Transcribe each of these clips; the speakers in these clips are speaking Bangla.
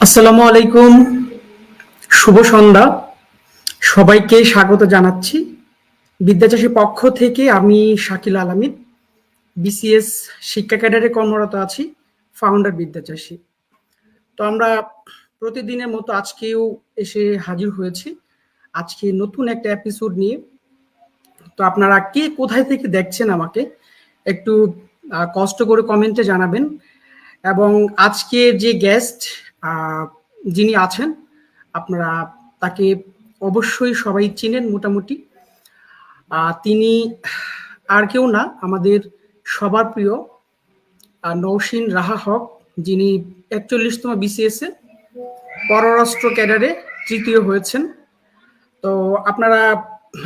আসসালামু আলাইকুম, শুভ সন্ধ্যা। সবাইকে স্বাগত জানাচ্ছি। বিদ্যাচাষী পক্ষ থেকে আমি শাকিল আলামিন, বিসিএস শিক্ষা ক্যাডারে কর্মরত আছি, ফাউন্ডার বিদ্যাচাষী। তো আমরা প্রতিদিনের মতো আজকেও এসে হাজির হয়েছি আজকে নতুন একটা এপিসোড নিয়ে। তো আপনারা কে কোথায় থেকে দেখছেন আমাকে একটু কষ্ট করে কমেন্টে জানাবেন। এবং আজকে যে গেস্ট যিনি আছেন আপনারা তাকে অবশ্যই সবাই চিনেন মোটামুটি। তিনি আর কেউ না, আমাদের সবার প্রিয় নওশীন রাহা হক, যিনি ৪১তম বিসিএস এ পররাষ্ট্র ক্যাডারে তৃতীয় হয়েছেন। তো আপনারা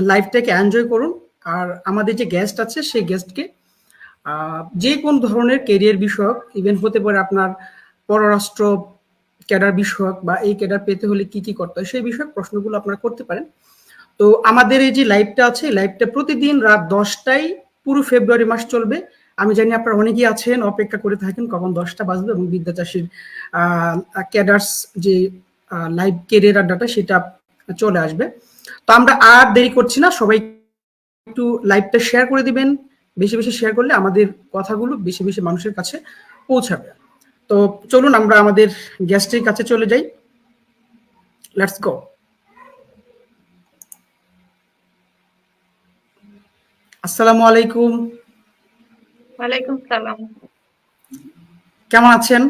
লাইভটাকে এনজয় করুন। আর আমাদের যে গেস্ট আছে সেই গেস্টকে যে কোন ধরনের কেরিয়ার বিষয়ক ইভেন্ট হতে পারে, আপনার পররাষ্ট্র ক্যাডার বিষয়ক বা এই ক্যাডার পেতে হলে কি কি করতে হয় সেই বিষয়ক প্রশ্নগুলো আপনারা করতে পারেন। তো আমাদের এই যে লাইভটা আছে, লাইভটা প্রতিদিন রাত 10টায় পুরো ফেব্রুয়ারি মাস চলবে। আমি জানি আপনারা অনেকেই আছেন, অপেক্ষা করে থাকেন কখন 10টা বাজবে এবং বিদ্যাচাষীর ক্যাডার্স যে লাইভ কেরিয়ার আড্ডাটা সেটা চলে আসবে। তো আমরা আর দেরি করছি না, সবাই একটু লাইভটা শেয়ার করে দিবেন। বেশি বেশি শেয়ার করলে আমাদের কথাগুলো বেশি বেশি মানুষের কাছে পৌঁছাবে। তো চলুন আমরা আমাদের গেস্টের কাছে চলে যাই। Let's go. আসসালামু আলাইকুম। ওয়ালাইকুম সালাম। কেমন আছেন?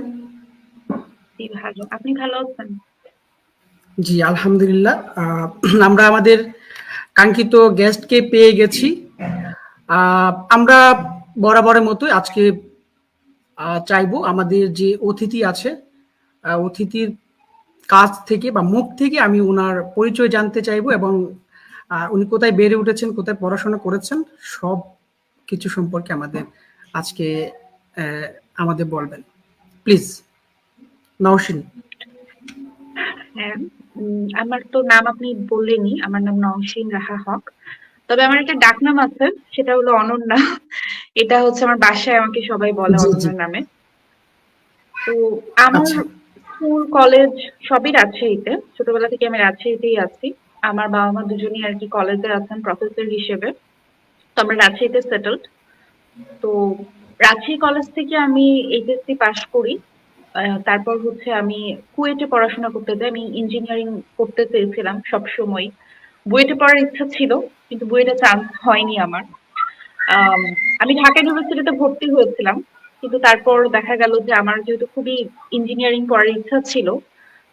জি ভালো, আপনি ভালো আছেন? জি আলহামদুলিল্লাহ। আমরা আমাদের কাঙ্ক্ষিত গেস্টকে পেয়ে গেছি। আমরা বরাবরের মতোই আজকে চাইবো আমাদের যে অতিথি আছে, অতিথির কাছ থেকে বা মুখ থেকে আমি ওনার পরিচয় জানতে চাইবো এবং উনি কোথায় বেড়ে উঠেছেন, কোথায় পড়াশোনা করেছেন, সব কিছু সম্পর্কে আমাদের আজকে আমাদের বলবেন। প্লিজ নওশীন। হ্যাঁ, আমার তো নাম আপনি বললেনই, আমার নাম নওশীন রাহা হক। তবে আমার একটা ডাকনাম আছে, সেটা হলো অনন্যা। এটা হচ্ছে আমার বাসায় আমাকে সবাই বলে জি জি। অনন্যা নামে। তো আমার আচ্ছা স্কুল কলেজ সবই রাজশাহীতে। ছোটবেলা থেকে আমি রাজশাহীতেই আছি। আমার বাবা মা দুজনেই আর কি কলেজে আছেন প্রফেসর হিসেবে। তো আমরা রাজশাহীতে সেটেলড। তো রাজশাহী কলেজ থেকে আমি এইচএসসি পাশ করি। তারপর হচ্ছে আমি কুয়েটে পড়াশোনা করতে যাই। আমি ইঞ্জিনিয়ারিং করতে চেয়েছিলাম সবসময়। বুয়েটে পড়ার ইচ্ছা ছিল, কিন্তু বুয়েটে চান্স হয়নি আমার। আম, আমি ঢাকা ইউনিভার্সিটিতে ভর্তি হয়েছিলাম, কিন্তু তারপর দেখা গেল যে আমার যেহেতু খুবই ইঞ্জিনিয়ারিং পড়ার ইচ্ছা ছিল,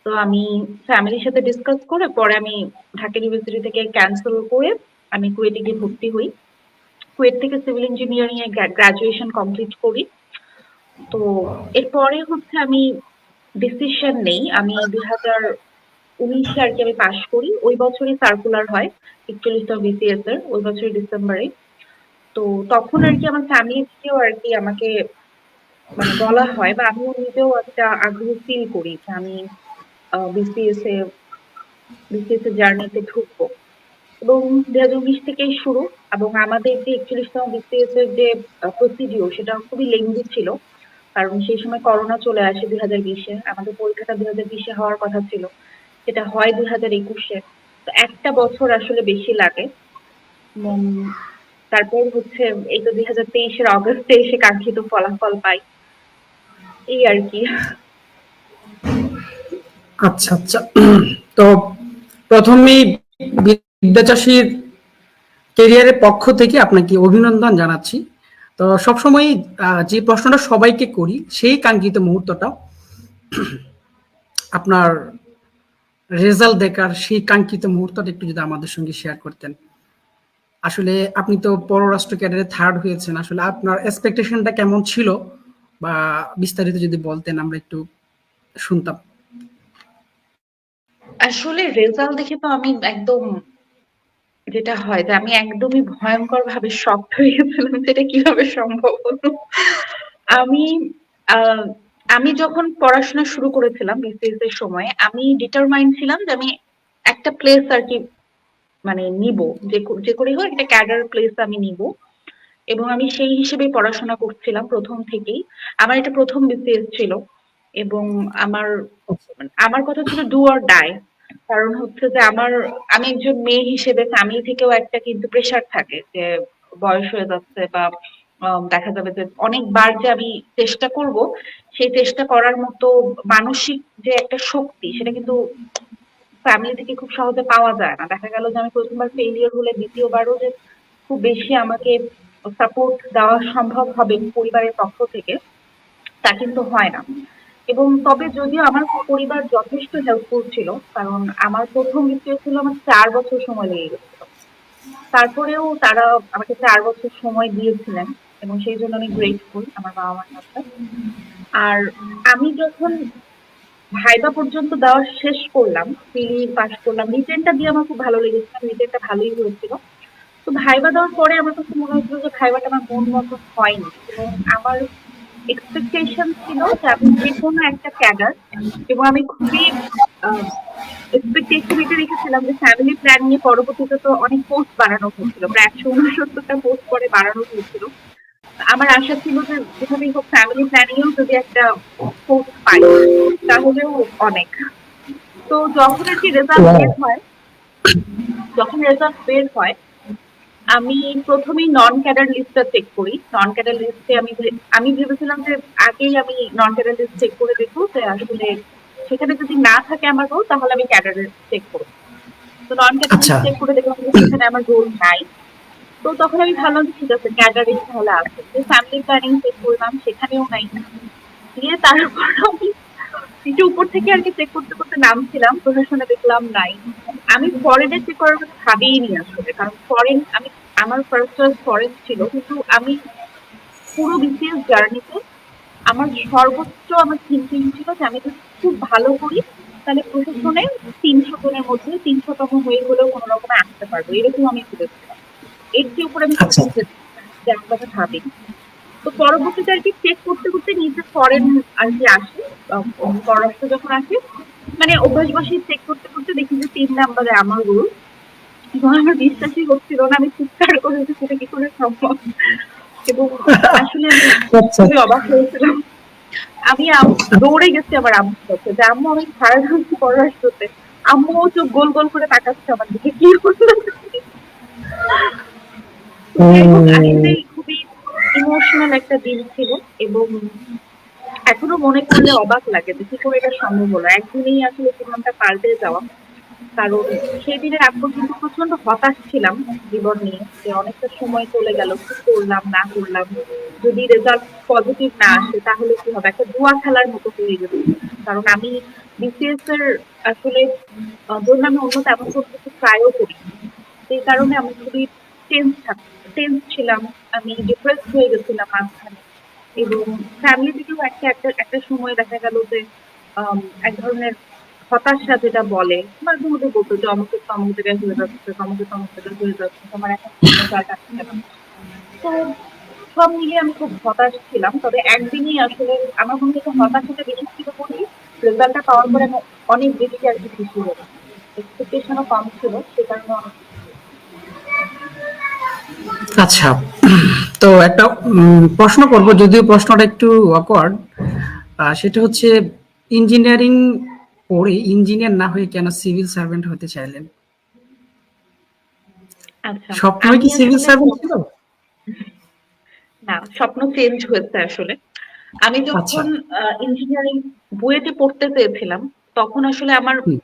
তো আমি ফ্যামিলির সাথে ডিসকাস করে পরে আমি ঢাকা ইউনিভার্সিটি থেকে ক্যান্সেল করে আমি কুয়েটে গিয়ে ভর্তি হই। কুয়েট থেকে সিভিল ইঞ্জিনিয়ারিং এ গ্রাজুয়েশন কমপ্লিট করি। তো এরপরে হচ্ছে আমি ডিসিশন নেই। আমি 2019-এ আর কি আমি পাশ করি। ওই বছরই সার্কুলার হয় 41তম বিসিএস এর, ওই বছরই ডিসেম্বরে। তো তখন আর কি আমার ফ্যামিলি থেকেও আর কি আমাকে মানে বলা হয়, বা আমিও নিজেও একটা আগ্রহ ফিল করি যে আমি বিসিএস এ জার্নিতে ঢুকবো। এবং 2019 থেকেই শুরু। এবং আমাদের যে 41তম বিসিএস এর যে প্রসিডিওর, সেটা খুবই লেন্দি ছিল। কারণ সেই সময় করোনা চলে আসে 2020-এ। আমাদের পরীক্ষাটা 2020-এ হওয়ার কথা ছিল, সেটা হয় 2021-এ। তো একটা বছর আসলে বেশি লাগে। এবং তারপর হচ্ছে এই তো 2023-এর অগস্টে এসে কাঙ্ক্ষিত ফলাফল পাই, এই আর কি। আচ্ছা আচ্ছা। তো প্রথমেই বিদ্যাচাষীর কেরিয়ারের পক্ষ থেকে আপনাকে অভিনন্দন জানাচ্ছি। তো সবসময় যে প্রশ্নটা সবাইকে করি, সেই কাঙ্ক্ষিত মুহূর্তটা আপনার রেজাল্ট দেখার সেই কাঙ্ক্ষিত মুহূর্তটা একটু যদি আমাদের সঙ্গে শেয়ার করতেন। আসলে আপনি তো পররাষ্ট্র ক্যাডারে থার্ড হয়েছেন, আসলে আপনার এক্সপেকটেশনটা কেমন ছিল বা বিস্তারিত যদি বলতেন আমরা একটু শুনতাম। আসলে রেজাল্ট দেখে তো আমি একদম, যেটা হয় যে আমি একদমই ভয়ঙ্কর ভাবে শকড হয়ে গেছিলাম যে এটা কিভাবে সম্ভব হলো। আমি আহ, আমি যখন পড়াশোনা শুরু করেছিলাম বিসিএস এর সময়, আমি ডিটারমাইন্ড ছিলাম যে আমি একটা প্লেস আর কি মানে নিব, যে করে হোক একটা ক্যাডার প্লেস আমি নিব। এবং আমি সেই হিসেবে পড়াশোনা করছিলাম প্রথম থেকেই। আমার এটা প্রথম বিসিএস ছিল। এবং আমার আমার কথা ছিল ডু অর ডাই। কারণ হচ্ছে যে আমি একজন মেয়ে হিসেবে ফ্যামিলি থেকেও একটা কিন্তু প্রেশার থাকে যে বয়স হয়ে যাচ্ছে বা দেখা যাবে যে অনেকবার যে আমি চেষ্টা করব, সেই চেষ্টা করার মতো মানসিক যে একটা শক্তি সেটা কিন্তু ফ্যামিলি থেকে খুব সহজে পাওয়া যায় না। দেখা গেল যে আমি প্রথমবার ফেইলিওর হলে দ্বিতীয়বারও যে খুব বেশি আমাকে সাপোর্ট দেওয়া সম্ভব হবে পরিবারের পক্ষ থেকে, তা কিন্তু হয় না। এবং তবে যদিও আমার পরিবার যথেষ্ট হেল্পফুল ছিল, কারণ আমার প্রথম বিয়ে ছিল আমার 4 বছর সময় লেগে গেছিল। তারপরেও তারা আমাকে 4 বছর সময় দিয়েছিলেন এবং সেই জন্য আমি গ্রেটফুল আমার বাবা মার কাছে। আর আমি যখন ভাইবা পর্যন্ত দেওয়া শেষ করলাম, প্রিলি পাস করলাম, রিটেনটা দিয়ে আমার খুব ভালো লেগেছিল, রিটেনটা ভালোই হয়েছিল। তো ভাইবা দেওয়ার পরে আমার কাছে মনে হচ্ছিল যে ভাইবাটা আমার মন মতো হয়নি, এবং আমার এক্সপেকটেশন ছিল যে আমি যে কোনো একটা ক্যাডার, এবং আমি খুবই এক্সপেকটেশন এটা রেখেছিলাম যে ফ্যামিলি প্ল্যান নিয়ে পরবর্তীতে তো অনেক পোস্ট বানানো হয়েছিল, প্রায় 169টা পোস্ট করে বানানো হয়েছিল। আমার আশা ছিল যে যেভাবেই হোক ফ্যামিলি প্ল্যানিংয়েও যদি একটা পোস্ট পাই তাহলেও অনেক। তো যখন রেজাল্ট বের হয় আমি প্রথমেই নন ক্যাডার লিস্টটা চেক করি। নন ক্যাডার লিস্টে আমি ভেবেছিলাম যে আগেই আমি নন ক্যাডার লিস্ট চেক করে দেখবো যে আসলে সেখানে যদি না থাকে আমার রোল তাহলে আমি ক্যাডার চেক করবো। তো নন ক্যাডার আচ্ছা। লিস্ট চেক করে দেখলাম যে সেখানে আমার রোল নাই। তো তখন আমি ভাবলাম যে ঠিক আছে ক্যাডারেই তাহলে আছে। যে ফ্যামিলি প্ল্যানিং চেক করলাম সেখানেও নাই। দিয়ে তারপর আমি একটু উপর থেকে আর কি চেক করতে করতে নামছিলাম, প্রশাসনে দেখলাম নাই। আমি ফরেনে চেক করার কথা ভাবিনি আসলে, কারণ আমার ফার্স্ট চয়েস ফরেন ছিল, কিন্তু আমি পুরো বিসিএস জার্নিতে আমার থিঙ্কিং ছিল যে আমি যদি খুব ভালো করি তাহলে প্রশাসনে 300 জনের মধ্যে 300তম হয়ে হলেও কোনো রকমে আসতে পারবো, এরকম আমি ভেবেছিলাম। এর চেয়ে উপরে আমি আচ্ছা। কখনো যাওয়ার কথা ভাবিনি। তো পরবর্তীতে আর কি চেক করতে করতে নিচে ফরেন আর কি আসে, পররাষ্ট্র যখন আসে মানে অভ্যাসবশত চেক করতে করতে দেখি যে 3 নাম্বারে আমার রোল, এবং আমার বিশ্বাসই হচ্ছিল না, আমি চিৎকার করে যে সেটা কি করে সম্ভব। এবং আসলে আমি আচ্ছা। খুবই অবাক হয়েছিলাম। আমি দৌড়ে গেছি আমার আম্মুর কাছে যে আম্মু আমি ছাড়া ঢুকছি পররাষ্ট্রতে। আম্মু চোখ গোল গোল করে তাকাচ্ছে আমার দিকে, কি করলাম। তো যাই হোক আসলে উম, খুবই ইমোশনাল একটা দিন ছিল, এবং এখনো মনে করলে অবাক লাগে যে কি করে এটা সম্ভব হলো, একদিনেই আসলে জীবনটা পাল্টে যাওয়া। কারণ সেই দিনের আগ পর্যন্ত প্রচন্ড হতাশ ছিলাম জীবন নিয়ে, যে অনেকটা সময় চলে গেল, কি করলাম না করলাম, যদি রেজাল্ট পজিটিভ না আসে তাহলে কি হবে, একটা জুয়া খেলার মতো হয়ে গেছে। কারণ আমি বিসিএস এর আসলে জন্য আমি অন্য তেমন কোনো কিছু ট্রাইও করি, সেই কারণে আমি খুবই টেন্স ছিলাম, আমি ডিপ্রেসড হয়ে গেছিলাম মাঝখানে। এবং ফ্যামিলি থেকেও একটা একটা একটা সময় দেখা গেল যে আম, এক ধরনের হতাশা যেটা বলে, মাঝে মধ্যে বলতো যে অমুকের তো অমুক জায়গায় হয়ে যাচ্ছে, তমুকের তমুক জায়গায় হয়ে যাচ্ছে, তোমার এখন রেজাল্ট আসছে না। তো সব মিলিয়ে আমি খুব হতাশ ছিলাম, তবে একদিনই আসলে আমার মনে হচ্ছে হতাশাটা বেশি ছিল বলেই রেজাল্টটা পাওয়ার পরে আমি অনেক বেশি আর কি খুশি হলাম। এক্সপেকটেশনও কম ছিল, সে কারণে অনেক আচ্ছা। তো একটা প্রশ্ন করব, যদিও প্রশ্নটা একটু অকওয়ার্ড। সেটা হচ্ছে, ইঞ্জিনিয়ারিং পড়ে ইঞ্জিনিয়ার না হয়ে কেন সিভিল সার্ভেন্ট হতে চাইলেন? আচ্ছা। সবসময় আমি কি সিভিল আসলে সার্ভেন্ট ছিল? না, স্বপ্ন চেঞ্জ হয়েছে আসলে। আমি আচ্ছা। যখন ইঞ্জিনিয়ারিং বুয়েটে পড়তে চেয়েছিলাম, তখন আসলে আমার হুম।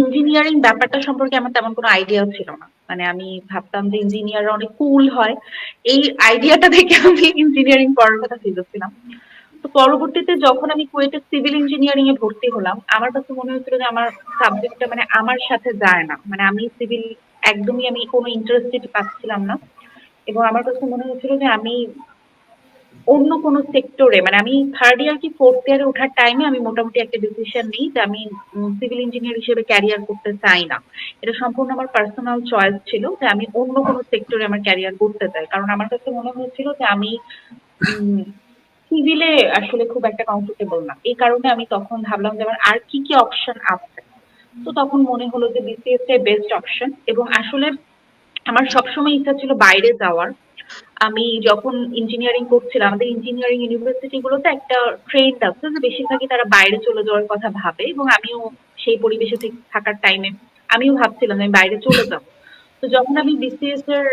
ইঞ্জিনিয়ারিং ব্যাপারটা সম্পর্কে আমার তেমন কোনো আইডিয়া ছিল না। মানে আমি ভাবতাম যে ইঞ্জিনিয়াররা অনেক কুল হয়, এই আইডিয়াটা থেকে আমি ইঞ্জিনিয়ারিং পড়ার কথা ভেবেছিলাম। তো পরবর্তীতে যখন আমি কুয়েটে সিভিল ইঞ্জিনিয়ারিং এ ভর্তি হলাম, আমার কাছে মনে হচ্ছিল যে আমার সাবজেক্টটা মানে আমার সাথে যায় না, মানে আমি সিভিল একদমই আমি কোনো ইন্টারেস্টেড পাচ্ছিলাম না। এবং আমার কাছে মনে হচ্ছিল যে আমি অন্য কোনো সেক্টরে, মানে আমি থার্ড ইয়ার কি ফোর্থ ইয়ারে ওঠার টাইমে আমি মোটামুটি একটা ডিসিশন নিই যে আমি সিভিল ইঞ্জিনিয়ার হিসেবে ক্যারিয়ার করতে চাই না। এটা সম্পূর্ণ আমার পার্সোনাল চয়েস ছিল যে আমি অন্য কোনো সেক্টরে আমার ক্যারিয়ার করতে চাই, কারণ আমার কাছে মনে হয়েছিল যে আমি সিভিলে আসলে খুব একটা কমফোর্টেবল না। এই কারণে আমি তখন ভাবলাম যে আমার আর কি কি অপশন আছে। তো তখন মনে হলো যে বিসিএস টাই বেস্ট অপশন, এবং আসলে আমার সবসময় ইচ্ছা ছিল বাইরে যাওয়ার। আমি যখন ইঞ্জিনিয়ারিং করছিলাম, আমাদের ইঞ্জিনিয়ারিং ইউনিভার্সিটি গুলোতে একটা ট্রেন্ড আছে যে বেশিরভাগই তারা বাইরে চলে যাওয়ার কথা ভাবে, এবং আমিও সেই পরিবেশে থাকার টাইমে আমিও ভাবছিলাম যে আমি বাইরে চলে যাব। তো যখন আমি বিসিএস এর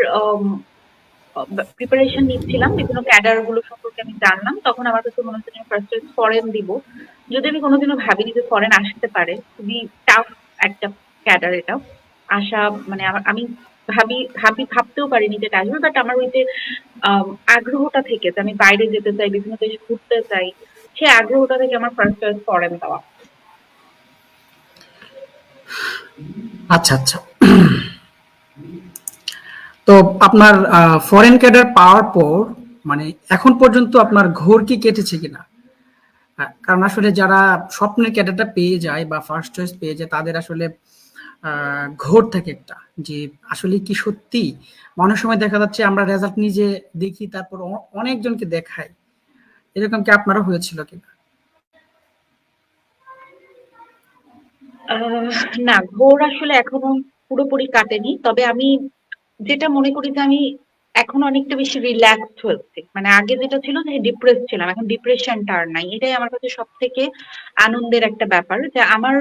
প্রিপারেশন নিচ্ছিলাম, বিভিন্ন ক্যাডার গুলো সম্পর্কে আমি জানলাম, তখন আমার কাছে মনে হচ্ছে যে ফার্স্ট চয়েস ফরেন দিব। যদি আমি কোনোদিনও ভাবিনি যে ফরেন আসতে পারে, খুবই টাফ একটা ক্যাডার এটা আশা, মানে আমি ভাবতেও পারিনি যে এটা আসবে, বাট আমার ওই যে আগ্রহটা থেকে যে আমি বাইরে যেতে চাই, বিভিন্ন দেশ ঘুরতে চাই, সেই আগ্রহটা থেকে আমার ফার্স্ট চয়েস ফরেন দেওয়া। আচ্ছা আচ্ছা। তো আপনার ফরেন ক্যাডার পাওয়ার পর মানে এখন পর্যন্ত আপনার ঘোর কি কেটেছে কিনা? কারণ আসলে যারা স্বপ্নের ক্যাডারটা পেয়ে যায় বা ফার্স্ট চয়েস পেয়ে যায় তাদের আসলে ঘোর থাকে একটা যে আসলে কি সত্যি। অনেক সময় দেখা যাচ্ছে আমরা রেজাল্ট নিজে দেখি, তারপর অনেকজনকে দেখাই। এরকম কি আপনারও হয়েছিল কিনা? না, ঘোর আসলে এখনো পুরোপুরি কাটেনি। তবে আমি যেটা মনে করি যে আমি এখন অনেকটা বেশি রিল্যাক্সড হয়েছি। মানে আগে যেটা ছিল যে ডিপ্রেস ছিলাম, এখন ডিপ্রেশনটা আর নাই। এটাই আমার কাছে সব থেকে আনন্দের একটা ব্যাপার যে আমার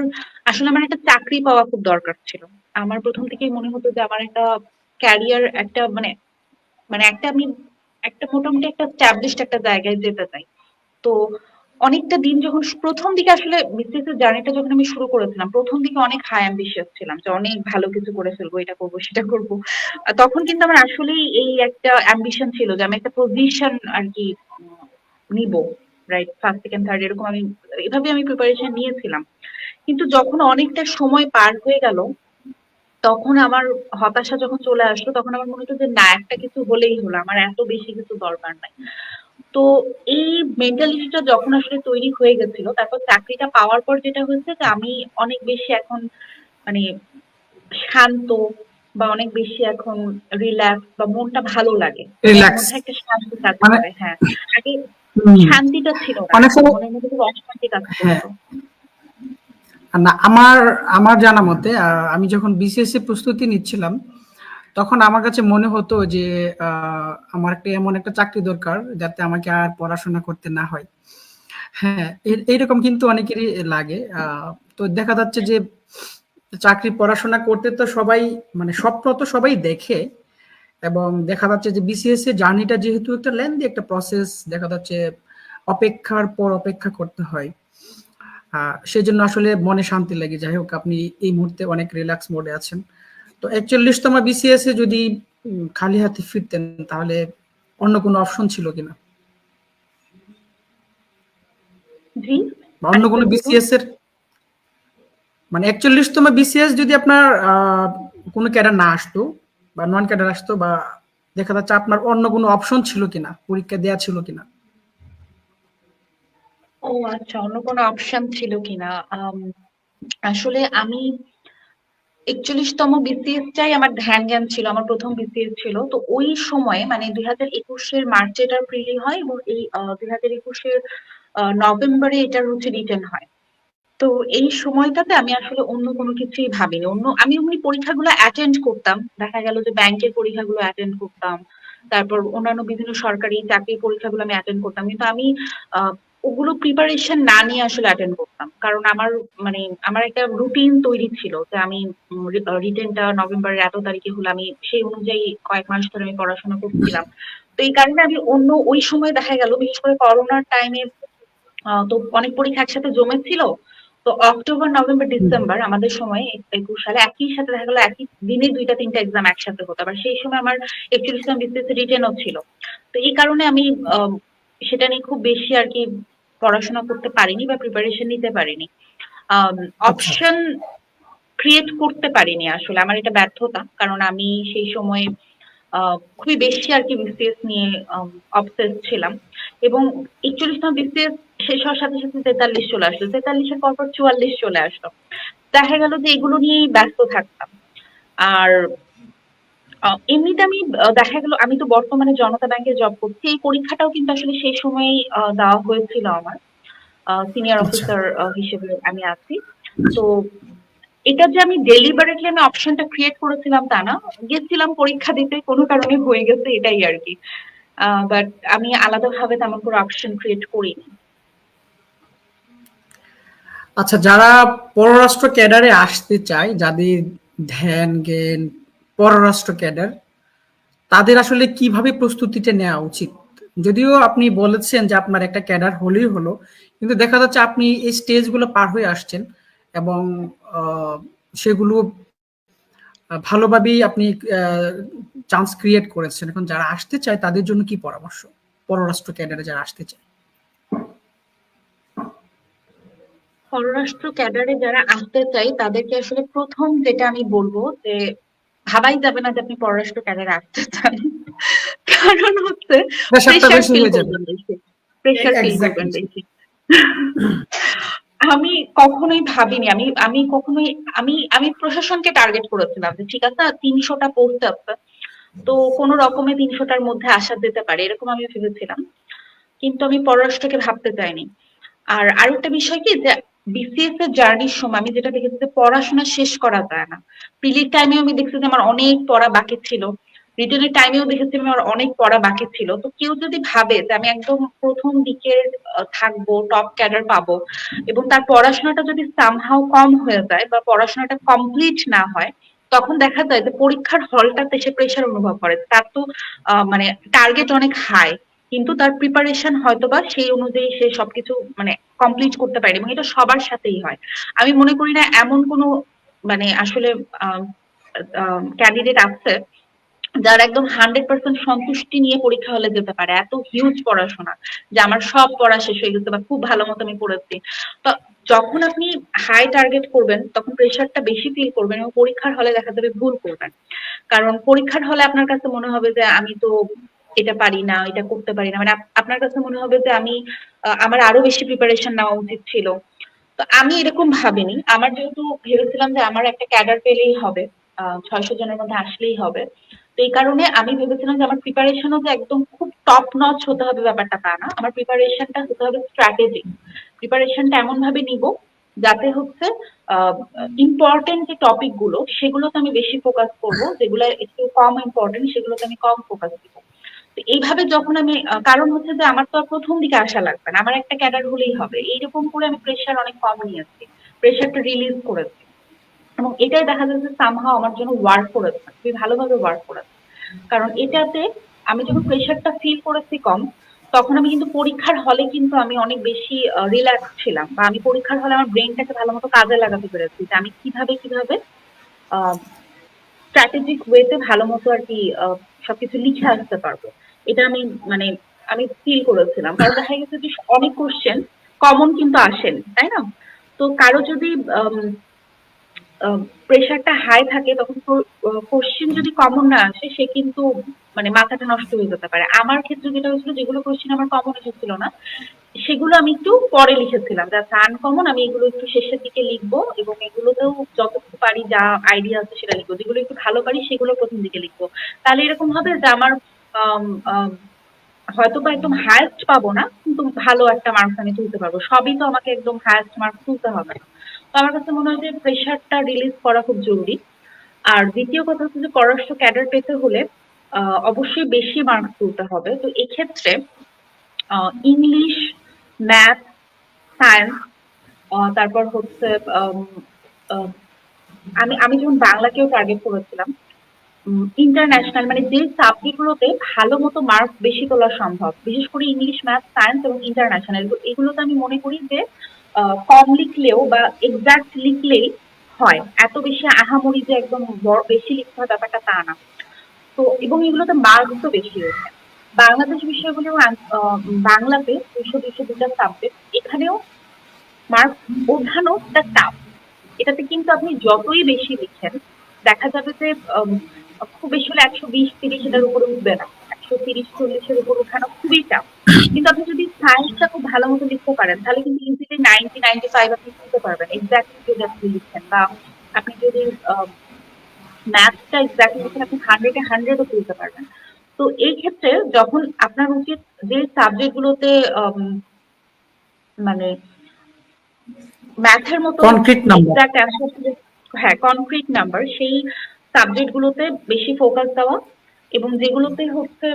একটা চাকরি পাওয়া খুব দরকার ছিল। আমার প্রথম থেকেই মনে হতো যে আমার একটা ক্যারিয়ার, একটা মানে মানে একটা আমি একটা মোটামুটি একটা স্ট্যাবলিশড একটা জায়গায় যেতে চাই। তো অনেকটা দিন যখন প্রথম দিকে আসলে বিসিএস এর জার্নিটা যখন আমি শুরু করেছিলাম, প্রথম দিকে অনেক হাই অ্যাম্বিশিয়াস ছিলাম যে অনেক ভালো কিছু করে ফেলবো, এটা করবো সেটা করবো। তখন কিন্তু আমার আসলেই এই একটা অ্যাম্বিশন ছিল যে আমি একটা পজিশন আর কি নিব, রাইট, ফার্স্ট সেকেন্ড থার্ড এরকম আমি এভাবে আমি প্রিপারেশন নিয়েছিলাম। কিন্তু যখন অনেকটা সময় পার হয়ে গেল, তখন আমার হতাশা যখন চলে আসলো, তখন আমার মনে হতো যে না, একটা কিছু হলেই হলো, আমার এত বেশি কিছু দরকার নাই। তো এই মেন্টালিটিটা যখন আসলে তৈরি হয়ে গেছিল, তারপর চাকরিটা পাওয়ার পর যেটা হয়েছে যে আমি অনেক বেশি এখন মানে শান্ত, বা অনেক বেশি এখন রিল্যাক্স, বা মনটা ভালো লাগে, মনের রিল্যাক্স মধ্যে একটা শান্তি কাজ মানে করে। হ্যাঁ, আগে হুম, শান্তিটা ছিল না, অনেক সময় মনের মধ্যে খুব অশান্তি কাজ হ্যাঁ। করতো। না, আমার আমার জানা মতে আমি যখন বিসিএস এর প্রস্তুতি নিচ্ছিলাম তখন আমার কাছে মনে হতো যে আমার একটা এমন একটা চাকরি দরকার যাতে আমাকে আর পড়াশোনা করতে না হয়। হ্যাঁ, এইরকম কিন্তু অনেকেরই লাগে। তো দেখা যাচ্ছে যে চাকরি পড়াশোনা করতে তো সবাই মানে স্বপ্ন তো সবাই দেখে, এবং দেখা যাচ্ছে যে বিসিএস এর জার্নিটা যেহেতু একটা লেন্দি একটা প্রসেস, দেখা যাচ্ছে অপেক্ষার পর অপেক্ষা করতে হয়। সেজন্য আসলে মনে শান্তি লাগে। যাই হোক, আপনি এই মুহূর্তে অনেক রিল্যাক্স মোডে আছেন। তো ৪১তম বিসিএস এ যদি খালি হাতে ফিরতেন তাহলে অন্য কোনো অপশন ছিল কিনা? জি, বা অন্য আরেকবার কোনো বলুন। বিসিএস এর মানে ৪১তম বিসিএস যদি আপনার কোনো ক্যাডার না আসতো বা নন ক্যাডার আসতো, বা দেখা যাচ্ছে আপনার অন্য কোনো অপশন ছিল কিনা, পরীক্ষা দেয়া ছিল কিনা? ও আচ্ছা, অন্য কোনো অপশন ছিল কিনা? আসলে আমি ৪১তম বিসিএস টাই আমার ধ্যান জ্ঞান ছিল, আমার প্রথম বিসিএস ছিল। তো ওই সময়ে মানে ২০২১-এর মার্চে এটার প্রিলি হয়, এবং এই ২০২১-এর নভেম্বরে এটার হচ্ছে রিটেন হয়। তো এই সময়টাতে আমি আসলে অন্য কোনো কিছুই ভাবিনি। আমি এমনি পরীক্ষাগুলো অ্যাটেন্ড করতাম। দেখা গেল যে ব্যাংকের পরীক্ষাগুলো অ্যাটেন্ড করতাম। তারপর অন্যান্য বিভিন্ন সরকারি চাকরির পরীক্ষাগুলো আমি অ্যাটেন্ড করতাম। কিন্তু আমি আ ওগুলো প্রিপারেশন না নিয়ে আসলে অ্যাটেন্ড করতাম। কারণ মানে আমার একটা রুটিন তৈরি ছিল যে আমি রিটেনটা নভেম্বরের এত তারিখে হলে আমি সেই অনুযায়ী কয়েক মাস ধরে আমি পড়াশোনা করছিলাম। তো এই কারণে আমি ওই সময় দেখা গেল, বিশেষ করে করোনার টাইমে তো অনেক পরীক্ষা একসাথে জমেছিল। তো অক্টোবর, নভেম্বর, হুম, ডিসেম্বর আমাদের সময় ২১ সালে একই সাথে দেখা গেল একই দিনে ২টা ৩টা এক্সাম একসাথে হতো। আবার সেই সময় আমার ৪১তম বিসিএস রিটেনও ছিল। তো এই কারণে আমি সেটা নিয়ে খুব বেশি আরকি পড়াশোনা করতে পারিনি বা প্রিপারেশন নিতে পারিনি। আম আচ্ছা। অপশন ক্রিয়েট করতে পারিনি আসলে। আমার এটা ব্যর্থতা। কারণ আমি সেই সময়ে খুবই বেশি আরকি বিসিএস নিয়ে অবসেসড ছিলাম। এবং ৪১তম বিসিএস শেষ হওয়ার সাথে, সাথে ৪৩ চলে আসলো। ৪৩ এর পরপর ৪৪ চলে আসলো। দেখা গেল যে এগুলো নিয়েই ব্যস্ত থাকতাম। আর এমনিতে আমি দেখা গেল আমি তো বর্তমানে জনতা ব্যাংকে জব করছি। এই পরীক্ষাটাও কিন্তু আসলে সেই সময়েই দেওয়া হয়েছিল আমার। সিনিয়র আচ্ছা। অফিসার হিসেবে আমি আছি। তো এটা যে আমি ডেলিবারেটলি আমি অপশনটা ক্রিয়েট করেছিলাম তা না, গেছিলাম পরীক্ষা দিতে, কোনো কারণে হয়ে গেছে এটাই আর কি। বাট আমি আলাদাভাবে তেমন করে অপশন ক্রিয়েট করিনি। আচ্ছা, যারা পররাষ্ট্র ক্যাডারে আসতে চায়, যাদের ধ্যান জ্ঞান পররাষ্ট্র ক্যাডার, তাদের আসলে কিভাবে প্রস্তুতিটা নেওয়া উচিত? যদিও আপনি বলেছেন যে আপনার একটা ক্যাডার হলেই হলো, কিন্তু দেখা যাচ্ছে আপনি এই স্টেজগুলো পার হয়ে আসছেন এবং সেগুলো ভালোভাবেই আপনি চান্স ক্রিয়েট করেছেন। এখন যারা আসতে চায় তাদের জন্য কি পরামর্শ, পররাষ্ট্র ক্যাডারে যারা আসতে চায়? পররাষ্ট্র ক্যাডারে যারা আসতে চাই তাদেরকে আসলে প্রথম যেটা আমি বলবো যে ভাবাই যাবে না যে আপনি পররাষ্ট্র ক্যাডারে আসতে চান। কারণ হচ্ছে প্রেশারটা প্রেশার বেশি ফিল হয়ে যাবে। করবেন বেশি, প্রেশার ফিল করবেন এক্স্যাক্টলি। বেশি। আমি কখনোই ভাবিনি, আমি আমি কখনোই আমি আমি প্রশাসনকে টার্গেট করেছিলাম যে ঠিক আছে ৩০০টা পোস্ট আছে, তো কোন রকমে ৩০০টার মধ্যে আসা যেতে পারে, এরকম আমি ভেবেছিলাম। কিন্তু আমি পররাষ্ট্রকে ভাবতে চাইনি। আর আরেকটা বিষয় কি যে বিসিএস এর জার্নির সময় আমি যেটা দেখেছি যে পড়াশোনা শেষ করা যায় না। প্রিলির টাইমেও আমি দেখছি যে আমার অনেক পড়া বাকি ছিল, রিটেনের টাইমেও দেখেছি আমার অনেক পড়া বাকি ছিল। তো কেউ যদি ভাবে যে আমি একদম প্রথম দিকের থাকবো, টপ ক্যাডার পাবো, এবং তার পড়াশোনাটা যদি সামহাও কম হয়ে যায় বা পড়াশোনাটা কমপ্লিট না হয়, তখন দেখা যায় যে পরীক্ষার হলটাতে সে প্রেশার অনুভব করে। তার তো মানে টার্গেট অনেক হাই, কিন্তু তার প্রিপারেশন হয়তোবা সেই অনুযায়ী সে সবকিছু মানে কমপ্লিট করতে পারে, এবং এটা সবার সাথেই হয়। আমি মনে করি না এমন কোনো মানে আসলে ক্যান্ডিডেট আছে যারা একদম 100% সন্তুষ্টি নিয়ে পরীক্ষা হলে যেতে পারে, এত হিউজ পড়াশোনা যে আমার সব পড়া শেষ হয়ে গেছে বা খুব ভালো মতো আমি পড়েছি। তো যখন আপনি হাই টার্গেট করবেন তখন প্রেশারটা বেশি ফিল করবেন এবং পরীক্ষার হলে দেখা যাবে ভুল করবেন। কারণ পরীক্ষার হলে আপনার কাছে মনে হবে যে আমি তো এটা পারি না, এটা করতে পারি না, মানে আপনার কাছে মনে হবে যে আমি আমার আরো বেশি প্রিপারেশন নেওয়া উচিত ছিল। তো আমি এরকম ভাবিনি, আমার যেহেতু ভেবেছিলাম যে আমার একটা ক্যাডার পেলেই হবে, ৬০০ জনের মধ্যে আসলেই হবে। তো এই কারণে আমি ভেবেছিলাম যে আমার প্রিপারেশনও যে একদম খুব টপ নচ হতে হবে ব্যাপারটা তা না, আমার প্রিপারেশনটা হতে হবে স্ট্র্যাটেজিক। প্রিপারেশনটা এমন ভাবে নিব যাতে হচ্ছে ইম্পর্টেন্ট যে টপিক গুলো সেগুলোতে আমি বেশি ফোকাস করব, যেগুলো একটু কম ইম্পর্টেন্ট সেগুলোতে আমি কম ফোকাস দিব। তো এইভাবে যখন আমি কারণ হচ্ছে যে আমার তো আর প্রথম দিকে আসা লাগবে না, আমার একটা ক্যাডার হলেই হবে, এইরকম করে আমি প্রেশার অনেক কম নিয়েছি, প্রেশারটা রিলিজ করেছি, এবং এটাই দেখা যাচ্ছে সামহাও আমার জন্য ওয়ার্ক করেছে, খুবই ভালোভাবে ওয়ার্ক করেছে। কারণ এটাতে আমি যখন প্রেশারটা ফিল করেছি কম, তখন আমি কিন্তু পরীক্ষার হলে কিন্তু আমি অনেক বেশি রিল্যাক্স ছিলাম, বা আমি পরীক্ষার হলে আমার ব্রেনটাকে ভালো মতো কাজে লাগাতে পেরেছি যে আমি কিভাবে কিভাবে স্ট্র্যাটেজিক ওয়েতে ভালো মতো আর কি সবকিছু লিখে আসতে পারবো। এটা আমি মানে আমি ফিল করেছিলাম, কারণ দেখা গেছে যে অনেক কোশ্চেন কমন কিন্তু আসেন, তাই না? তো কারো যদি প্রেশারটা হাই থাকে তখন কোশ্চেন যদি কমন না আসে সে কিন্তু মানে মাথাটা নষ্ট হয়ে যেতে পারে। আমার ক্ষেত্রে যেটা হয়েছিল, যেগুলো কোশ্চেন আমার কমন এসেছিল না সেগুলো আমি একটু পরে লিখেছিলাম, যা আনকমন আমি এগুলো একটু শেষের দিকে লিখবো, এবং এগুলোতেও যতটুকু পারি যা আইডিয়া আছে সেটা লিখবো, যেগুলো একটু ভালো পারি সেগুলো প্রথম দিকে লিখবো। তাহলে এরকম হবে যে আমার আম, আম, হয়তো বা একদম হায়েস্ট পাবো না, কিন্তু ভালো একটা মার্কস আমি তুলতে পারবো। সবই তো আমাকে একদম হায়েস্ট মার্কস তুলতে হবে না। তো আমার কাছে মনে হয় যে প্রেশারটা রিলিজ করা খুব জরুরি। আর দ্বিতীয় কথা হচ্ছে যে পররাষ্ট্র ক্যাডার পেতে হলে অবশ্যই বেশি মার্কস তুলতে হবে। তো এক্ষেত্রে ইংলিশ, ম্যাথ, সায়েন্স, তারপর হচ্ছে আম, আম, আমি আমি যখন বাংলাকেও টার্গেট করেছিলাম, ইন্টারন্যাশনাল মানে যে সাবজেক্ট গুলোতে ভালো মতো মার্কস বেশি তোলা সম্ভব, বিশেষ করে ইংলিশ, ম্যাথ, সায়েন্স এবং ইন্টারন্যাশনাল, এগুলোতে আমি মনে করি যে কম লিখলেও বা এক্সাক্ট লিখলেই হয়, এত বেশি আহামরি যে একদম বেশি লিখতে হয় ব্যাপারটা তা না। তো এবং এগুলোতে মার্কস তো বেশি রয়েছে। বাংলাদেশ বিষয়গুলো বাংলাতে ২০০ ২০০ দুটা সাবজেক্ট, এখানেও মার্কস ওঠানোটা টাফ। এটাতে কিন্তু আপনি যতই বেশি লিখেন দেখা যাবে যে খুব বেশি হলে ১২০ ৩০ এটার উপরে উঠবে না, ১৩০ ৪০ এর উপর উঠানো খুবই টাফ। কিন্তু আপনি যদি সায়েন্সটা খুব ভালো মতো লিখতে পারেন তাহলে কিন্তু ইজিলি ৯০ ৯৫ আপনি তুলতে পারবেন, এক্স্যাক্টলি যদি আপনি লিখেন, বা আপনি যদি ম্যাথসটা এক্স্যাক্টলি লিখেন আপনি ১০০-১০০ও তুলতে পারবেন। তো এই ক্ষেত্রে যখন আপনার উচিত যে সাবজেক্ট গুলোতে মানে ম্যাথের মতো কনক্রিট নাম্বার। এক্সাক্ট অ্যান্সার হ্যাঁ, কনক্রিট নাম্বার সেই সাবজেক্ট গুলোতে বেশি ফোকাস দেওয়া, এবং যেগুলোতে হচ্ছে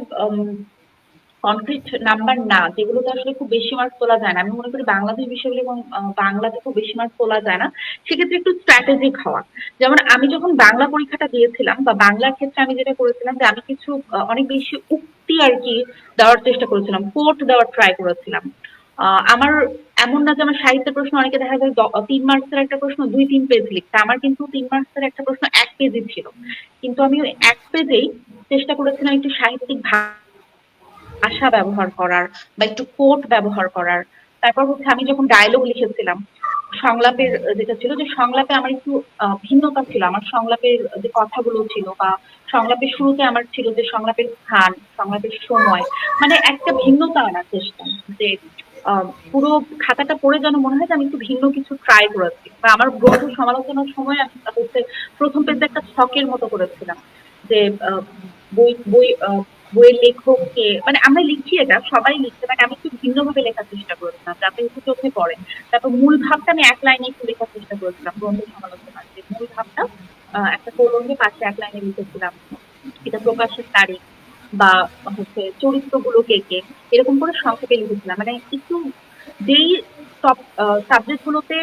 কনক্রিট নাম্বার না, যেগুলোতে আসলে খুব বেশি মার্কস তোলা যায় না, আমি মনে করি বাংলাদেশ বিষয়গুলো এবং বাংলাতে খুব বেশি মার্কস তোলা যায় না, সেক্ষেত্রে একটু স্ট্র্যাটেজিক হওয়া। যেমন আমি যখন বাংলা পরীক্ষাটা দিয়েছিলাম বা বাংলার ক্ষেত্রে আমি যেটা করেছিলাম যে আমি কিছু অনেক বেশি উক্তি আর কি দেওয়ার চেষ্টা করেছিলাম, কোট দেওয়ার ট্রাই করেছিলাম। আমার এমন না যে আমার সাহিত্যের প্রশ্ন অনেকে দেখা যায় 3 মার্কসের একটা প্রশ্ন 2-3 পেজ লিখতে, আমার কিন্তু 3 মার্কসের একটা প্রশ্ন 1 পেজই ছিল, কিন্তু আমি ওই 1 পেজেই চেষ্টা করেছিলাম একটু সাহিত্যিক ভাষা ব্যবহার করার বা একটু কোট ব্যবহার করার। তারপর হচ্ছে আমি যখন ডায়লগ লিখেছিলাম, সংলাপের যেটা ছিল যে সংলাপে আমার একটু ভিন্নতা ছিল, আমার সংলাপের যে কথাগুলো ছিল বা সংলাপের শুরুতে আমার ছিল যে সংলাপের স্থান, সংলাপের সময়, মানে একটা ভিন্নতা আনার চেষ্টা, যে পুরো খাতাটা পড়ে যেন মনে হয় যে আমি একটু ভিন্ন কিছু ট্রাই করেছি। বা আমার গ্রন্থ সমালোচনার সময় আমি হচ্ছে প্রথম পেজে একটা ছকের মতো করেছিলাম যে বই বই বইয়ের লেখককে, মানে আমরা লিখি এটা সবাই লিখছে, বাট আমি একটু ভিন্নভাবে লেখার চেষ্টা করেছিলাম যাতে একটু চোখে পড়ে। তারপর মূল ভাবটা আমি 1 লাইনে একটু লেখার চেষ্টা করেছিলাম, গ্রন্থ সমালোচনার যে মূল ভাবটা একটা কোলনে পাশে 1 লাইনে লিখেছিলাম, এটা প্রকাশের তারিখ বা হচ্ছে চরিত্রগুলো কে কে, এরকম করে সংক্ষেপে লিখেছিলাম। মানে একটু যেই টপ সাবজেক্ট গুলোতে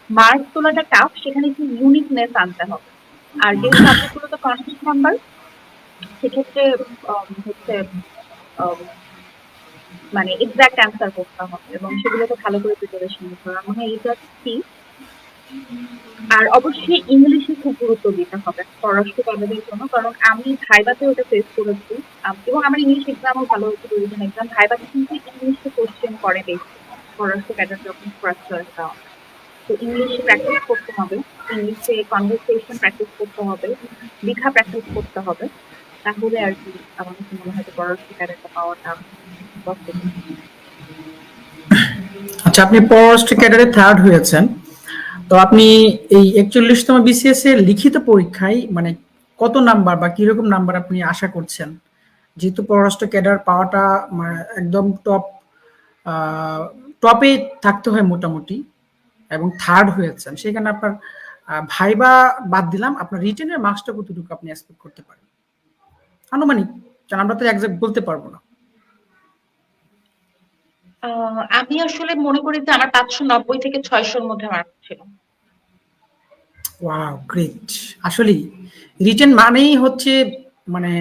মার্কস তোলাটা টাফ সেখানে একটু ইউনিকনেস আনতে হবে। আর যে সাবজেক্ট গুলোতে কনস্ট্যান্ট নাম্বার, সেক্ষেত্রে হচ্ছে আম, মানে এক্সাক্ট অ্যান্সার করতে হবে এবং সেগুলোকে ভালো করে প্রিপারেশন নিতে হবে। আমার মনে হয় এটা কি। আর অবশ্যই ইংলিশে খুব গুরুত্ব দিতে হবে পররাষ্ট্র কর্মীদের জন্য, কারণ আমি ভাইভাতে ওটা ফেস করেছি। এবং আমার ইংলিশ এক্সামও ভালো হয়েছে, রিভিশন এক্সাম। ভাইভাতে কিন্তু ইংলিশে কোশ্চেন করে বেশি পররাষ্ট্র ক্যাডার যখন ফার্স্ট চয়েস দেওয়া। তো ইংলিশে প্র্যাকটিস করতে হবে, ইংলিশে কনভারসেশন প্র্যাকটিস করতে হবে, লেখা প্র্যাকটিস করতে হবে, তাহলে আর কি আমার কাছে মনে হয় যে পররাষ্ট্র ক্যাডারটা পাওয়াটা পসিবল। আচ্ছা, আপনি পররাষ্ট্র ক্যাডারে থার্ড হয়েছেন। তো আপনি এই 41তম বিসিএস এর লিখিত পরীক্ষায় মানে কত নাম্বার বা কিরকম নাম্বার আপনি আশা করছেন? যেহেতু পররাষ্ট্র ক্যাডার পাওয়াটা মানে একদম টপে থাকতে হয় মোটামুটি, এবং থার্ড হয়েছেন সেখানে আপনার ভাইবা বাদ দিলাম, আপনার রিটেনের মার্কসটা কতটুকু আপনি এক্সপেক্ট করতে পারেন আনুমানিক? কারণ আমরা তো এক্সাক্ট বলতে পারবো না। আমি আসলে মনে করি যে আমার 590 থেকে 600-র মধ্যে মার্ক ছিল। Wow, great! আসলেই রিটেন মানেই হচ্ছে মানে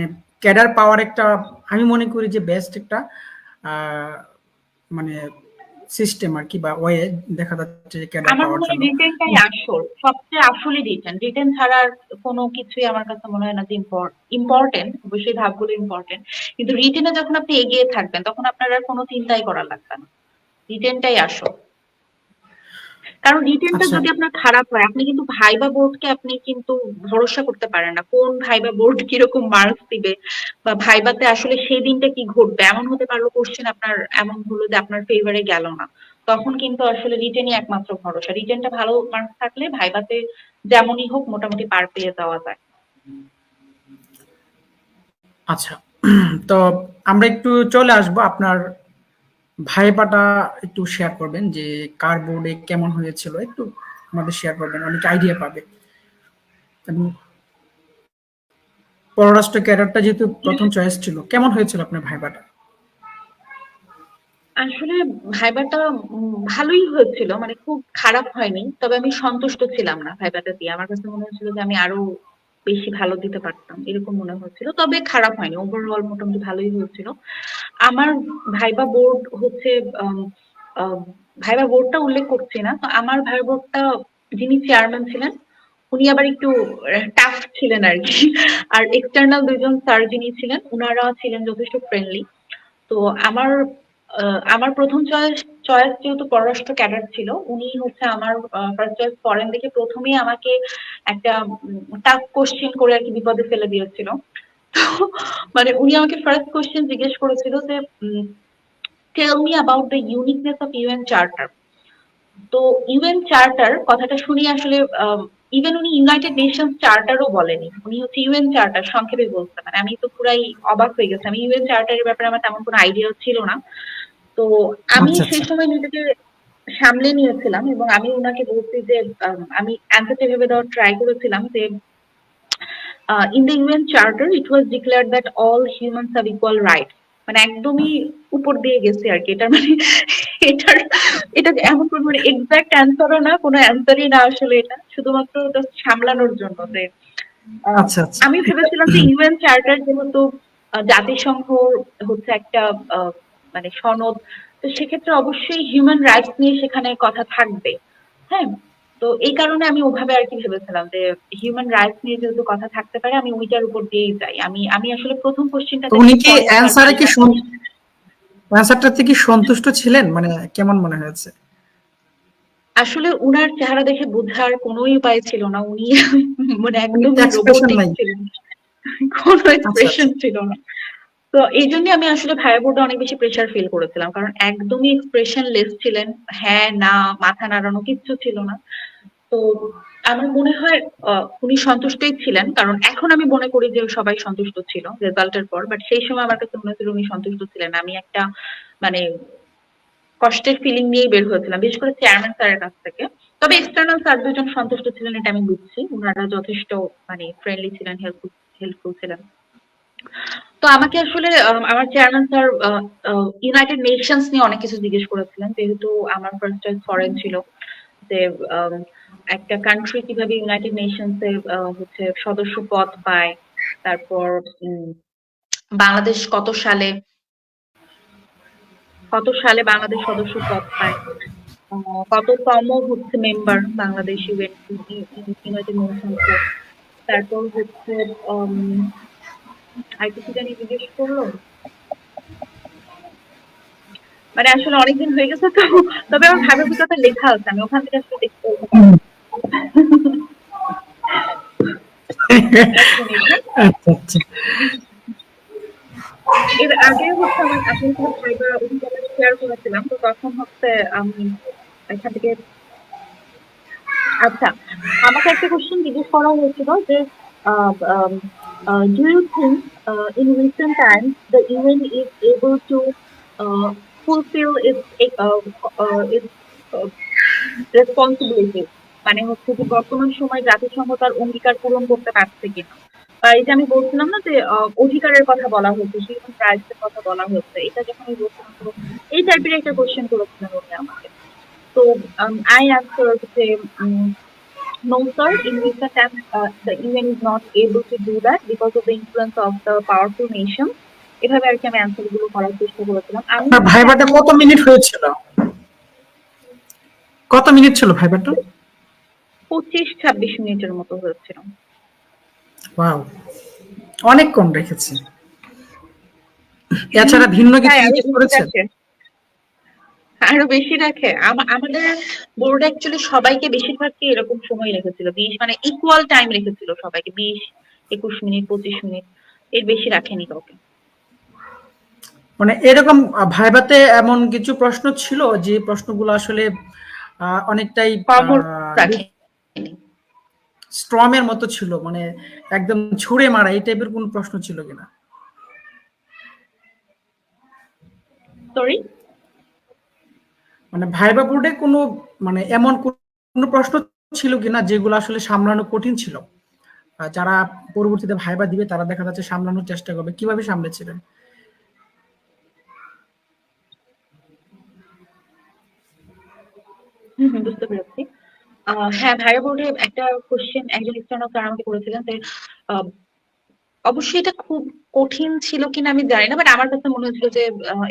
ক্যাডার পাওয়ার একটা, আমি মনে করি যে বেস্ট একটা আহ, মানে সিস্টেম আর কি, বা ওয়ে দেখা যাচ্ছে যে ক্যাডার আমার পাওয়ার মনে হয় জন্য। রিটেনটাই আসল, সবচেয়ে আসলই রিটেন। রিটেন ছাড়া আর কোনো কিছুই আমার কাছে মনে হয় না যে ইম্পর্টেন্ট, অবশ্যই ধাপগুলো ইম্পর্টেন্ট, কিন্তু রিটেনে যখন আপনি এগিয়ে থাকবেন তখন আপনার আর কোনো চিন্তাই করা লাগবে না, রিটেনটাই আসল। কারণ রিটেনটা আচ্ছা, যদি আপনার খারাপ হয়, আপনি কিন্তু ভাইবা বোর্ডকে আপনি কিন্তু ভরসা করতে পারেন না, কোন ভাইবা বোর্ড কিরকম মার্কস দিবে বা ভাইবাতে আসলে সেই দিনটা কি ঘটবে, এমন হতে পারলো কোশ্চেন আপনার এমন হলো যে আপনার ফেভারে গেল না, তখন কিন্তু আসলে রিটেনই একমাত্র ভরসা। রিটেনটা ভালো মার্কস থাকলে ভাইবাতে যেমনই হোক মোটামুটি পার পেয়ে যাওয়া যায়। আচ্ছা। তো আমরা একটু চলে আসবো আপনার ভাইবাটা, একটু শেয়ার করবেন যে কার বোর্ডে কেমন হয়েছিল, একটু আমাদের শেয়ার করবেন, অনেক আইডিয়া পাবে। এবং পররাষ্ট্র ক্যাডারটা যেহেতু প্রথম চয়েস ছিল, কেমন হয়েছিল আপনার ভাইবাটা? আসলে ভাইবাটা ভালোই হয়েছিল, মানে খুব খারাপ হয়নি, তবে আমি সন্তুষ্ট ছিলাম না ভাইবাটা দিয়ে। আমার কাছে মনে হচ্ছিল যে আমি আরো বেশি ভালো দিতে পারতাম, এরকম মনে হচ্ছিল। তবে খারাপ হয়নি, ওভারঅল মোটামুটি ভালোই হয়েছিল। আমার ভাইবা বোর্ড হচ্ছে আম, আম, ভাইবা বোর্ডটা উল্লেখ করছি না, তো আমার ভাইবা বোর্ডটা যিনি চেয়ারম্যান ছিলেন উনি আবার একটু টাফ ছিলেন আর কি। আর এক্সটার্নাল 2 জন স্যার যিনি ছিলেন উনারা ছিলেন যথেষ্ট ফ্রেন্ডলি। তো আমার আমার প্রথম চয়েস চয়েস যেহেতু পররাষ্ট্র ক্যাডার ছিল, উনি হচ্ছে আমার ফার্স্ট চয়েস ফরেন দেখে প্রথমেই আমাকে একটা টাফ কোশ্চেন করে আর কি বিপদে ফেলে দিয়েছিল। তো মানে উনি আমাকে ফার্স্ট কোশ্চেন জিজ্ঞেস করেছিল যে tell me about the uniqueness of UN charter. তো ইউএন চার্টার কথাটা শুনি আসলে ইভেন উনি ইউনাইটেড নেশনস চার্টারও বলেনি, উনি হচ্ছে ইউএন চার্টার সংক্ষেপে বলতে, মানে আমি তো পুরাই অবাক হয়ে গেছি, আমি ইউএন চার্টারের ব্যাপারে আমার তেমন কোনো আইডিয়া ছিল না। তো আমি আচ্ছা, সেই আচ্ছা। সময় নিজেকে সামলে নিয়েছিলাম এবং আমি ওনাকে বলছি যে আমি অ্যান্সারটা ভেবে দেওয়ার ট্রাই করেছিলাম যে in the UN Charter it was declared that all humans have equal rights, মানে একদমই উপর দিয়ে গেছে আর কি, এটার মানে এটার এটা এমন কোন মানে এক্সাক্ট অ্যান্সারও না, কোনো অ্যান্সারই না আসলে, এটা শুধুমাত্র জাস্ট সামলানোর জন্য যে আচ্ছা আচ্ছা। আমি ভেবেছিলাম যে ইউএন চার্টার যেহেতু জাতিসংঘ হচ্ছে একটা মানে সনদ, তো সেক্ষেত্রে অবশ্যই হিউম্যান রাইটস নিয়ে সেখানে কথা থাকবে। হ্যাঁ, তো এই কারণে আমি ওভাবে আর কি ভেবেছিলাম যে হিউম্যান রাইটস নিয়ে যেহেতু কথা থাকতে পারে আমি ওইটার উপর দিয়েই যাই। আমি আসলে প্রথম তো কোশ্চেনটাতে উনি একটু কি পজ দেওয়ার অ্যান্সারে কি চেষ্টা অ্যান্সারটাতে কি সন্তুষ্ট ছিলেন, মানে কেমন মনে হয়েছে? আসলে উনার চেহারা দেখে বোঝার কোনো উপায় ছিল না, উনি মানে উনি একদমই এক্সপ্রেশন রোবটিক নাই? ছিলেন, কোনো আচ্ছা এক্সপ্রেশন আচ্ছা। ছিল না। তো এই জন্য আমি আসলে ভাইয়া বোর্ডে অনেক বেশি প্রেশার ফিল করেছিলাম, কারণ একদমই এক্সপ্রেশন লেস ছিলেন, হ্যাঁ না মাথা নাড়ানো কিচ্ছু ছিল না। তো আমার মনে হয় উনি সন্তুষ্টই ছিলেন, কারণ এখন আমি মনে করি যে সবাই সন্তুষ্ট ছিল রেজাল্টের পর, বাট সেই সময় আমার কাছে মনে হচ্ছিল উনি সন্তুষ্ট ছিলেন। আমি একটা মানে কষ্টের ফিলিং নিয়েই বের হয়েছিলাম, বিশেষ করে চেয়ারম্যান স্যারের কাছ থেকে। তবে এক্সটার্নাল স্যার দুজন সন্তুষ্ট ছিলেন এটা আমি বুঝছি, ওনারা যথেষ্ট মানে ফ্রেন্ডলি ছিলেন, হেল্পফুল ছিলেন। তো আমাকে আসলে আমার চেয়ারম্যান স্যার ইউনাইটেড নেশনস নিয়ে অনেক কিছু জিজ্ঞেস করেছিলেন, যেহেতু আমার ফার্স্ট চয়েস ফরেন ছিল, যে আম, একটা কান্ট্রি কিভাবে ইউনাইটেড নেশনস এ হচ্ছে সদস্য পদ পায়, তারপর উম, বাংলাদেশ কত সালে বাংলাদেশ সদস্য পদ পায়, কততম হচ্ছে মেম্বার বাংলাদেশ ইউনাইটেড নেশনস এর, তারপর হচ্ছে আম, আর কিছু জানি জিজ্ঞেস করলো, মানে আসলে অনেকদিন হয়ে গেছে তো। তবে আমার ভাবের অভিজ্ঞতা লেখা আছে, আমি ওখান থেকে আসলে দেখতে বলতে পারবো। এক মিনিট, হ্যাঁ। আচ্ছা আচ্ছা। এর আগে হচ্ছে আমার আপনার সাথে ভাইবা অভিজ্ঞতা শেয়ার করেছিলাম, তো তখন হচ্ছে আমি এখান থেকে, আচ্ছা, আমাকে একটা কোশ্চেন জিজ্ঞেস করা হয়েছিল যে do you think in recent times the UN is able to fulfil its responsibility, মানে হচ্ছে যে বর্তমান সময় জাতিসংঘ তার অঙ্গীকার পূরণ করতে পারছে কিনা। এই যে আমি বলছিলাম না যে অধিকারের কথা বলা হয়েছে, হিউম্যান রাইটস এর কথা বলা হয়েছে, এটা যখন আমি বলছিলাম, তো এই টাইপের একটা কোশ্চেন করেছিলেন উনি আমাকে। তো আই অ্যান্সার যে no sir, in recent times the UN is not able to do that because of the influence of the powerful nations. এভাবে আর কি আমি অ্যান্সার গুলো করার চেষ্টা করেছিলাম। আমি আপনার হচ্ছে ভাইবাটা কত মিনিট হয়েছিল? কত মিনিট ছিল ভাইবাটা? 25-26 মিনিটের মতো হয়েছিল। ওয়াও, অনেক কম রেখেছে। এছাড়া ভিন্ন তাই কিছু আরো জিজ্ঞেস বেশি করেছেন? রাখে, আরো বেশি রাখে। আমাদের বোর্ডে অ্যাকচুয়ালি সবাইকে বেশিরভাগকে এরকম সময় রেখেছিল, 20 মানে ইকুয়াল টাইম রেখেছিল সবাইকে, 20, 21 মিনিট, 25 মিনিট, এর বেশি রাখেনি কাউকে। মানে এরকম ভাইবাতে এমন কিছু প্রশ্ন ছিল যে প্রশ্নগুলো আসলে অনেকটাই কমও রাখেনি। স্ট্রমের মতো ছিল, মানে একদম ছুঁড়ে মারা এই টাইপের কোন প্রশ্ন ছিল কিনা? সরি, মানে ভাইবা বোর্ডে কোনো মানে এমন কোনো প্রশ্ন ছিল কিনা যেগুলো আসলে সামলানো কঠিন ছিল? যারা পরবর্তীতে ভাইবা দিবে তারা দেখা যাচ্ছে সামলানোর চেষ্টা করবে, কিভাবে সামলেছিলেন? বুঝতে পেরেছি। হ্যাঁ, ভাইয়া বোর্ডে একটা কোশ্চেন একজন এক্সটার্নাল স্যার আমাকে করেছিলেন যে আহ, অবশ্যই এটা খুব কঠিন ছিল কিনা আমি জানি না, বাট আমার কাছে মনে হচ্ছিল যে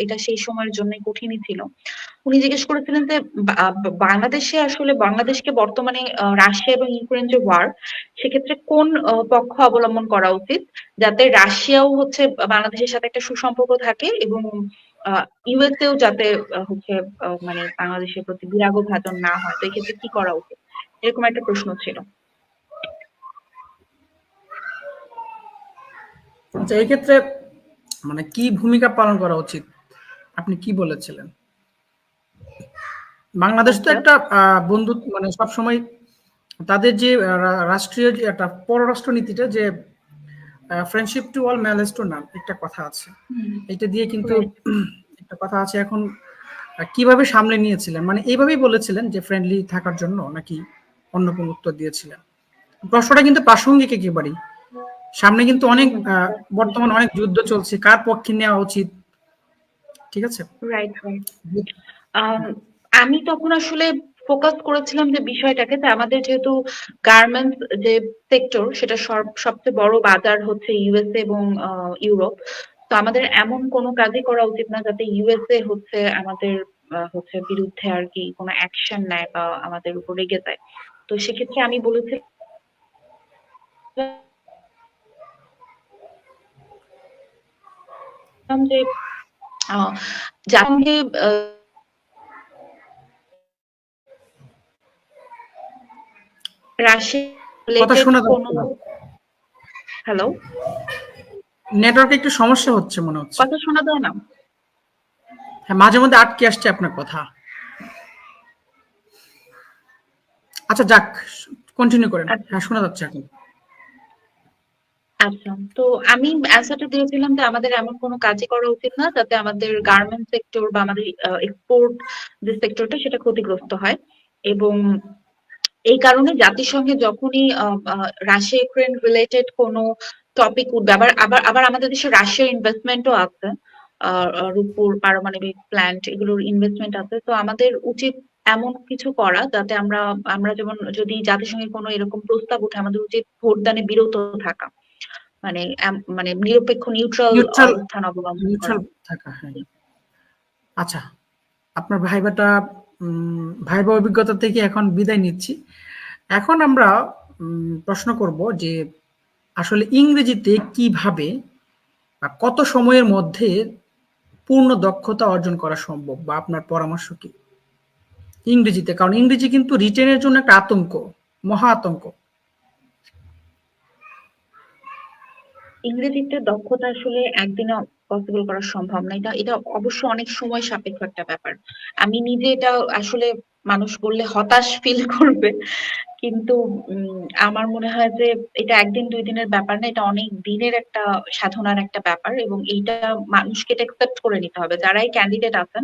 এটা সেই সময়ের জন্য কঠিনই ছিল। উনি জিজ্ঞেস করেছিলেন যে বাংলাদেশে আসলে বাংলাদেশকে বর্তমানে রাশিয়া এবং ইউক্রেন যে ওয়ার, সেক্ষেত্রে কোন পক্ষ অবলম্বন করা উচিত, যাতে রাশিয়াও হচ্ছে বাংলাদেশের সাথে একটা সুসম্পর্ক থাকে এবং ইউএসএও যাতে হচ্ছে মানে বাংলাদেশের প্রতি বিরাগভাজন না হয়, তো এক্ষেত্রে কি করা উচিত, এরকম একটা প্রশ্ন ছিল। আচ্ছা, এই ক্ষেত্রে মানে কি ভূমিকা পালন করা উচিত, আপনি কি বলেছিলেন? বাংলাদেশ তো আচ্ছা। একটা বন্ধু, মানে সবসময় তাদের যে রাষ্ট্রীয় যে একটা পররাষ্ট্র নীতিটা যে friendship to all manage two নান একটা কথা আছে, হুম। এটা দিয়ে কিন্তু Right. একটা কথা আছে এখন, কিভাবে সামলে নিয়েছিলেন? মানে এইভাবেই বলেছিলেন যে ফ্রেন্ডলি থাকার জন্য, নাকি অন্য কোনো উত্তর দিয়েছিলেন? প্রশ্নটা কিন্তু প্রাসঙ্গিক একেবারেই। সামনে কিন্তু হুম অনেক হুম বর্তমানে অনেক যুদ্ধ চলছে। কার পক্ষে নেওয়া উচিত? ঠিক আছে? Right right. আমি তখন আসলে ফোকাস করেছিলাম যে বিষয়টাকে, যে আমাদের যেহেতু গার্মেন্টস যে সেক্টর সেটা সবচেয়ে বড় বাজার হচ্ছে ইউএসএ এবং ইউরোপ। তো আমাদের এমন কোনো কাজই করা উচিত না যাতে ইউএসএ হচ্ছে আমাদের হচ্ছে বিরুদ্ধে আর কি কোনো অ্যাকশন নেয় বা আমাদের উপর রেগে যায়। তো সেক্ষেত্রে আমি বলেছিলাম যে আহ, যার সঙ্গে রাশিয়া কথা রিলেটেড শোনা কোনো। যাচ্ছে না। হ্যালো, নেটওয়ার্কে একটু সমস্যা হচ্ছে মনে হচ্ছে। কথা শোনা যায় না? হ্যাঁ, মাঝে মধ্যে আটকে আসছে আপনার কথা। আচ্ছা যাক, কন্টিনিউ করেন। আচ্ছা হ্যাঁ, শোনা যাচ্ছে এখন। আচ্ছা, তো আমি অ্যান্সারটা দিয়েছিলাম যে আমাদের এমন কোনো কাজই করা উচিত না যাতে আমাদের গার্মেন্ট সেক্টর বা আমাদের এক্সপোর্ট যে সেক্টরটা সেটা ক্ষতিগ্রস্ত হয়। এবং এই কারণে জাতিসংঘে যখনই রাশিয়া ইউক্রেন রিলেটেড কোনো টপিক উঠবে, আবার আবার আবার আমাদের দেশে রাশিয়ার ইনভেস্টমেন্টও আছে, রূপপুর পারমাণবিক প্ল্যান্ট এগুলোর ইনভেস্টমেন্ট আছে। তো আমাদের উচিত এমন কিছু করা যাতে আমরা আমরা যেমন যদি জাতিসংঘে কোনো এরকম প্রস্তাব উঠে আমাদের উচিত ভোটদানে বিরত থাকা, মানে মানে নিরপেক্ষ নিউট্রাল নিউট্রাল, অবস্থান অবলম্বন করা। নিউট্রাল থাকা, হ্যাঁ। আচ্ছা, আপনার ভাইবাটা ভাইবা অভিজ্ঞতা থেকে এখন বিদায় নিচ্ছি। এখন আমরা প্রশ্ন করব যে আসলে ইংরেজিতে কিভাবে কত সময়ের মধ্যে পূর্ণ দক্ষতা অর্জন করা সম্ভব, বা আপনার পরামর্শ কি ইংরেজিতে? কারণ ইংরেজি কিন্তু রিটেনের জন্য একটা আতঙ্ক, মহা আতঙ্ক। ইংরেজিতে দক্ষতা আসলে একদিনে পসিবল করা সম্ভব না, এটা এটা অবশ্য অনেক সময় সাপেক্ষ একটা ব্যাপার। আমি নিজে এটা আসলে মানুষ বললে হতাশ ফিল করবে, কিন্তু আমার মনে হয় যে এটা একদিন দুই দিনের ব্যাপার না, এটা অনেক দিনের একটা সাধনার একটা ব্যাপার। এবং এইটা মানুষকে এটা একসেপ্ট করে নিতে হবে, যারাই ক্যান্ডিডেট আছেন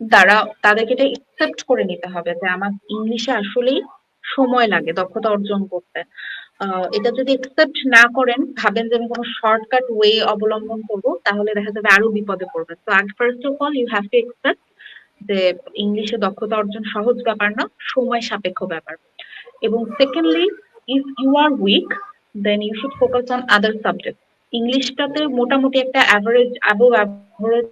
তারা তাদেরকে এটা একসেপ্ট করে নিতে হবে যে আমার ইংলিশে আসলেই সময় লাগে দক্ষতা অর্জন করতে। এটা যদি একসেপ্ট না করেন, ভাবেন যে আমি কোনো শর্টকাট ওয়ে অবলম্বন করব, তাহলে দেখা যাবে আরো বিপদে পড়বেন। তো first of all you have to accept যে ইংলিশে দক্ষতা অর্জন সহজ ব্যাপার না, সময় সাপেক্ষ ব্যাপার। এবং secondly, if you are weak then you should focus on other subject. ইংলিশটাতে মোটামুটি একটা অ্যাভারেজ অ্যাবভ অ্যাভারেজ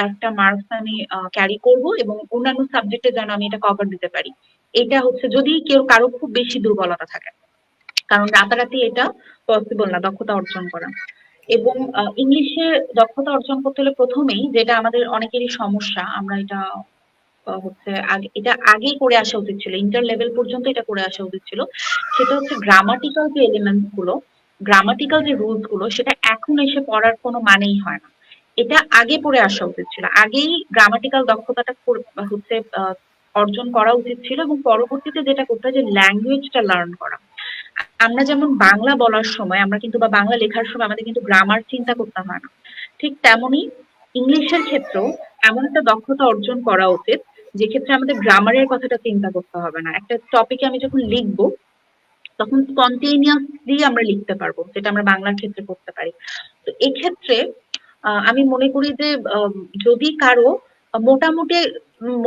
একটা মার্কস আমি ক্যারি করব, এবং অন্যান্য সাবজেক্টে যেন আমি এটা কভার দিতে পারি। এটা হচ্ছে যদি কেউ কারো খুব বেশি দুর্বলতা থাকে, কারণ রাতারাতি এটা পসিবল না দক্ষতা অর্জন করা। এবং ইংলিশে দক্ষতা অর্জন করতে হলে প্রথমেই যেটা আমাদের অনেকেরই সমস্যা, আমরা এটা হচ্ছে আগে এটা আগেই করে আসা উচিত ছিল, ইন্টার লেভেল পর্যন্ত এটা করে আসা উচিত ছিল। সেটা হচ্ছে গ্রামাটিক্যাল যে এলিমেন্টস গুলো, গ্রামাটিক্যাল যে রুলস গুলো, সেটা এখন এসে পড়ার কোনো মানেই হয় না। এটা আগে পড়ে আসা উচিত ছিল, আগেই গ্রামাটিক্যাল দক্ষতাটা হচ্ছে অর্জন করা উচিত ছিল। এবং পরবর্তীতে যেটা করতে হয় যে ল্যাঙ্গুয়েজটা লার্ন করা। আমরা যেমন বাংলা বলার সময় আমরা কিন্তু বা বাংলা লেখার সময় আমাদের কিন্তু গ্রামার চিন্তা করতে হয় না, ঠিক তেমনি ইংলিশের ক্ষেত্রেও এমন একটা দক্ষতা অর্জন করা উচিত যে ক্ষেত্রে আমাদের গ্রামারের কথাটা চিন্তা করতে হবে না। একটা টপিকে আমি যখন লিখবো তখন স্পন্টেনিয়াসলি আমরা লিখতে পারবো, যেটা আমরা বাংলার ক্ষেত্রে করতে পারি। তো এক্ষেত্রে আমি মনে করি যে যদি কারো মোটামুটি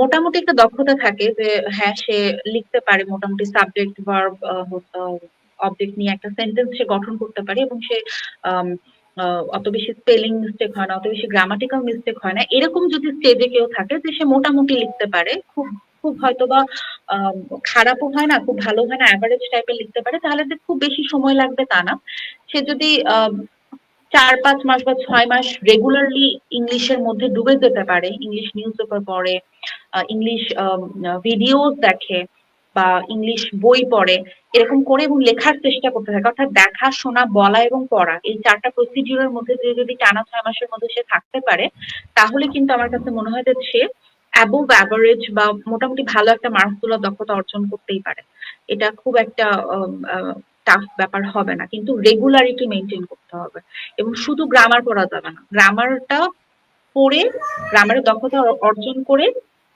মোটামুটি একটা দক্ষতা থাকে যে হ্যাঁ সে লিখতে পারে, মোটামুটি সাবজেক্ট ভার্ব অবজেক্ট নিয়ে একটা সেন্টেন্স সে গঠন করতে পারে, এবং সে আম, অত বেশি স্পেলিং মিস্টেক হয় না, অত বেশি গ্রামাটিক্যাল মিস্টেক হয় না, এরকম যদি স্টেজে কেউ থাকে যে সে মোটামুটি লিখতে পারে, খুব খুব হয়তোবা আম, খারাপও হয় না, খুব ভালো হয় না, অ্যাভারেজ টাইপের লিখতে পারে, তাহলে যে খুব বেশি সময় লাগবে তা না। সে যদি 4-5 মাস বা 6 মাস রেগুলারলি ইংলিশের মধ্যে ডুবে যেতে পারে, ইংলিশ নিউজ পেপার পড়ে, ইংলিশ ভিডিও দেখে, বা ইংলিশ বই পড়ে, এরকম করে এবং লেখার চেষ্টা করতে থাকে, অর্থাৎ দেখা, শোনা, বলা এবং পড়া, এই 4টা প্রসিডিউরের মধ্যে দিয়ে যদি টানা 6 মাসের মধ্যে সে থাকতে পারে, তাহলে কিন্তু আমার কাছে মনে হয় যে সে অ্যাবভ অ্যাভারেজ বা মোটামুটি ভালো একটা মার্কস তোলার দক্ষতা অর্জন করতেই পারে। এটা খুব একটা টাফ ব্যাপার হবে না, কিন্তু রেগুলারিটি মেনটেন করতে হবে। এবং শুধু গ্রামার পড়া যাবে না, গ্রামারটা পড়ে গ্রামারের দক্ষতা অর্জন করে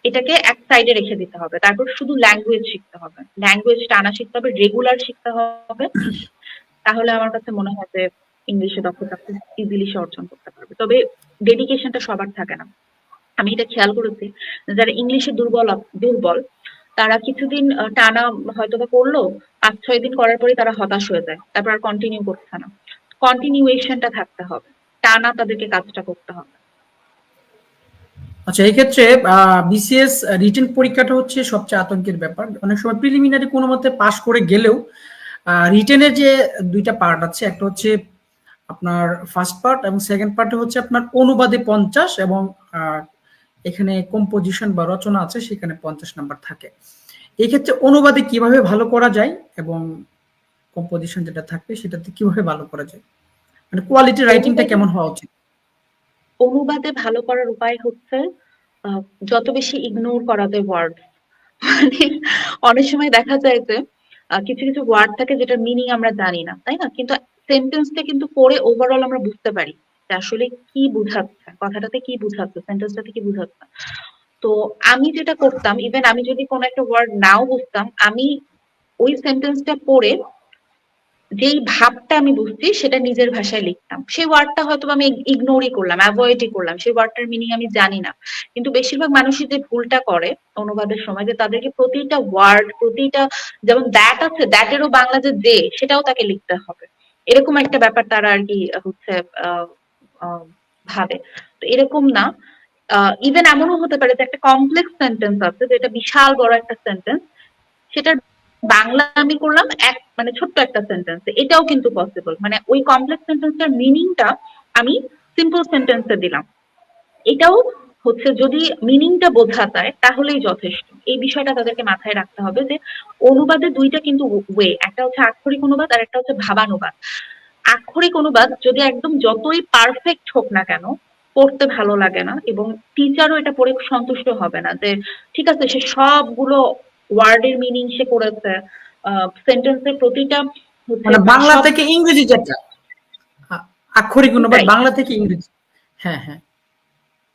এটাকে এক সাইডে রেখে দিতে হবে। তারপর শুধু ল্যাঙ্গুয়েজ শিখতে হবে, ল্যাঙ্গুয়েজ টানা শিখতে হবে, রেগুলার শিখতে হবে। তাহলে আমার কাছে মনে হয় যে ইংলিশে দক্ষতা খুব ইজিলি সে অর্জন করতে পারবে। তবে ডেডিকেশনটা সবার থাকে না। আমি এটা খেয়াল করেছি, যারা ইংলিশে দুর্বল তারা কিছুদিন টানা হয়তোবা করলো, 5-6 দিন করার পরে তারা হতাশ হয়ে যায়, তারপর আর কন্টিনিউ করছে না। কন্টিনিউয়েশনটা থাকতে হবে, টানা তাদেরকে কাজটা করতে হবে। আচ্ছা, এই ক্ষেত্রে বিসিএস রিটেন পরীক্ষাটা হচ্ছে সবচেয়ে আতঙ্কের ব্যাপার। অনেক সময় প্রিলিমিনারি কোনো মতে পাশ করে গেলেও রিটেনের যে দুইটা পার্ট আছে, একটা হচ্ছে আপনার ফার্স্ট পার্ট এবং সেকেন্ড পার্টে হচ্ছে আপনার অনুবাদে 50 এবং এখানে কম্পোজিশন বা রচনা আছে সেখানে 50 নাম্বার থাকে। এই ক্ষেত্রে অনুবাদে কিভাবে ভালো করা যায় এবং কম্পোজিশন যেটা থাকবে সেটাতে কিভাবে ভালো করা যায়, মানে কোয়ালিটি রাইটিংটা অনুবাদে কেমন হওয়া উচিত? অনুবাদে ভালো করার উপায় হচ্ছে যত বেশি ইগনোর করা যায় ওয়ার্ড। মানে অনেক সময় দেখা যায় যে কিছু কিছু ওয়ার্ড থাকে যেটার মিনিং আমরা জানি না, তাই না? কিন্তু সেন্টেন্সটা কিন্তু পড়ে ওভারঅল আমরা বুঝতে পারি যে আসলে কি বুঝাচ্ছে, কথাটাতে কি বুঝাচ্ছে, সেন্টেন্সটাতে কি বুঝাচ্ছে। তো আমি যেটা করতাম, ইভেন আমি যদি কোনো একটা ওয়ার্ড নাও বুঝতাম, আমি ওই সেন্টেন্সটা পড়ে যেই ভাবটা আমি বুঝছি সেটা নিজের ভাষায় লিখতাম। সেই ওয়ার্ডটা হয়তো আমি ইগনোরই করলাম, অ্যাভয়েডই করলাম, সেই ওয়ার্ডটার মিনিং আমি জানি না। কিন্তু বেশিরভাগ মানুষই যে ভুলটা করে অনুবাদের সময়, যে তাদেরকে প্রতিটা ওয়ার্ড, প্রতিটা, যেমন দ্যাট আছে, দ্যাটেরও বাংলা যে সেটাও তাকে লিখতে হবে, এরকম একটা ব্যাপার তারা আর কি হচ্ছে আহ আহ, ভাবে। তো এরকম না। ইভেন এমনও হতে পারে যে একটা কমপ্লেক্স সেন্টেন্স আছে, যেটা বিশাল বড় একটা সেন্টেন্স, সেটার বাংলা আমি করলাম মানে ছোট্ট একটা সেন্টেন্সে, এটাও কিন্তু পসিবল। মানে ওই কমপ্লেক্স সেন্টেন্সটার মিনিংটা আমি সিম্পল সেন্টেন্সে দিলাম, এটাও হচ্ছে, যদি মিনিংটা বোঝা যায় তাহলেই যথেষ্ট। এই বিষয়টা তাদেরকে মাথায় রাখতে হবে যে অনুবাদে দুইটা কিন্তু ওয়ে, একটা হচ্ছে আক্ষরিক অনুবাদ আর একটা হচ্ছে ভাবানুবাদ। আক্ষরিক অনুবাদ যদি একদম যতই পারফেক্ট হোক না কেন, পড়তে ভালো লাগে না, এবং টিচারও এটা পড়ে সন্তুষ্ট হবে না যে ঠিক আছে সে সবগুলো ওয়ার্ডের মিনিং সে করেছে, সেন্টেন্সের প্রতিটা হচ্ছে মানে মানে বাংলা সব। থেকে ইংরেজি যেটা আক্ষরিক অনুবাদ রাইট। বাংলা থেকে ইংরেজি। হ্যাঁ, হ্যাঁ।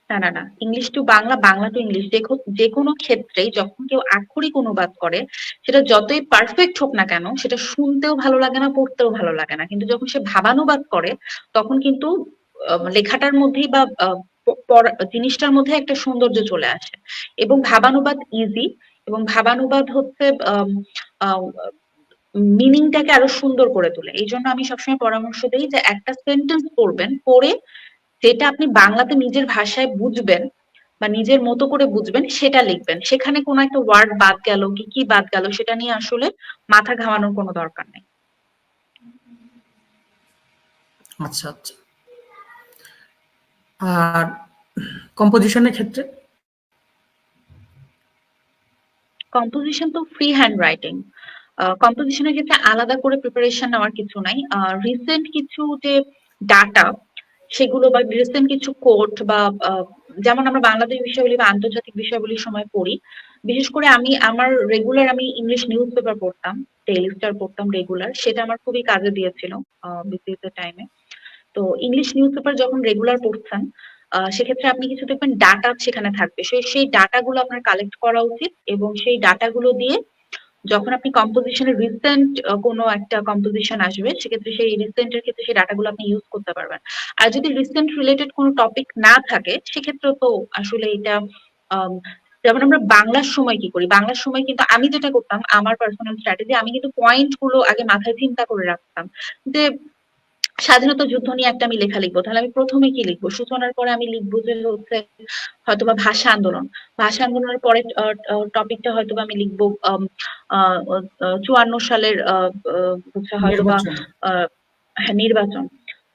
না না না, English to Bangla, Bangla to English, দেখো যে কোনো ক্ষেত্রেই যখন কেউ আক্ষরিক অনুবাদ করে, সেটা যতই পারফেক্ট হোক না কেন, সেটা শুনতেও ভালো লাগে না, পড়তেও ভালো লাগে না। কিন্তু যখন সে ভাবানুবাদ করে, তখন কিন্তু লেখাটার মধ্যেই বা জিনিসটার মধ্যে একটা সৌন্দর্য চলে আসে। এবং ভাবানুবাদ ইজি, এবং ভাবানুবাদ হচ্ছে মিনিংটাকে আরো সুন্দর করে তোলে। এই জন্য আমি সবসময় পরামর্শ দিই যে একটা সেন্টেন্স পড়বেন, পড়ে যেটা আপনি বাংলাতে নিজের ভাষায় বুঝবেন বা নিজের মতো করে বুঝবেন সেটা লিখবেন। সেখানে কোনো একটা ওয়ার্ড বাদ গেল কি কি বাদ গেল সেটা নিয়ে আসলে মাথা ঘামানোর কোনো দরকার নেই। আচ্ছা, আচ্ছা। আর কম্পোজিশনের ক্ষেত্রে? কম্পোজিশন তো ফ্রি হ্যান্ড রাইটিং। কম্পোজিশনের ক্ষেত্রে আলাদা করে প্রিপারেশন নেওয়ার কিছু নাই। রিসেন্ট কিছু যে ডাটা, সেগুলো বা রিসেন্ট কিছু কোট বা যেমন আমরা বাংলাদেশ বিষয়াবলী বা আন্তর্জাতিক বিষয়াবলীর সময় পড়ি, বিশেষ করে আমি আমার রেগুলার আমি ইংলিশ নিউজ পেপার পড়তাম, ডেইলি স্টার পড়তাম রেগুলার, সেটা আমার খুবই কাজে দিয়েছিল বিসিএস এর টাইমে। তো ইংলিশ নিউজ পেপার যখন রেগুলার পড়ছেন, সেক্ষেত্রে আপনি কিছু দেখবেন ডাটা সেখানে থাকবে, সেই ডাটাগুলো আপনার কালেক্ট করা উচিত, এবং সেই ডাটাগুলো দিয়ে যখন আপনি কম্পোজিশনের রিসেন্ট কোনো একটা কম্পোজিশন আসবে, সেক্ষেত্রে সেই রিসেন্টের ক্ষেত্রে সেই ডাটাগুলো আপনি ইউজ করতে পারবেন। আর যদি রিসেন্ট রিলেটেড কোনো টপিক না থাকে, সেক্ষেত্রে তো আসলে এটা আম, যেমন আমরা বাংলার সময় কি করি, বাংলার সময় কিন্তু আমি যেটা করতাম, আমার পার্সোনাল স্ট্র্যাটেজি, আমি কিন্তু পয়েন্ট গুলো আগে মাথায় চিন্তা করে রাখতাম যে স্বাধীনতা যুদ্ধ নিয়ে একটা আমি লেখা লিখবো, তাহলে আমি প্রথমে কি লিখবো, সূচনার পরে আমি লিখবো যে হচ্ছে হয়তোবা ভাষা আন্দোলন, ভাষা আন্দোলনের পরে টপিকটা হয়তোবা আমি লিখবো 54 সালের হচ্ছে হয়তোবা নির্বাচন। আহ হ্যাঁ, নির্বাচন।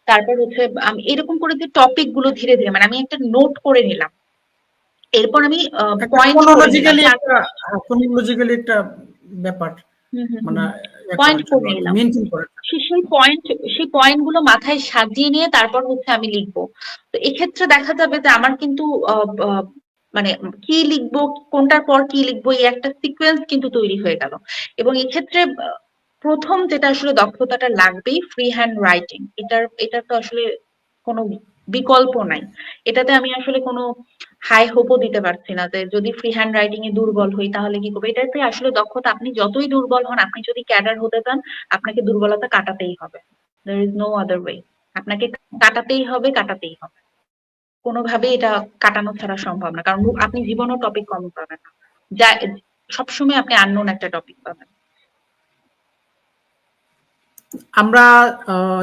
তারপর হচ্ছে আমি এরকম করে যে টপিক গুলো ধীরে ধীরে, মানে আমি একটা নোট করে নিলাম, এরপর আমি একটা পয়েন্ট করে নিলাম ক্রোনোলজিক্যালি চার। একটা ক্রোনোলজিক্যালি একটা ব্যাপার, হুম হুম মানে হুম, করার পয়েন্ট জন্য করে আর কি, নিলাম। মেনটেন করার জন্য। সেই পয়েন্ট গুলো মাথায় সাজিয়ে নিয়ে তারপর হচ্ছে আমি লিখবো। তো এক্ষেত্রে দেখা যাবে যে আমার কিন্তু মানে কি লিখবো, কোনটার পর কি লিখবো, এই একটা সিকোয়েন্স কিন্তু তৈরি হয়ে গেল। এবং এক্ষেত্রে প্রথম যেটা আসলে দক্ষতাটা লাগবেই ফ্রি হ্যান্ড রাইটিং। এটা তো আসলে কোনো বিকল্প নাই। এটাতে আমি আসলে কোনো হাই হোপও দিতে পারছি না যে যদি ফ্রি হ্যান্ড রাইটিং এ দুর্বল হই তাহলে কি করবো। এটাতে আসলে দক্ষতা, আপনি যতই দুর্বল হন, আপনি যদি ক্যাডার হতে চান, আপনাকে দুর্বলতা কাটাতেই হবে। there is no other way। আপনাকে কাটাতেই হবে, কাটাতেই হবে। কোনোভাবেই এটা কাটানো ছাড়া সম্ভব না, কারণ আপনি জীবনেও টপিক কম পাবেন না, যা সবসময় আপনি আননোন একটা টপিক পাবেন। আমরা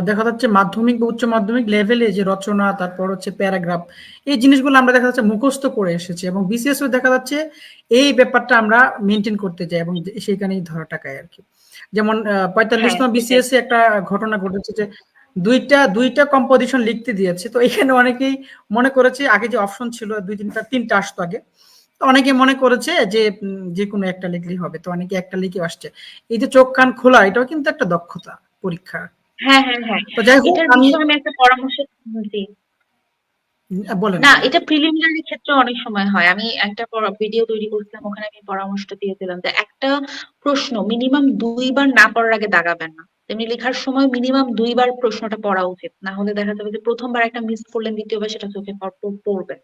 দেখা যাচ্ছে মাধ্যমিক বা উচ্চ মাধ্যমিক লেভেলে যে রচনা, তারপর হচ্ছে প্যারাগ্রাফ, এই জিনিসগুলো আমরা দেখা যাচ্ছে মুখস্থ করে এসেছি, এবং বিসিএস দেখা যাচ্ছে এই ব্যাপারটা আমরা মেনটেন করতে যাই এবং সেইখানেই ধরা টাকায় আর কি। যেমন হ্যাঁ 45তম সেটাই। বিসিএস এ একটা ঘটনা ঘটেছে যে দুইটা কম্পোজিশন লিখতে দিয়েছে। তো এখানে অনেকেই মনে করেছে, আগে যে অপশন ছিল তিনটা আসতো আগে, তো অনেকে মনে করেছে যে যে কোনো একটা লিখলেই হবে, তো অনেকে একটা লিখে আসছে। এই যে চোখ কান খোলা, এটাও কিন্তু একটা দক্ষতা পরীক্ষা। হ্যাঁ হ্যাঁ হ্যাঁ, তো যাই হোক, এটার আমি বিষয়ে আমি একটা পরামর্শ, জি, বলেন না বলেন। এটা প্রিলিমিনারি ক্ষেত্রে অনেক সময় হয়। আমি একটা ভিডিও তৈরি করছিলাম, ওখানে আমি পরামর্শটা দিয়েছিলাম যে একটা প্রশ্ন মিনিমাম 2 বার না পড়ার আগে দাগাবেন না। তেমনি লেখার সময় মিনিমাম 2 বার প্রশ্নটা পড়া উচিত, না হলে দেখা যাবে যে প্রথমবার একটা মিস করলেন, দ্বিতীয়বার সেটা চোখে পড়বে।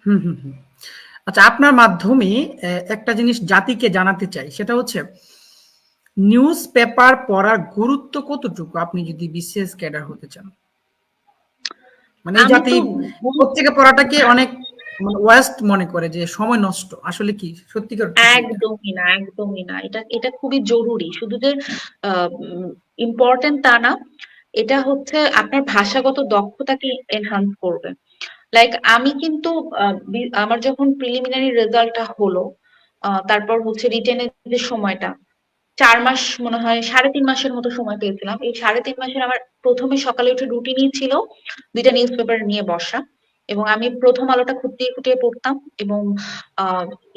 হুম হুম হুম। আচ্ছা, আপনার মাধ্যমে একটা জিনিস জাতিকে জানাতে চাই, সেটা হচ্ছে নিউজ পেপার পড়ার গুরুত্ব কতটুকু, আপনি যদি বিসিএস ক্যাডার হতে চান। মানে এই আমি জাতি তো পত্রিকা পড়াটাকে অনেক ওয়েস্ট মনে করে, যে সময় নষ্ট, আসলে কি সত্যিকার অর্থে কি এটা? একদমই না, একদমই না। এটা এটা খুবই জরুরি, শুধু যে ইম্পর্টেন্ট তা না, এটা হচ্ছে আপনার ভাষাগত দক্ষতাকে এনহান্স করবে। লাইক আমি কিন্তু আমার যখন প্রিলিমিনারি রেজাল্টটা হলো, তারপর হচ্ছে রিটেনের যে সময়টা, 4 মাস মনে হয়, 3.5 মাসের মতো সময় পেয়েছিলাম। এই 3.5 মাসের আমার প্রথমে সকালে উঠে রুটিনই ছিল 2টা নিউজ পেপার নিয়ে বসা, এবং আমি প্রথম আলোটা খুঁটিয়ে খুঁটিয়ে পড়তাম, এবং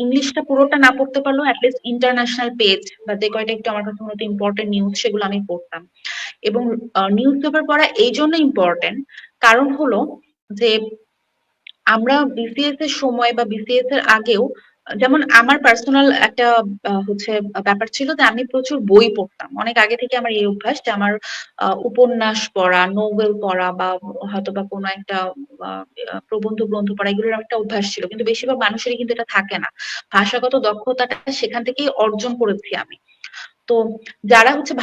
ইংলিশটা পুরোটা না পড়তে পারলেও অ্যাটলিস্ট ইন্টারন্যাশনাল পেজ বা যে কয়টা একটু আমার কাছে মনে হতো ইম্পর্টেন্ট নিউজ, সেগুলো আমি পড়তাম। এবং নিউজ পেপার পড়া এই জন্য ইম্পর্টেন্ট, কারণ হলো যে আমরা বিসিএস এর সময় বা বিসিএস এর আগেও, যেমন আমার পার্সোনাল একটা হচ্ছে ব্যাপার ছিল যে আমি প্রচুর বই পড়তাম। অনেক আগে থেকে আমার এই অভ্যাস যে আমার উপন্যাস পড়া, নোবেল পড়া, বা হয়তো বা কোনো একটা প্রবন্ধ গ্রন্থ পড়া, এগুলোর একটা অভ্যাস ছিল। কিন্তু বেশিরভাগ মানুষেরই কিন্তু এটা থাকে না। ভাষাগত দক্ষতাটা সেখান থেকেই অর্জন করেছি আমি। তো যারা হচ্ছে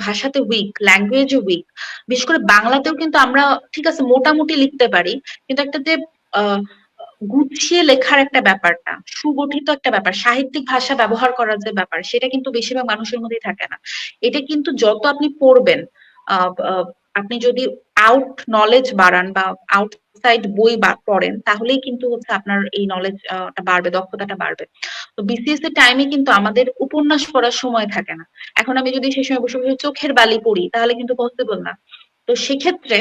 ভাষাতে উইক, ল্যাঙ্গুয়েজে উইক, বিশেষ করে বাংলাতেও কিন্তু আমরা ঠিক আছে মোটামুটি লিখতে পারি, কিন্তু একটা যে আহ গুছিয়ে লেখার একটা ব্যাপারটা, সুগঠিত একটা ব্যাপার, সাহিত্যিক ভাষা ব্যবহার করার যে ব্যাপার, সেটা কিন্তু বেশিরভাগ মানুষের মধ্যেই থাকে না। এটা কিন্তু যত আপনি পড়বেন, আহ আহ, আপনি যদি আউট নলেজ বাড়ান বা আউটসাইড বই পড়েন, তাহলেই কিন্তু হচ্ছে আপনার এই নলেজ বাড়বে, দক্ষতাটা বাড়বে। তো বিসিএস এর টাইমে কিন্তু আমাদের উপন্যাস পড়ার সময় থাকে না। এখন আমি যদি সেই সময় বসে বসে চোখের বালি পড়ি, তাহলে কিন্তু পসিবল না। তো সেক্ষেত্রে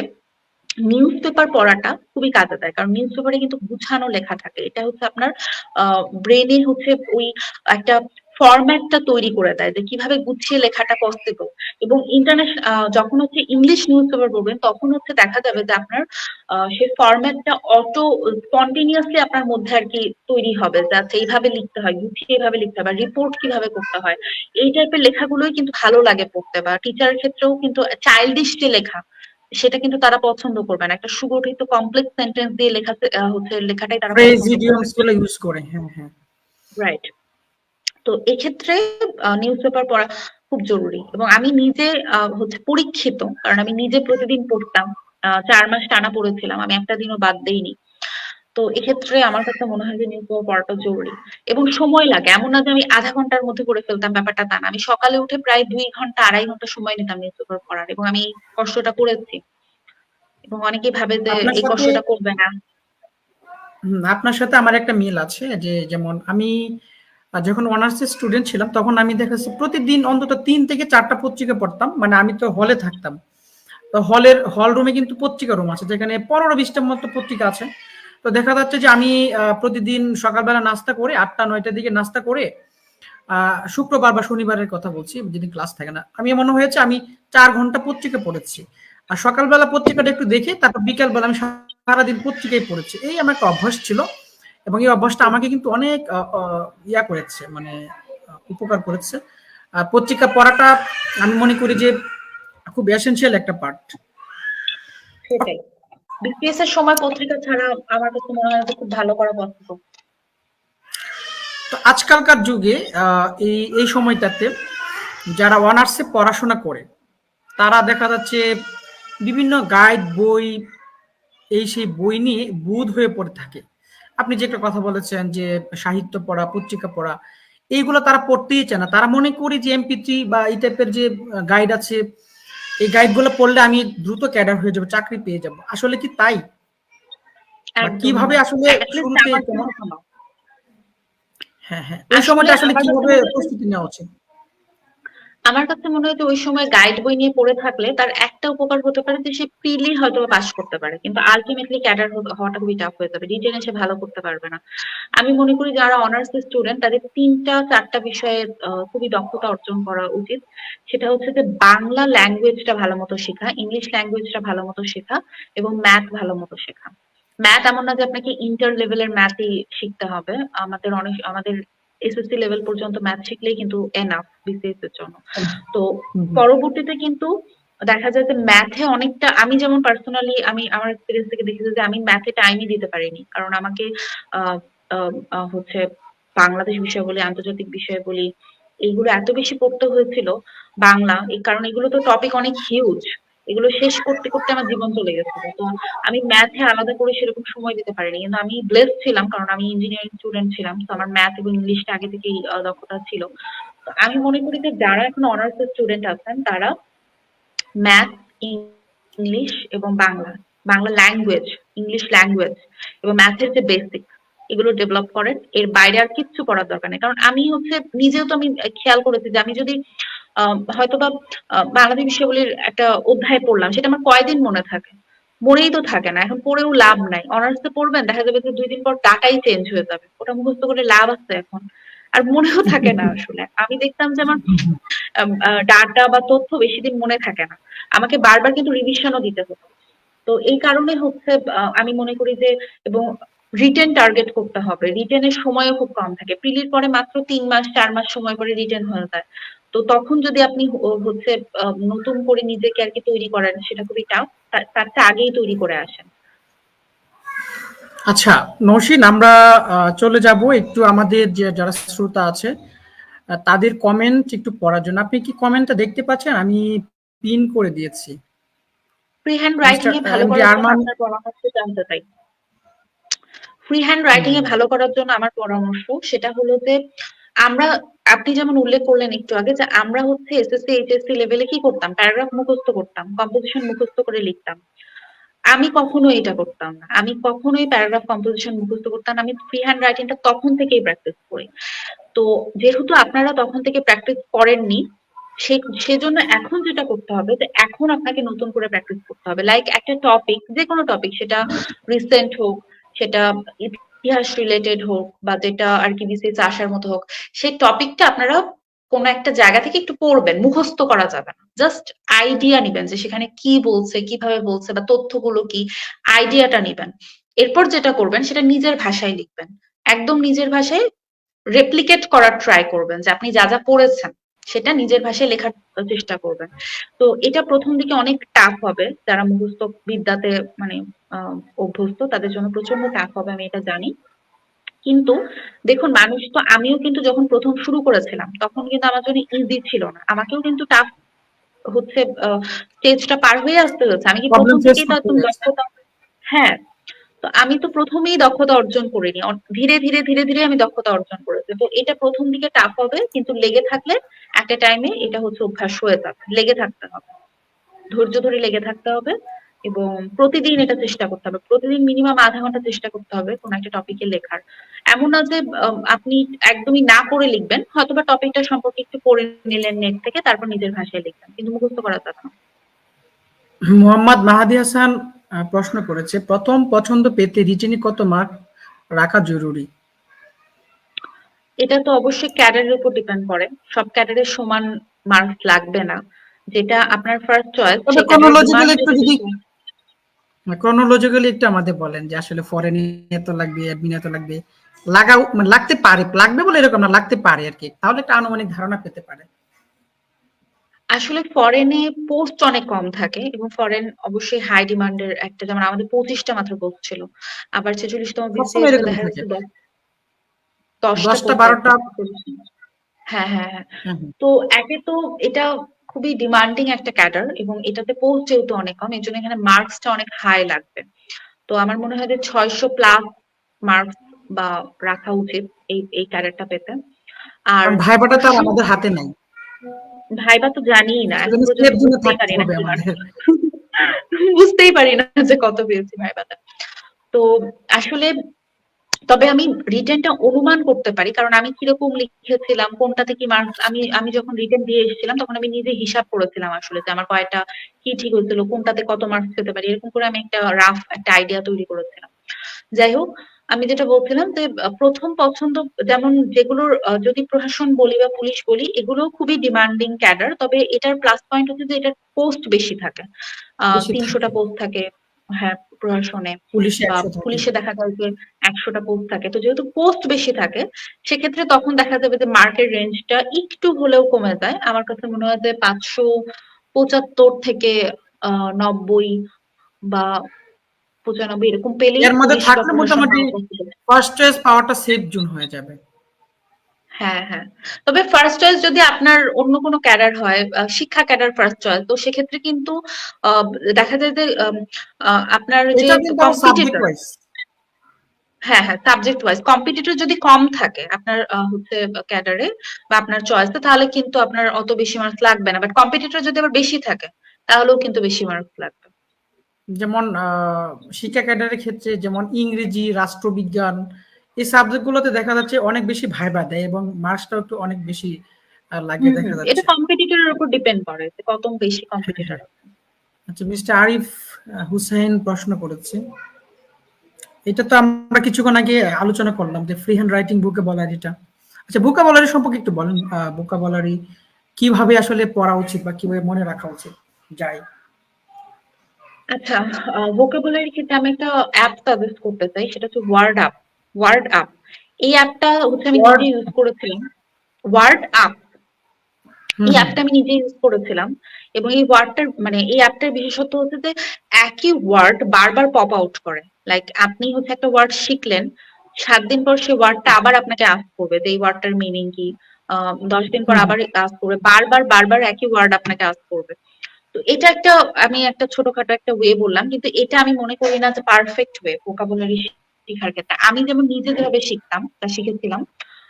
নিউজ পেপার পড়াটা খুবই কাজে দেয়, কারণ নিউজ পেপারে কিন্তু গুছানো লেখা থাকে। এটা হচ্ছে আপনার ব্রেনে হচ্ছে ওই একটা ফরম্যাটটা তৈরি করে দেয় যে কিভাবে গুছিয়ে লেখাটা পসিবল। এবং যখন হচ্ছে ইংলিশ নিউজ পেপার পড়বেন, তখন হচ্ছে দেখা যাবে যে আপনার সেই ফরম্যাটটা অটো স্পন্টেনিয়াসলি আপনার মধ্যে আর কি তৈরি হবে, যে আচ্ছা এইভাবে লিখতে হয়, গুছিয়ে এইভাবে লিখতে হয়, বা রিপোর্ট কিভাবে করতে হয়। এই টাইপের লেখাগুলোই কিন্তু ভালো লাগে পড়তে, বা টিচারের ক্ষেত্রেও কিন্তু চাইল্ডিশ যে লেখা, সেটা কিন্তু তারা পছন্দ করবে না। একটা সুগঠিত কমপ্লেক্স সেন্টেন্স দিয়ে হচ্ছে লেখাটাই তারা ফ্রেজ পছন্দ করবে। ইডিয়মস গুলো ইউজ করে, হ্যাঁ হ্যাঁ। রাইট। তো এক্ষেত্রে নিউজ পেপার পড়া খুব জরুরি। এবং আমি নিজে হচ্ছে পরীক্ষিত, কারণ আমি নিজে প্রতিদিন পড়তাম। 4 মাস টানা পড়েছিলাম, আমি একটা দিনও বাদ দেইনি। তো এক্ষেত্রে আমার কাছে মনে হয় যে নিউজ পেপার পড়াটা জরুরি। এবং সময় লাগে, এমন না যে আমি আধা ঘন্টার মধ্যে পড়ে ফেলতাম, ব্যাপারটা তা না। আমি সকালে উঠে প্রায় 2 ঘন্টা 2.5 ঘন্টা সময় নিতাম নিউজ পেপার পড়ার, এবং আমি এই কষ্টটা করেছি। এবং অনেকেই ভাবে যে আপনার এই সাথে কষ্টটা করবে না। আপনার সাথে আমার একটা মিল আছে, যে যেমন আমি যখন অনার্সের স্টুডেন্ট ছিলাম, তখন আমি দেখাচ্ছি প্রতিদিন অন্তত 3 থেকে 4টা পত্রিকা পড়তাম। মানে আমি তো হলে থাকতাম, তো হল রুমে কিন্তু পত্রিকা রুম আছে, যেখানে 15-20টার মতো পত্রিকা আছে। তো দেখা যাচ্ছে যে আমি প্রতিদিন সকালবেলা নাস্তা করে 8টা-9টার দিকে নাস্তা করে, শুক্রবার বা শনিবারের কথা বলছি, যেদিন ক্লাস থাকে না, আমি মনে হয়েছে আমি 4 ঘন্টা পত্রিকা পড়েছি। আর সকালবেলা পত্রিকাটা একটু দেখে তারপর বিকালবেলা আমি সারাদিন পত্রিকায় পড়েছি। এই আমার একটা অভ্যাস ছিল, এবং এই অভ্যাসটা আমাকে কিন্তু অনেক ইয়া করেছে, মানে উপকার করেছে। পত্রিকা পড়াটা আমি মনে করি যে খুব এসেনশিয়াল একটা পার্ট। সেটাই। বিসিএস এর সময় পত্রিকা ছাড়া আমার কাছে মনে হয় যে খুব ভালো করা পসিবল। তো আজকালকার যুগে এই এই সময়টাতে যারা অনার্সে পড়াশোনা করে তারা দেখা যাচ্ছে বিভিন্ন গাইড বই এই সেই বই নিয়ে বুঁদ হয়ে পড়ে থাকে। আপনি যে একটা কথা বলেছেন যে সাহিত্য পড়া, পত্রিকা পড়া, এইগুলো তারা পড়তেই চায় না। তারা মনে করি যে এমপি3 বা এই টাইপের যে গাইড আছে, এই গাইডগুলো পড়লে আমি দ্রুত ক্যাডার হয়ে যাব, চাকরি পেয়ে যাব। আসলে কি তাই? বা একদমই কিভাবে না। আসলে এটলিস্ট শুরুতে আমার কোনো জন্য তো না। হ্যাঁ, হ্যাঁ। ওই আসলে সময়টা আসলে আমার কাছে কিভাবে মনে হয় প্রস্তুতি নেওয়া উচিত? আমার কাছে মনে হয় যে ওই সময় গাইড বই নিয়ে পড়ে থাকলে তার একটা উপকার হতে পারে যে সে প্রিলি হয়তো পাস করতে পারে, কিন্তু আলটিমেটলি ক্যাডার হওয়াটা খুবই টাফ হয়ে যাবে, রিটেনে সে ভালো করতে পারবে না। আমি মনে করি যারা অনার্স স্টুডেন্ট তাদের ৩টা ৪টা বিষয়ে খুবই দক্ষতা অর্জন করা উচিত। সেটা হচ্ছে যে বাংলা ল্যাঙ্গুয়েজটা ভালো মতো শেখা, ইংলিশ ল্যাঙ্গুয়েজটা ভালো মতো শেখা এবং ম্যাথ ভালো মতো শেখা। ম্যাথ এমন না যে আপনাকে ইন্টার লেভেলের ম্যাথই শিখতে হবে। আমাদের এসএসসি লেভেল পর্যন্ত ম্যাথ শিখলেই কিন্তু এনাফ বিসিএস এর জন্য। তো হুম, হুম। পরবর্তীতে কিন্তু দেখা যায় যে ম্যাথে অনেকটা, আমি যেমন পার্সোনালি আমি আমার এক্সপিরিয়েন্স থেকে দেখেছি যে আমি ম্যাথে টাইমই দিতে পারিনি, কারণ আমাকে আহ, হচ্ছে বাংলাদেশ বিষয় বলি, আন্তর্জাতিক বিষয় বলি, এইগুলো এত বেশি পড়তে হয়েছিল বাংলা, এই কারণ এগুলো তো টপিক অনেক হিউজ, এগুলো শেষ করতে করতে আমার জীবন চলে গেছিল। তো আমি ম্যাথে আলাদা করে সেরকম সময় দিতে পারিনি, কিন্তু আমি ব্লেসড ছিলাম কারণ আমি ইঞ্জিনিয়ারিং স্টুডেন্ট ছিলাম, তো আমার ম্যাথ এবং ইংলিশটা আগে থেকেই দক্ষতা ছিল। তো আমি মনে করি যে যারা এখন অনার্স স্টুডেন্ট আছেন তারা ম্যাথ, ইংলিশ এবং বাংলা ল্যাঙ্গুয়েজ, ইংলিশ ল্যাঙ্গুয়েজ এবং ম্যাথের যে বেসিক, এগুলো ডেভেলপ করেন। এর বাইরে আর কিচ্ছু পড়ার দরকার নেই। কারণ আমি হচ্ছে নিজেও তো আমি খেয়াল করেছি যে আমি যদি হয়তোবা বাংলাদেশ বিষয়াবলীর একটা অধ্যায় পড়লাম, সেটা আমার কয়দিন মনে থাকে? মনেই তো থাকে না। এখন পড়েও লাভ নাই। অনার্সে পড়বেন, দেখা যাবে যে ২ দিন পর ডাটাই চেঞ্জ হয়ে যাবে। ওটা মুখস্থ করে লাভ আছে এখন? আর মনেও থাকে না আসলে। আমি দেখতাম যে আমার ডাটা বা তথ্য বেশিদিন মনে থাকে না। আমাকে বারবার কিন্তু রিভিশনও দিতে হতো। তো এই কারণে হচ্ছে আমি মনে করি যে, এবং রিটেন টার্গেট করতে হবে। রিটেনের সময়ও খুব কম থাকে। প্রিলির পরে মাত্র ৩ মাস ৪ মাস সময় পরে রিটেন হয়ে যায়। তো তখন যদি আপনি হচ্ছে নতুন করে নিজেকে আরকি তৈরি করেন, সেটা খুবই টাফ। তার চেয়ে আগেই তৈরি করে আসেন। আচ্ছা, নওশীন, আমরা চলে যাব একটু আমাদের যে যারা শ্রোতা আছে তাদের কমেন্ট একটু পড়ার জন্য। আপনি কি কমেন্টটা দেখতে পাচ্ছেন? আমি পিন করে দিয়েছি। ফ্রি হ্যান্ড রাইটিং মিস্টার এ ভালো এমডি করার জন্য আরমান। আপনার পরামর্শ জানতে চাই। ফ্রি হ্যান্ড হুম, রাইটিং এ হুম। ভালো করার জন্য আমার পরামর্শ সেটা হলো যে আমরা, আপনি যেমন উল্লেখ করলেন একটু আগে যে আমরা হচ্ছে এসএসসি এইচএসসি লেভেলে কি করতাম, প্যারাগ্রাফ মুখস্থ করতাম, কম্পোজিশন মুখস্থ করে লিখতাম। আমি কখনোই এটা করতাম না, আমি কখনোই প্যারাগ্রাফ কম্পোজিশন মুখস্থ করতাম না। আমি ফ্রি হ্যান্ড রাইটিংটা তখন থেকেই প্র্যাকটিস করি। তো যেহেতু আপনারা তখন থেকে প্র্যাকটিস করেননি, সেজন্য এখন যেটা করতে হবে যে এখন আপনাকে নতুন করে প্র্যাকটিস করতে হবে। লাইক একটা টপিক, যে কোনো টপিক, সেটা রিসেন্ট হোক, সেটা ইতিহাস রিলেটেড হোক, বা যেটা আর কি বিসিএস আসার মতো হোক, সেই টপিকটা আপনারা কোনো একটা জায়গা থেকে একটু পড়বেন, মুখস্থ করা যাবে না। জাস্ট আইডিয়া নিবেন যে সেখানে কি বলছে, কিভাবে বলছে, বা তথ্যগুলো কি, আইডিয়াটা নিবেন। এরপর যেটা করবেন সেটা নিজের ভাষায় লিখবেন, একদম নিজের ভাষায় রেপ্লিকেট করার ট্রাই করবেন, যে আপনি যা যা পড়েছেন সেটা নিজের ভাষায় লেখার চেষ্টা করবেন। তো এটা প্রথম দিকে অনেক টাফ হবে, যারা মুখস্থ বিদ্যাতে মানে অভ্যস্ত তাদের জন্য প্রচন্ড টাফ হবে, আমি এটা জানি। কিন্তু দেখুন, মানুষ তো, আমিও কিন্তু যখন প্রথম শুরু করেছিলাম তখন কিন্তু আমার জন্য ইজি ছিল না, আমাকেও কিন্তু টাফ হচ্ছে স্টেজটা পার হয়ে আসতে হয়েছে। আমি কি প্রবলেম প্রথম ফেস থেকেই তো করতে একদম হয়েছে। দক্ষতা, হ্যাঁ, তো আমি তো প্রথমেই দক্ষতা অর্জন করিনি, ধীরে ধীরে ধীরে ধীরে আমি দক্ষতা অর্জন করেছি। তো এটা প্রথম দিকে টাফ হবে, কিন্তু লেগে থাকলে একটা টাইমে এটা হচ্ছে অভ্যাস হয়ে যাবে। লেগে থাকতে হবে, ধৈর্য ধরে লেগে থাকতে হবে, এবং প্রতিদিন এটা চেষ্টা করতে হবে। প্রতিদিন মিনিমাম আধা ঘন্টা চেষ্টা করতে হবে কোন একটা টপিকে লেখার। এমন না যে আপনি একদমই না পড়ে লিখবেন, হয়তোবা টপিকটা সম্পর্কে একটু পড়ে নিলেন নেট থেকে, তারপর নিজের ভাষায় লিখবেন, কিন্তু মুখস্থ করা যাবে না। মোহাম্মদ মাহাদি হাসান প্রশ্ন করেছে, প্রথম পছন্দ পেতে রিটেনে কত মার্ক রাখা জরুরি? এটা তো অবশ্যই ক্যাডারের উপর ডিপেন্ড করে। সব ক্যাডারের সমান মার্কস লাগবে না। যেটা আপনার ফার্স্ট চয়েস, তবে সেই ক্যাডারের ডিমান্ড ক্রনোলজিক্যালি একটু যদি যদি বেশি হয়। ক্রনোলজিক্যালি একটু আমাদের বলেন যে আসলে ফরেন এত লাগবে, অ্যাডমিন এত লাগবে, লাগাও মানে লাগতে পারে, লাগবে বলে এরকম না, লাগতে পারে আর কি, তাহলে একটা আনুমানিক ধারণা পেতে পারে। আসলে ফরেনে পোস্ট অনেক কম থাকে এবং ফরেন অবশ্যই হাই ডিমান্ডের একটা, যেমন আমাদের 25টা মাত্র পোস্ট ছিল, আবার 46তম সবসময় বিসিএস এ এরকম দেখা থাকে। যাচ্ছে 10টা 10টা পোস্ট আছে 12টা। 46। হ্যাঁ, হ্যাঁ, হ্যাঁ। হুম, হুম। তো একে তো এটা খুবই ডিমান্ডিং একটা ক্যাডার এবং এটাতে পোস্ট যেহেতু অনেক কম, এর জন্য এখানে মার্কসটা অনেক হাই লাগবে। তো আমার মনে হয় যে 600 প্লাস মার্কস বা রাখা উচিত এই ক্যাডারটা পেতে। আর কারণ ভাইবাটা তো আর প্রশ্ন, আমাদের হাতে নাই। ভাইবা তো জানিই না, এখন সেজন্য সেফ পর্যন্ত জোনে বুঝতেই থাকতে পারি না হবে কি মার্কস। আমাদের। বুঝতেই পারি না যে কত পেয়েছি ভাইবাতে। তো আসলে তবে আমি রিটেনটা অনুমান করতে পারি, কারণ আমি কিরকম লিখেছিলাম, কোনটাতে কি মার্কস, আমি আমি যখন রিটেন দিয়ে এসেছিলাম তখন আমি নিজে হিসাব করেছিলাম আসলে যে আমার কয়টা কি ঠিক হয়েছিল, কোনটাতে কত মার্কস পেতে পারি, এরকম করে আমি একটা রাফ একটা আইডিয়া তৈরি করেছিলাম। যাই হোক, আমি যেটা বলছিলাম যে প্রথম পছন্দ, যেমন যেগুলোর যদি প্রশাসন বলি বা পুলিশ বলি, এগুলো খুবই ডিমান্ডিং ক্যাডার, তবে এটার প্লাস পয়েন্ট হচ্ছে যে এটার পোস্ট বেশি থাকে। বেশি 300টা থাকে। পোস্ট থাকে, হ্যাঁ, প্রশাসনে। পুলিশে বা 100 থাকে। পুলিশে দেখা যায় যে 100টা পোস্ট থাকে, তো যেহেতু পোস্ট বেশি থাকে সেক্ষেত্রে তখন দেখা যাবে যে মার্কের রেঞ্জটা একটু হলেও কমে যায়। আমার কাছে মনে হয় যে 575 থেকে 90 বা 95 এরকম পেলেই এর মধ্যে পুলিশ বা থাকলে প্রশাসন মোটামুটি পাওয়া পসিবল। ফার্স্ট চয়েস পাওয়াটা সেফ জোন হয়ে যাবে। হ্যাঁ, হ্যাঁ। তবে ফার্স্ট চয়েস যদি আপনার অন্য কোনো ক্যাডার হয়, শিক্ষা ক্যাডার ফার্স্ট চয়েস, তো সেক্ষেত্রে কিন্তু আহ, দেখা যায় যে আপনার যে এটা কিন্তু আবার সাবজেক্ট কম্পিটিটর, ওয়াইজ। হ্যাঁ, হ্যাঁ, সাবজেক্ট ওয়াইজ কম্পিটিটর যদি কম থাকে আপনার হচ্ছে ক্যাডারে বা আপনার চয়েসে, তাহলে কিন্তু আপনার অত বেশি মার্কস লাগবে না, বাট কম্পিটিটর যদি আবার বেশি থাকে তাহলেও কিন্তু বেশি মার্কস লাগবে। যেমন শিক্ষা ক্যাডারের ক্ষেত্রে যেমন ইংরেজি, রাষ্ট্রবিজ্ঞান, এই সাবজেক্ট গুলোতে দেখা যাচ্ছে অনেক বেশি ভাইবা দেয় এবং মার্কসটাও একটু অনেক বেশি লাগে হুম, দেখা হুম, এটা যাচ্ছে। কম্পিটিটরের উপর ডিপেন্ড করে যে কত বেশি হ্যাঁ, কম্পিটিটর হ্যাঁ। আছে। আচ্ছা, মিস্টার আরিফ হুসাইন প্রশ্ন করেছে। এটা তো আমরা কিছুক্ষণ আগে আলোচনা করলাম যে ফ্রি হ্যান্ড রাইটিং ভোকাবুলারিটা। আচ্ছা, ভোকাবুলারি সম্পর্কে একটু বলেন। ভোকাবুলারি কিভাবে আসলে পড়া উচিত বা কিভাবে মনে রাখা উচিত? যাই। আচ্ছা, ভোকাবুলারির ক্ষেত্রে আমি একটা অ্যাপ সাজেস্ট করতে চাই, সেটা হচ্ছে ওয়ার্ড আপ। ওয়ার্ড আপ, এই অ্যাপটা হচ্ছে আমি ওয়ার্ড। নিজে ইউজ করেছিলাম। ওয়ার্ড আপ, হুম, এই হুম। অ্যাপটা আমি নিজে ইউজ করেছিলাম এবং এই ওয়ার্ডটার মানে এই অ্যাপটার বিশেষত্ব হচ্ছে যে একই ওয়ার্ড বারবার পপ আউট করে। লাইক আপনি হচ্ছে একটা ওয়ার্ড শিখলেন, 7 দিন পর সেই ওয়ার্ডটা আবার আপনাকে আস্ক করবে যে এই ওয়ার্ডটার মিনিং কি। 10 দিন পর হুম, হুম। আবার আস্ক করবে, বারবার বারবার একই ওয়ার্ড আপনাকে আস্ক করবে। তো এটা একটা, আমি একটা ছোটখাটো একটা ওয়ে বললাম, কিন্তু এটা আমি মনে করি না যে পারফেক্ট ওয়ে ভোকাবুলারি শেখার ক্ষেত্রে। আমি যেমন নিজে যেভাবে শিখতাম বা শিখেছিলাম,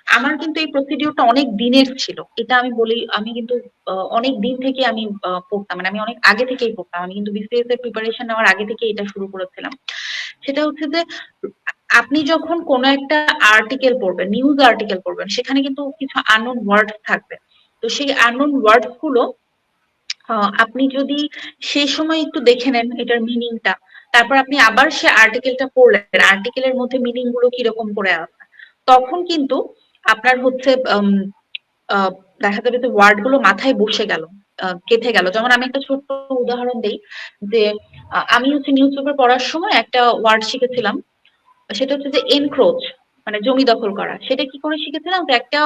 আমার কিন্তু এই প্রসিডিওরটা অনেক দিনের ছিল। এটা আমি বলি, আমি কিন্তু অনেক দিন থেকে আমি পড়তাম, মানে আমি অনেক আগে থেকেই পড়তাম, আমি কিন্তু বিসিএস এর প্রিপারেশন নেওয়ার আগে থেকে এটা শুরু করেছিলাম। সেটা হচ্ছে যে আপনি যখন কোনো একটা আর্টিকেল পড়বেন, নিউজ আর্টিকেল পড়বেন, সেখানে কিন্তু কিছু আননোন ওয়ার্ড থাকবে। তো সেই আননোন ওয়ার্ড গুলো আপনি যদি সেই সময় একটু দেখে নেন এটার মিনিংটা, তারপর আপনি আবার সে আর্টিকেলটা পড়লেন, আর্টিকেলের মধ্যে মিনিং গুলো কিরকম করে আছে, তখন কিন্তু আপনার হচ্ছে আহ, দেখা যাবে যে ওয়ার্ড গুলো মাথায় বসে গেল, গেঁথে গেল। যেমন আমি একটা ছোট্ট উদাহরণ দিই, যে আমি হচ্ছে নিউজ পেপার পড়ার সময় একটা ওয়ার্ড শিখেছিলাম, সেটা হচ্ছে যে এনক্রোচ, মানে জমি দখল করা। সেটা কি করে শিখেছিলাম, যে একটা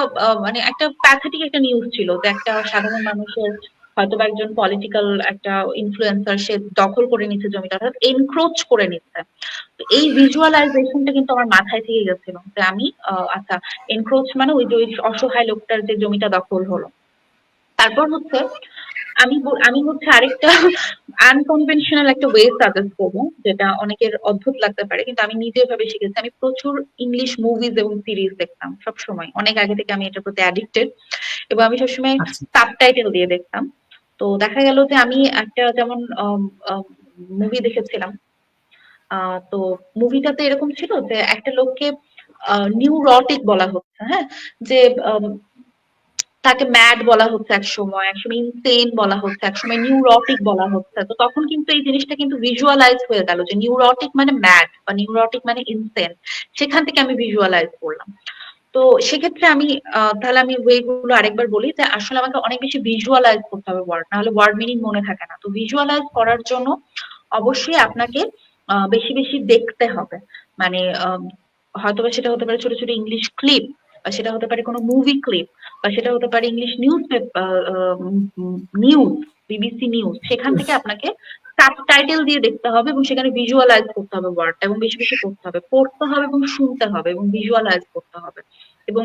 মানে একটা প্যাথেটিক একটা নিউজ ছিল যে একটা সাধারণ মানুষের, হয়তো বা একজন পলিটিক্যাল একটা ইনফ্লুয়েন্সার, সে দখল করে নিচ্ছে জমিটা, অর্থাৎ এনক্রোচ করে নিচ্ছে। তো এই ভিজুয়ালাইজেশনটা কিন্তু আমার মাথায় থেকে গেছিল যে আমি আচ্ছা, এনক্রোচ মানে ওই যে ওই অসহায় লোকটার যে জমিটা দখল হলো। তারপর হচ্ছে আমি হচ্ছে আরেকটা আনকনভেনশনাল একটা ওয়ে সাজেস্ট করবো, যেটা অনেকের অদ্ভুত লাগতে পারে, কিন্তু আমি নিজে এভাবে শিখেছি। আমি প্রচুর ইংলিশ মুভিজ এবং সিরিজ দেখতাম সব সময়, অনেক আগে থেকে আমি এটার প্রতি অ্যাডিক্টেড, এবং আমি সবসময় আচ্ছা। সাবটাইটেল দিয়ে দেখতাম। তো দেখা গেল যে আমি একটা যেমন মুভি দেখেছিলাম, তো মুভিটাতে এরকম ছিল যে একটা লোককে নিউরটিক বলা হচ্ছে, হ্যাঁ, যে তাকে ম্যাড বলা হচ্ছে একসময়, একসময় ইনসেন বলা হচ্ছে, একসময় নিউরটিক বলা হচ্ছে। তো তখন কিন্তু এই জিনিসটা কিন্তু ভিজুয়ালাইজ হয়ে গেল যে নিউরটিক মানে ম্যাড বা নিউরটিক মানে ইনসেন। সেখান থেকে আমি ভিজুয়ালাইজ করলাম। তো সেক্ষেত্রে আমি তাহলে আমি ওয়ে গুলো আরেকবার বলি, যে আসলে আমাকে অনেক বেশি ভিজুয়ালাইজ করতে হবে ওয়ার্ড, নাহলে ওয়ার্ড মিনিং মনে থাকে না। তো ভিজুয়ালাইজ করার জন্য অবশ্যই আপনাকে বেশি বেশি দেখতে হবে। মানে হয়তোবা সেটা হতে পারে ছোট ছোট ইংলিশ ক্লিপ, বা সেটা হতে পারে কোনো মুভি ক্লিপ, বা সেটা হতে পারে English news news, BBC news, সেখান থেকে আপনাকে সাবটাইটেল দিয়ে দেখতে হবে এবং সেখানে ভিজুয়ালাইজ করতে হবে ওয়ার্ডটা, এবং বেশি বেশি করতে হবে, পড়তে হবে এবং শুনতে হবে এবং ভিজুয়ালাইজ করতে হবে। এবং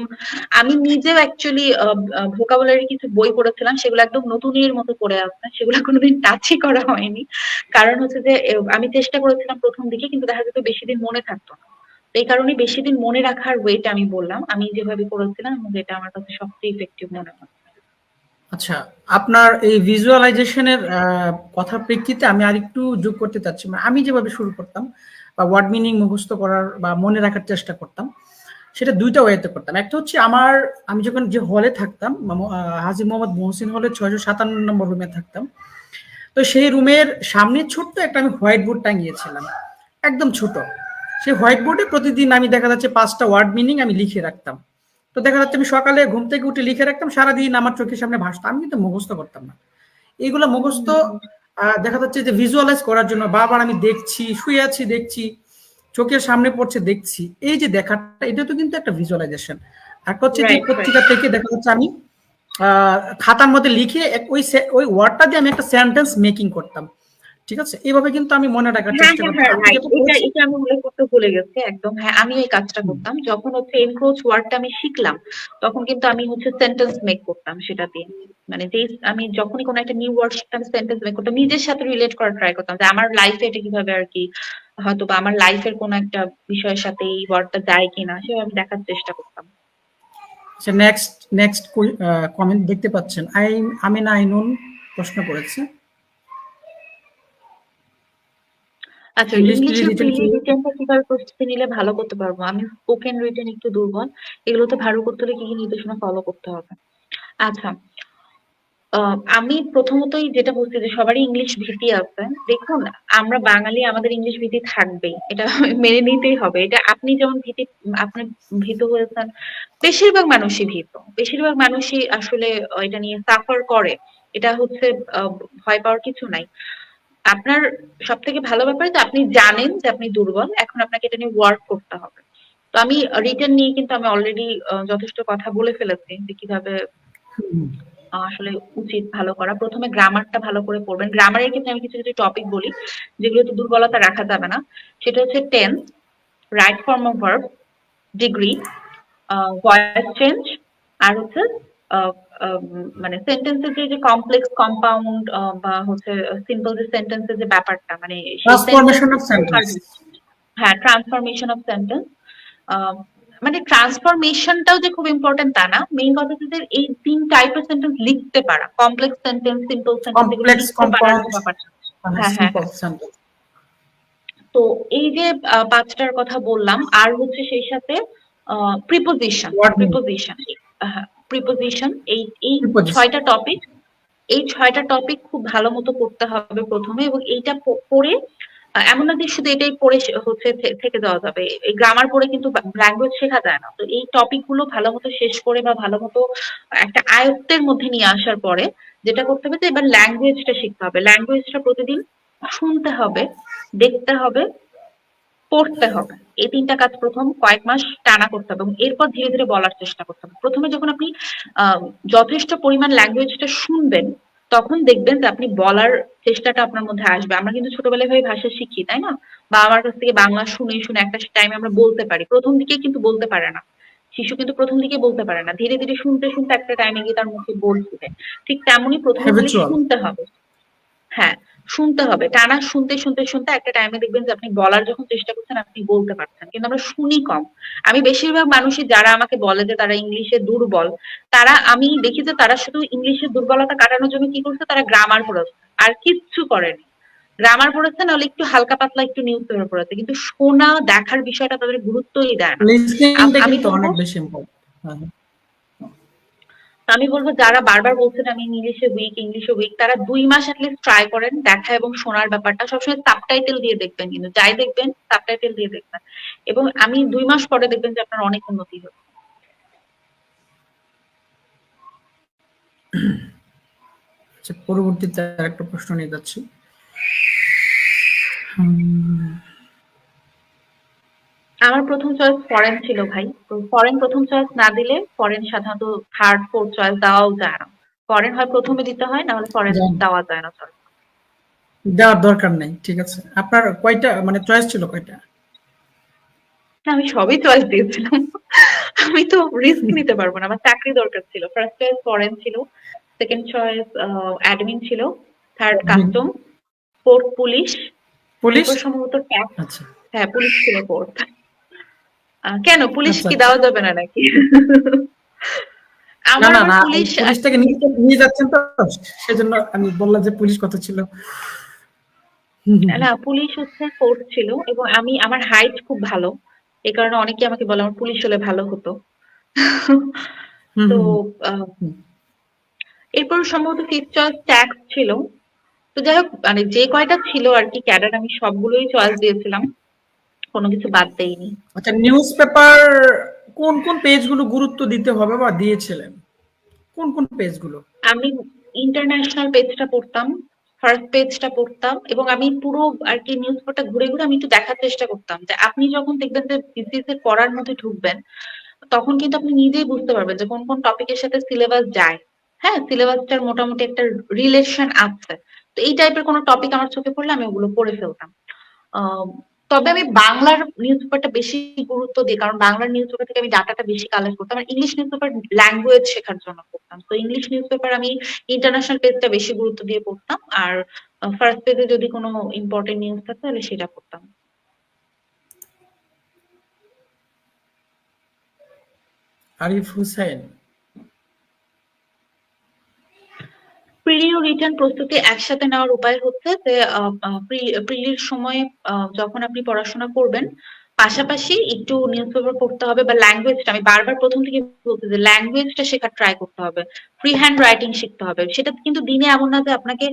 আমি নিজেও অ্যাকচুয়ালি ভোকাবুলারি কিছু বই পড়েছিলাম, সেগুলো একদম নতুনের মতো পড়ে আছে, সেগুলো কোনোদিন টাচই করা হয়নি। কারণ হচ্ছে যে আমি চেষ্টা করেছিলাম প্রথম দিকে, কিন্তু দেখা যেত বেশি দিন মনে থাকতো না। তো এই কারণে বেশি দিন মনে রাখার ওয়েটা আমি বললাম, আমি যেভাবে করেছিলাম এবং যেটা আমার কাছে সবচেয়ে ইফেক্টিভ মনে হয়। আচ্ছা, আপনার এই ভিজুয়ালাইজেশনের কথার প্রেক্ষিতে আমি আরেকটু যোগ করতে চাচ্ছি। মানে আমি যেভাবে শুরু করতাম বা ওয়ার্ড মিনিং মুখস্থ করার বা মনে রাখার চেষ্টা করতাম, সেটা দুইটা ওয়েতে করতাম। একটা হচ্ছে আমি যখন যে হলে থাকতাম, হাজী মোহাম্মদ মহসিন হলে 657 নম্বর রুমে থাকতাম। তো সেই রুমের সামনে ছোট্ট একটা আমি হোয়াইট বোর্ড টাঙিয়েছিলাম, একদম ছোট। সেই হোয়াইট বোর্ডে প্রতিদিন আমি দেখা যাচ্ছে 5টা ওয়ার্ড মিনিং আমি লিখে রাখতাম। তো দেখা যাচ্ছে আমি সকালে ঘুম থেকে উঠে লিখে রাখতাম, সারাদিন আমার চোখের সামনে ভাসতো, আমি কিন্তু মুখস্থ করতাম না। এইগুলো মুখস্থ দেখা যাচ্ছে যে ভিজুয়ালাইজ করার জন্য বারবার আমি দেখছি, শুয়ে আছি দেখছি, চোখের সামনে পড়ছে দেখছি, এই যে দেখাটা, এটা তো কিন্তু একটা ভিজুয়ালাইজেশন। আর হচ্ছে যে রাইট, রাইট। পত্রিকা থেকে দেখা যাচ্ছে আমি খাতার মধ্যে লিখে ওই ওয়ার্ডটা দিয়ে আমি একটা সেন্টেন্স মেকিং করতাম। ঠিক আছে, এইভাবে কিন্তু আমি মনে রাখার হ্যাঁ, চেষ্টা হ্যাঁ, করতাম। হ্যাঁ, আপনি রাইট। যেটা এটা করেছেন। এটা আমি উল্লেখ করতে ভুলে গেছি একদম। হ্যাঁ, আমিও এই কাজটা হুম, করতাম। যখন হচ্ছে এনক্রোচ ওয়ার্ডটা আমি শিখলাম, তখন কিন্তু আমি হচ্ছে সেন্টেন্স মেক করতাম সেটা দিয়ে। মানে যেই আমি যখনই কোনো একটা নিউ ওয়ার্ড শিখতাম, সেন্টেন্স মেক করতাম। নিজের সাথে রিলেট করার ট্রাই করতাম যে আমার লাইফে এটা কিভাবে আর কি, হয়তো বা আমার লাইফের কোনো একটা বিষয়ের সাথে এই ওয়ার্ডটা যায় কিনা, সেভাবে আমি দেখার চেষ্টা করতাম। আচ্ছা, নেক্সট নেক্সট কমেন্ট দেখতে পাচ্ছেন, আমিনা আইনুন প্রশ্ন করেছে, আচ্ছা, ইংলিশ ইংলিশের রিটেন প্রিলি রিটেনটা কিভাবে প্রস্তুতি নিলে ভালো করতে পারবো? আমি স্পোকেন রিটেন একটু দুর্বল। এগুলোতে ভালো করতে হলে কি কি নির্দেশনা ফলো করতে হবে? আচ্ছা, আমি প্রথমতই যেটা বলছি যে সবারই ইংলিশ ভীতি আছে। দেখুন, আমরা বাঙালি, আমাদের ইংলিশ ভীতি থাকবেই। এটা মেনে নিতেই হবে। এটা আপনি যেমন আপনি ভীত হয়েছেন, বেশিরভাগ মানুষই ভীত। বেশিরভাগ মানুষই আসলে এটা নিয়ে সাফার করে। এটা হচ্ছে আ ভয় পাওয়ার কিছু নাই। আপনার সবথেকে ভালো ব্যাপার যে আপনি জানেন যে আপনি দুর্বল। এখন আপনাকে এটা নিয়ে ওয়ার্ক করতে হবে। তো আমি রিটেন নিয়ে কিন্তু আমি অলরেডি যথেষ্ট কথা বলে ফেলেছি যে কিভাবে আসলে উচিত ভালো করা। ১ম এ গ্রামারটা ভালো করে পড়বেন। গ্রামারের ক্ষেত্রে আমি কিছু কিছু টপিক বলি, যেগুলোতে দুর্বলতা রাখা যাবে না। সেটা হচ্ছে tense, right form of verb, degree, voice change, আর হচ্ছে আহ, মানে সেন্টেন্সের যে কমপ্লেক্স, কম্পাউন্ড বা হচ্ছে সিম্পল যে সেন্টেন্সের যে ব্যাপারটা, মানে সেই সেন্টেন্স, ট্রান্সফরমেশন অফ সেন্টেন্স। হ্যাঁ, ট্রান্সফরমেশন অফ সেন্টেন্স। মানে ট্রান্সফরমেশনটাও যে খুব ইম্পর্টেন্ট তা না, মেইন কথা হচ্ছে যে এই ৩ টাইপের সেন্টেন্স লিখতে পারা, কমপ্লেক্স সেন্টেন্স, সিম্পল সেন্টেন্স, এগুলো কমপ্লেক্স, লিখতে পারার কম্পাউন্ড, যে ব্যাপারটা। হ্যাঁ, হ্যাঁ, সিম্পল হ্যাঁ। সেন্টেন্স। তো এই যে ৫টার কথা বললাম, আর হচ্ছে সেই সাথে preposition, word meaning, preposition, preposition, এই এই প্রিপোজিশন। ৬টা টপিক, এই ৬টা টপিক খুব ভালো মতো পড়তে হবে ১ম এ, এবং এইটা পড়ে এমন না যে শুধু এটাই পড়ে হচ্ছে থেকে যাওয়া যাবে। এই গ্রামার পড়ে কিন্তু ল্যাঙ্গুয়েজ শেখা যায় না। তো এই টপিক গুলো ভালো মতো শেষ করে বা ভালো মতো একটা আয়ত্তের মধ্যে নিয়ে আসার পরে যেটা করতে হবে যে এবার ল্যাঙ্গুয়েজটা শিখতে হবে। ল্যাঙ্গুয়েজটা প্রতিদিন শুনতে হবে, দেখতে হবে, পড়তে হবে। এই ৩টা কাজ ১ম কয়েক মাস টানা করতে হবে এবং এরপর ধীরে ধীরে বলার চেষ্টা করতে হবে। ১ম এ যখন আপনি আ যথেষ্ট পরিমাণ ল্যাঙ্গুয়েজটা শুনবেন, তখন দেখবেন যে আপনি বলার চেষ্টাটা আপনার মধ্যে আসবে। আমরা কিন্তু ছোটবেলায় এভাবে ভাষা শিখি, তাই না? বাবা-মার কাছ থেকে বাংলা শুনে, শুনে একটা টাইমে আমরা বলতে পারি। ১ম দিকে কিন্তু বলতে পারে না। শিশু কিন্তু ১ম দিকে বলতে পারে না। ধীরে, ধীরে শুনতে, শুনতে একটা টাইমে গিয়ে তার মুখে বোল ফুটে। ঠিক তেমনই ১ম এ খালি হ্যাবিচুয়াল। শুনতে হবে। হ্যাঁ, শুনতে হবে। টানা শুনতে, শুনতে, শুনতে একটা টাইমে দেখবেন যে আপনি বলার যখন চেষ্টা করছেন, আপনি বলতে পারছেন। কিন্তু আমরা শুনি কম। আমি বেশিরভাগ মানুষই যারা আমাকে বলে যে তারা ইংলিশে দুর্বল, আমি দেখি যে তারা শুধু ইংলিশের দুর্বলতা কাটানোর জন্য কি করছে? তারা গ্রামার পড়েছে। আর কিচ্ছু করেনি। গ্রামার পড়েছে, নাহলে একটু হালকা পাতলা একটু নিউজ পেপার পড়েছে। কিন্তু শোনা, দেখার বিষয়টা তাদের গুরুত্বই দেয় না। লিসনিংটা আমি কিন্তু বলব অনেক বেশি ইম্পর্টেন্ট। হ্যাঁ, হ্যাঁ। আমি বলবো যারা বারবার বলছেন আমি ইংলিশে উইক, তারা ২ মাস এটলিস্ট ট্রাই করেন দেখা এবং শোনার ব্যাপারটা। সবসময় সাবটাইটেল দিয়ে দেখবেন, কিন্তু যাই দেখবেন সাবটাইটেল দিয়ে দেখবেন। এবং আমি ২ মাস পরে দেখবেন যে আপনার অনেক উন্নতি হবে। আচ্ছা, পরবর্তীতে আরেকটা প্রশ্ন নিয়ে যাচ্ছি। হুম, আমার প্রথম চয়েস ফরেন ছিল ভাই। তো ফরেন প্রথম চয়েস না দিলে ফরেন সাধারণত থার্ড ফোর্থ চয়েস দেওয়াও যায় না। ফরেন হয় প্রথমে দিতে হয়, না হলে ফরেন জান, দেওয়া যায় না চয়েস। দেওয়ার দরকার নেই, ঠিক আছে। আপনার কয়টা মানে চয়েস ছিল কয়টা? না, আমি সবই চয়েস দিয়েছিলাম। আমি তো রিস্ক নিতে পারবো না, আমার চাকরি দরকার ছিল। ফার্স্ট চয়েস ফরেন ছিল, সেকেন্ড চয়েস অ্যাডমিন ছিল, third custom, fourth police, police? এরপর সম্ভবত ট্যাক্স। আচ্ছা হ্যাঁ, পুলিশ ছিল ফোর্থ। কেন পুলিশ আচ্ছা কি আচ্ছা। দেওয়া যাবে না নাকি? না আমার না আবার না, এই পুলিশ পুলিশটাকে নিয়ে যাচ্ছেন তো, সেজন্য আমি বললাম যে পুলিশ কত ছিল। হুম হুম হুম না, পুলিশ হচ্ছে ফোর্স ছিল এবং আমার হাইট খুব ভালো। এই কারণে অনেকে আমাকে বলে আমার পুলিশ হলে ভালো হতো। হুম তো হুম হুম, আহ, হুম। এরপর সম্ভবত ফিফথ চয়েস ট্যাক্স ছিল। তো যাই হোক, মানে যে কয়টা ছিল আর কি ক্যাডার, আমি সবগুলোই চয়েস দিয়েছিলাম, কোনো কিছু বাদ দেইনি। আচ্ছা, নিউজ পেপার কোন কোন পেজগুলো গুরুত্ব দিতে হবে বা দিয়েছিলেন? কোন কোন পেজগুলো? আমি ইন্টারন্যাশনাল পেজটা পড়তাম, ফার্স্ট পেজটা পড়তাম, এবং আমি পুরো আর কি নিউজ পেপারটা ঘুরে ঘুরে আমি একটু দেখার চেষ্টা করতাম যে আপনি যখন দেখবেন যে বিসিএস এর পড়ার মধ্যে ঢুকবেন, তখন কিন্তু আপনি নিজেই বুঝতে পারবেন যে কোন কোন টপিকের সাথে সিলেবাস যায়। হ্যাঁ, সিলেবাসটার মোটামুটি একটা রিলেশন আছে। তো এই টাইপের কোনো টপিক আমার চোখে পড়লে আমি ওগুলো পড়ে ফেলতাম। আম, তবে আমি বাংলার নিউজ পেপারটা বেশি গুরুত্ব দিই, কারণ বাংলার নিউজ পেপার থেকে আমি ডাটাটা বেশি কালেক্ট করতাম। আর ইংলিশ নিউজ পেপার ল্যাঙ্গুয়েজ শেখার জন্য পড়তাম, তো ইংলিশ নিউজ পেপার আমি ইন্টারন্যাশনাল পেজটা বেশি গুরুত্ব দিয়ে পড়তাম। আর ফার্স্ট পেজে যদি কোনো ইম্পর্টেন্ট নিউজ থাকতো তাহলে সেটা পড়তাম। আরিফ হুসাইন। প্রিলি ও রিটার্ন প্রস্তুতি একসাথে নেওয়ার উপায় হচ্ছে যে প্রিলির সময় যখন আপনি পড়াশোনা করবেন, পাশাপাশি একটু নিউজ পেপার পড়তে হবে, বা ল্যাঙ্গুয়েজটা, আমি বারবার প্রথম থেকে বলছি যে ল্যাঙ্গুয়েজটা শেখার ট্রাই করতে হবে, ফ্রি হ্যান্ড রাইটিং শিখতে হবে। সেটা কিন্তু দিনে এমন না যে আপনাকে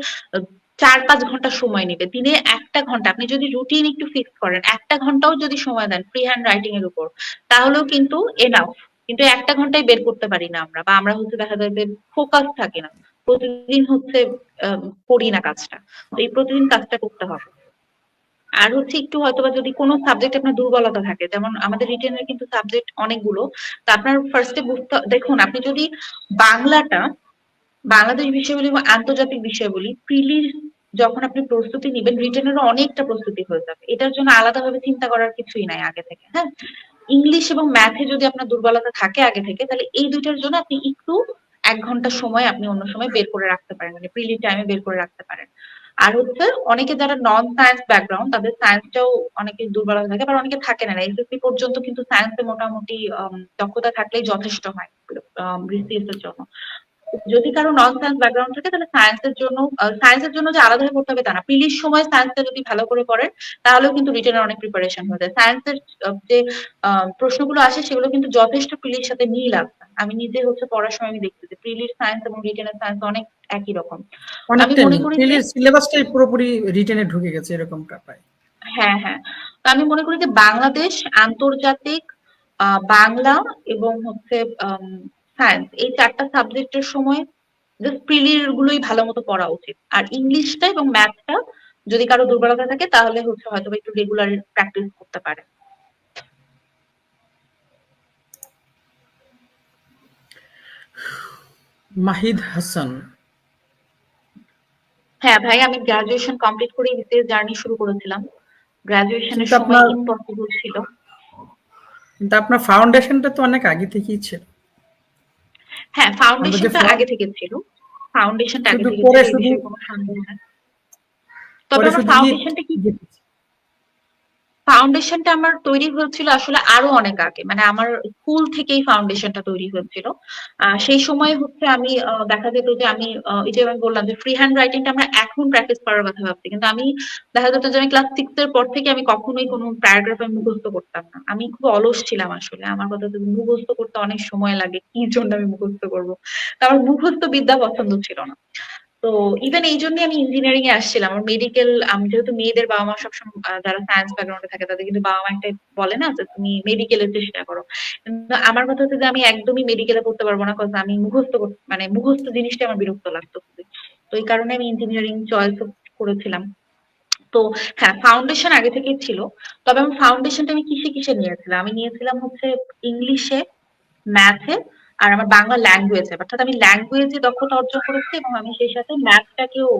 4-5 ঘন্টা সময় নেবে, দিনে 1টা ঘন্টা আপনি যদি রুটিন একটু ফিক্স করেন, 1টা ঘন্টাও যদি সময় দেন ফ্রি হ্যান্ড রাইটিং এর উপর, তাহলেও কিন্তু এনাফ। কিন্তু 1টা ঘন্টাই বের করতে পারি না আমরা, বা আমরা হচ্ছে দেখা যায় যে ফোকাস থাকে না, প্রতিদিন হচ্ছে করি না কাজটা। তো এই প্রতিদিন কাজটা করতে হবে। আর হচ্ছে একটু হয়তোবা যদি কোনো সাবজেক্ট আপনার দুর্বলতা থাকে, যেমন আমাদের রিটেনের কিন্তু সাবজেক্ট অনেকগুলো, তো আপনার ফার্স্টে বুঝতে দেখুন, আপনি যদি বাংলাটা, বাংলাদেশ বিষয়গুলি এবং আন্তর্জাতিক বিষয়গুলি প্রিলির যখন আপনি প্রস্তুতি নিবেন, রিটেনেরও অনেকটা প্রস্তুতি হয়ে যাবে, এটার জন্য আলাদাভাবে চিন্তা করার কিছুই নাই আগে থেকে। হ্যাঁ, ইংলিশ এবং ম্যাথে যদি আপনার দুর্বলতা থাকে আগে থেকে, তাহলে এই দুইটার জন্য আপনি একটু 1 ঘন্টা সময় আপনি অন্য সময় বের করে রাখতে পারেন, মানে প্রিলি টাইমে বের করে রাখতে পারেন। আর হচ্ছে অনেকে যারা নন সায়েন্স ব্যাকগ্রাউন্ড, তাদের সায়েন্সটাও অনেকে দুর্বলতা থাকে, আবার অনেকে থাকে না। এসএসসি পর্যন্ত কিন্তু সায়েন্সে মোটামুটি দক্ষতা থাকলেই যথেষ্ট হয় বিসিএস এর জন্য। যদি কারো নন সায়েন্স ব্যাকগ্রাউন্ড থাকে তাহলে সায়েন্সের জন্য যে আলাদা ভাবে পড়তে হবে তা না, প্রিলির সময় সায়েন্সটা যদি ভালো করে পড়েন তাহলেও কিন্তু রিটেনের অনেক প্রিপারেশন হয়ে যায়। সায়েন্সের যে প্রশ্নগুলো আসে সেগুলো কিন্তু যথেষ্ট প্রিলির সাথে মিল আছে। আমি নিজে হচ্ছে পড়ার সময় আমি দেখছি যে প্রিলির সায়েন্স এবং রিটেনের সায়েন্স অনেক একই রকম। তো আমি অনেকটাই মনে মিল, করি যে প্রিলির সিলেবাসটাই পুরোপুরি রিটেনে ঢুকে গেছে এরকমটা প্রায়। হ্যাঁ, হ্যাঁ। তো আমি মনে করি যে বাংলাদেশ, আন্তর্জাতিক, বাংলা এবং হচ্ছে সায়েন্স, এই 4টা সাবজেক্টের সময় জাস্ট প্রিলির গুলোই ভালো মতো পড়া উচিত। আর ইংলিশটা এবং ম্যাথটা যদি কারো দুর্বলতা থাকে তাহলে হচ্ছে হয়তো একটু রেগুলার প্র্যাকটিস করতে পারে। মাহিদ হাসান। হ্যাঁ ভাই, আমি গ্রাজুয়েশন কমপ্লিট করে বিসিএস জার্নি শুরু করেছিলাম। গ্রাজুয়েশনের কিন্তু সময় আপনার ইম্পসিবল ছিল। কিন্তু আপনার ফাউন্ডেশনটা তো অনেক আগে থেকেই ছিল। হ্যাঁ, আমরা যে ফাউন্ডেশনটা আগে থেকে ছিল। ফাউন্ডেশনটা আগে শুধু থেকে ছিল, পরে এই শুধু বিষয়ে কোনো সন্দেহ নেই। তবে পরে আমার শুধু ইট। ফাউন্ডেশনটা কি, ফাউন্ডেশনটা আমার তৈরি হয়েছিল আসলে আরো অনেক আগে, মানে আমার স্কুল থেকেই ফাউন্ডেশনটা তৈরি হয়েছিল। সেই সময় হচ্ছে আমি দেখা যেত যে আমি এই যে আমি বললাম যে ফ্রি হ্যান্ড রাইটিংটা আমরা এখন প্র্যাকটিস করার কথা ভাবছি, কিন্তু আমি দেখা যেত যে আমি ক্লাস 6 এর পর থেকে আমি কখনোই কোনো প্যারাগ্রাফ আমি মুখস্থ করতাম না। আমি খুব অলস ছিলাম আসলে, আমার কথা হচ্ছে যে মুখস্থ করতে অনেক সময় লাগে, কি জন্য আমি মুখস্থ করবো। তো আমার মুখস্থ বিদ্যা পছন্দ ছিল না। তো ইভেন এই জন্যই আমি ইঞ্জিনিয়ারিং এ আসছিলাম। আমার মেডিকেল, আমি যেহেতু মেয়েদের বাবা মা সবসময় যারা সায়েন্স ব্যাকগ্রাউন্ডে থাকে তাদের কিন্তু বাবা মা একটা বলে না যে তুমি মেডিকেলে চেষ্টা করো। কিন্তু আমার কথা হচ্ছে যে আমি একদমই মেডিকেলে পড়তে পারবো না, কারণ আমি মানে মুখস্থ জিনিসটা আমার বিরক্ত লাগতো খুবই। তো এই কারণে আমি ইঞ্জিনিয়ারিং চয়েস করেছিলাম। তো হ্যাঁ, ফাউন্ডেশন আগে থেকেই ছিল। তবে আমি ফাউন্ডেশনটা আমি কিসে কিসে নিয়েছিলাম, আমি নিয়েছিলাম হচ্ছে ইংলিশে, ম্যাথে, আর আমার বাংলা ল্যাঙ্গুয়েজে। অর্থাৎ আমি ল্যাঙ্গুয়েজে দক্ষতা অর্জন করেছি এবং আমি সেই সাথে ম্যাথটাকেও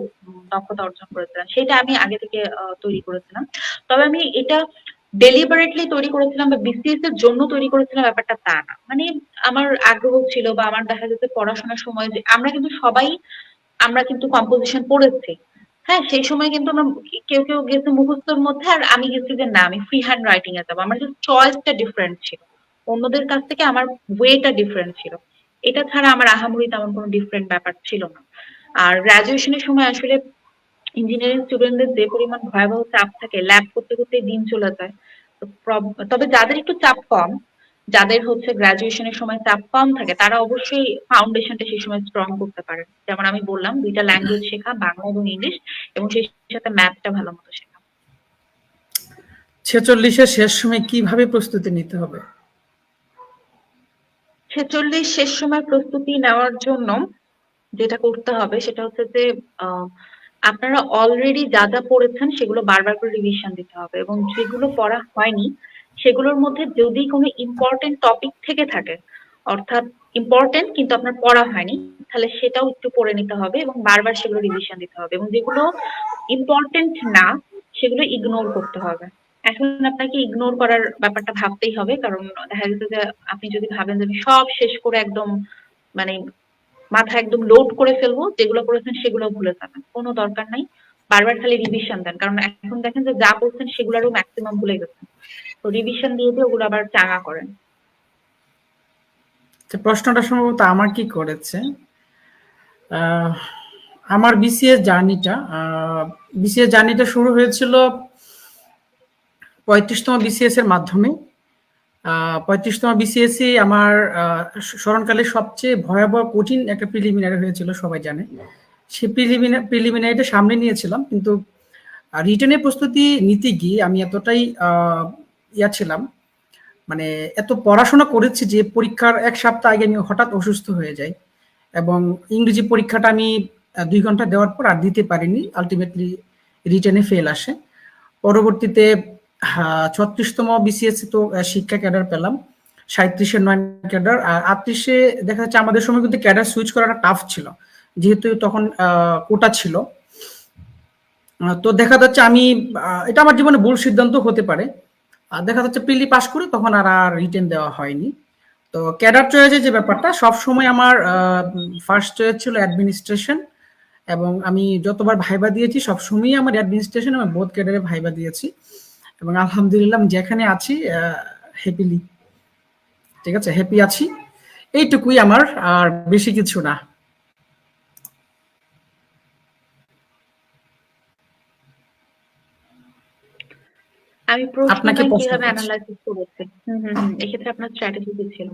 দক্ষতা অর্জন করেছিলাম। সেটা আমি আগে থেকে তৈরি করেছিলাম। তবে আমি এটা ডেলিবারেটলি তৈরি করেছিলাম বা বিসিএস এর জন্য তৈরি করেছিলাম ব্যাপারটা তা না। মানে আমার আগ্রহ ছিল বা আমার দেখা যেত পড়াশোনার সময় যে আমরা কিন্তু কম্পোজিশন পড়েছি। হ্যাঁ, সেই সময় কিন্তু আমরা কেউ কেউ গেছে মুখস্থর মধ্যে, আর আমি গেছি যে না, আমি ফ্রি হ্যান্ড রাইটিং এ যাবো। আমার যে চয়েসটা ডিফারেন্ট ছিল, অন্যদের কাছ থেকে আমার ওয়েটা ডিফারেন্ট ছিল। এটা ছাড়া আমার আহামরি তেমন কোনো ডিফারেন্ট ব্যাপার ছিল না। আর গ্রাজুয়েশনের সময় আসলে ইঞ্জিনিয়ারিং স্টুডেন্টদের যে পরিমাণ ভয়াবহ চাপ থাকে, ল্যাব করতে করতে দিন চলে যায়। তো তবে যাদের একটু চাপ কম, যাদের হচ্ছে গ্রাজুয়েশনের সময় চাপ কম থাকে, তারা অবশ্যই ফাউন্ডেশনটা সেই সময় স্ট্রং করতে পারে। যেমন আমি বললাম, ২টা ল্যাঙ্গুয়েজ শেখা, বাংলা এবং ইংলিশ, এবং সেই সাথে ম্যাথটা ভালো মতো শেখা। 46-এর শেষ সময় কিভাবে প্রস্তুতি নিতে হবে? ৪৬ শেষ সময় প্রস্তুতি নেওয়ার জন্য যেটা করতে হবে সেটা হচ্ছে যে আপনারা অলরেডি যা যা পড়েছেন সেগুলো বারবার করে রিভিশন দিতে হবে, এবং যেগুলো পড়া হয়নি সেগুলোর মধ্যে যদি কোনো ইম্পর্টেন্ট টপিক থেকে থাকে, অর্থাৎ ইম্পর্টেন্ট কিন্তু আপনার পড়া হয়নি, তাহলে সেটাও একটু পড়ে নিতে হবে এবং বারবার সেগুলো রিভিশন দিতে হবে, এবং যেগুলো ইম্পর্টেন্ট না সেগুলো ইগনোর করতে হবে। এখন আপনাকে ইগনোর করার ব্যাপারটা ভাবতেই হবে, কারণ দেখা গেছে যে আপনি যদি ভাবেন যে আমি সব শেষ করে একদম মানে মাথা একদম লোড করে ফেলবো, যেগুলো করেছেন সেগুলো ভুলে যাবেন, কোনো দরকার নাই। বারবার খালি রিভিশন দেন, কারণ এখন দেখেন যে যা করছেন সেগুলোরও ম্যাক্সিমাম ভুলে গেছেন। তো রিভিশন দিয়ে দিয়ে ওগুলো আবার চাঙা করেন। প্রশ্নটা সম্ভবত আমার কি করেছে। আমার বিসিএস জার্নিটা শুরু হয়েছিল 35তম বিসিএস এর মাধ্যমে। 35তম বিসিএস আমার স্মরণকালে সবচেয়ে ভয়াবহ কঠিন একটা প্রিলিমিনারি হয়েছিল, সবাই জানে। সেই প্রিলিমিনারিটা সামনে নিয়েছিলাম, কিন্তু রিটেনের প্রস্তুতি নিতে গিয়ে আমি এতটাই ছিলাম, মানে এত পড়াশোনা করেছি যে পরীক্ষার 1 সপ্তাহ আগে আমি হঠাৎ অসুস্থ হয়ে যাই, এবং ইংরেজি পরীক্ষাটা আমি 2 ঘন্টা দেওয়ার পর আর দিতে পারিনি। আলটিমেটলি রিটেনে ফেল আসে। পরবর্তীতে 36তম বিসিএস তো শিক্ষা ক্যাডার পেলাম, 37-এর 9 ক্যাডার, আর 38-এ দেখা যাচ্ছে আমাদের সময় কিন্তু ক্যাডার সুইচ করাটা টাফ ছিল, যেহেতু তখন কোটা ছিল। তো দেখা যাচ্ছে আমি এটা আমার জীবনে ভুল সিদ্ধান্ত হতে পারে। দেখা যাচ্ছে প্রিলি পাস করে তখন আর রিটেন দেওয়া হয়নি। তো ক্যাডার চয়েসের যে ব্যাপারটা, সবসময় আমার ফার্স্ট চয়েস ছিল অ্যাডমিনিস্ট্রেশন, এবং আমি যতবার ভাইবা দিয়েছি সবসময়ই আমার অ্যাডমিনিস্ট্রেশন এবং বোথ ক্যাডারে ভাইবা দিয়েছি, এবং আলহামদুলিল্লাহ আমি যেখানে আছি হ্যাপিলি, ঠিক আছে, হ্যাপি আছি। এইটুকুই আমার, আর বেশি কিছু না। আমি প্রশ্ন আপনাকে ব্যাংক প্রশ্ন কিভাবে করছি। অ্যানালাইসিস করেছি, এক্ষেত্রে আপনার স্ট্র্যাটেজি কি ছিল?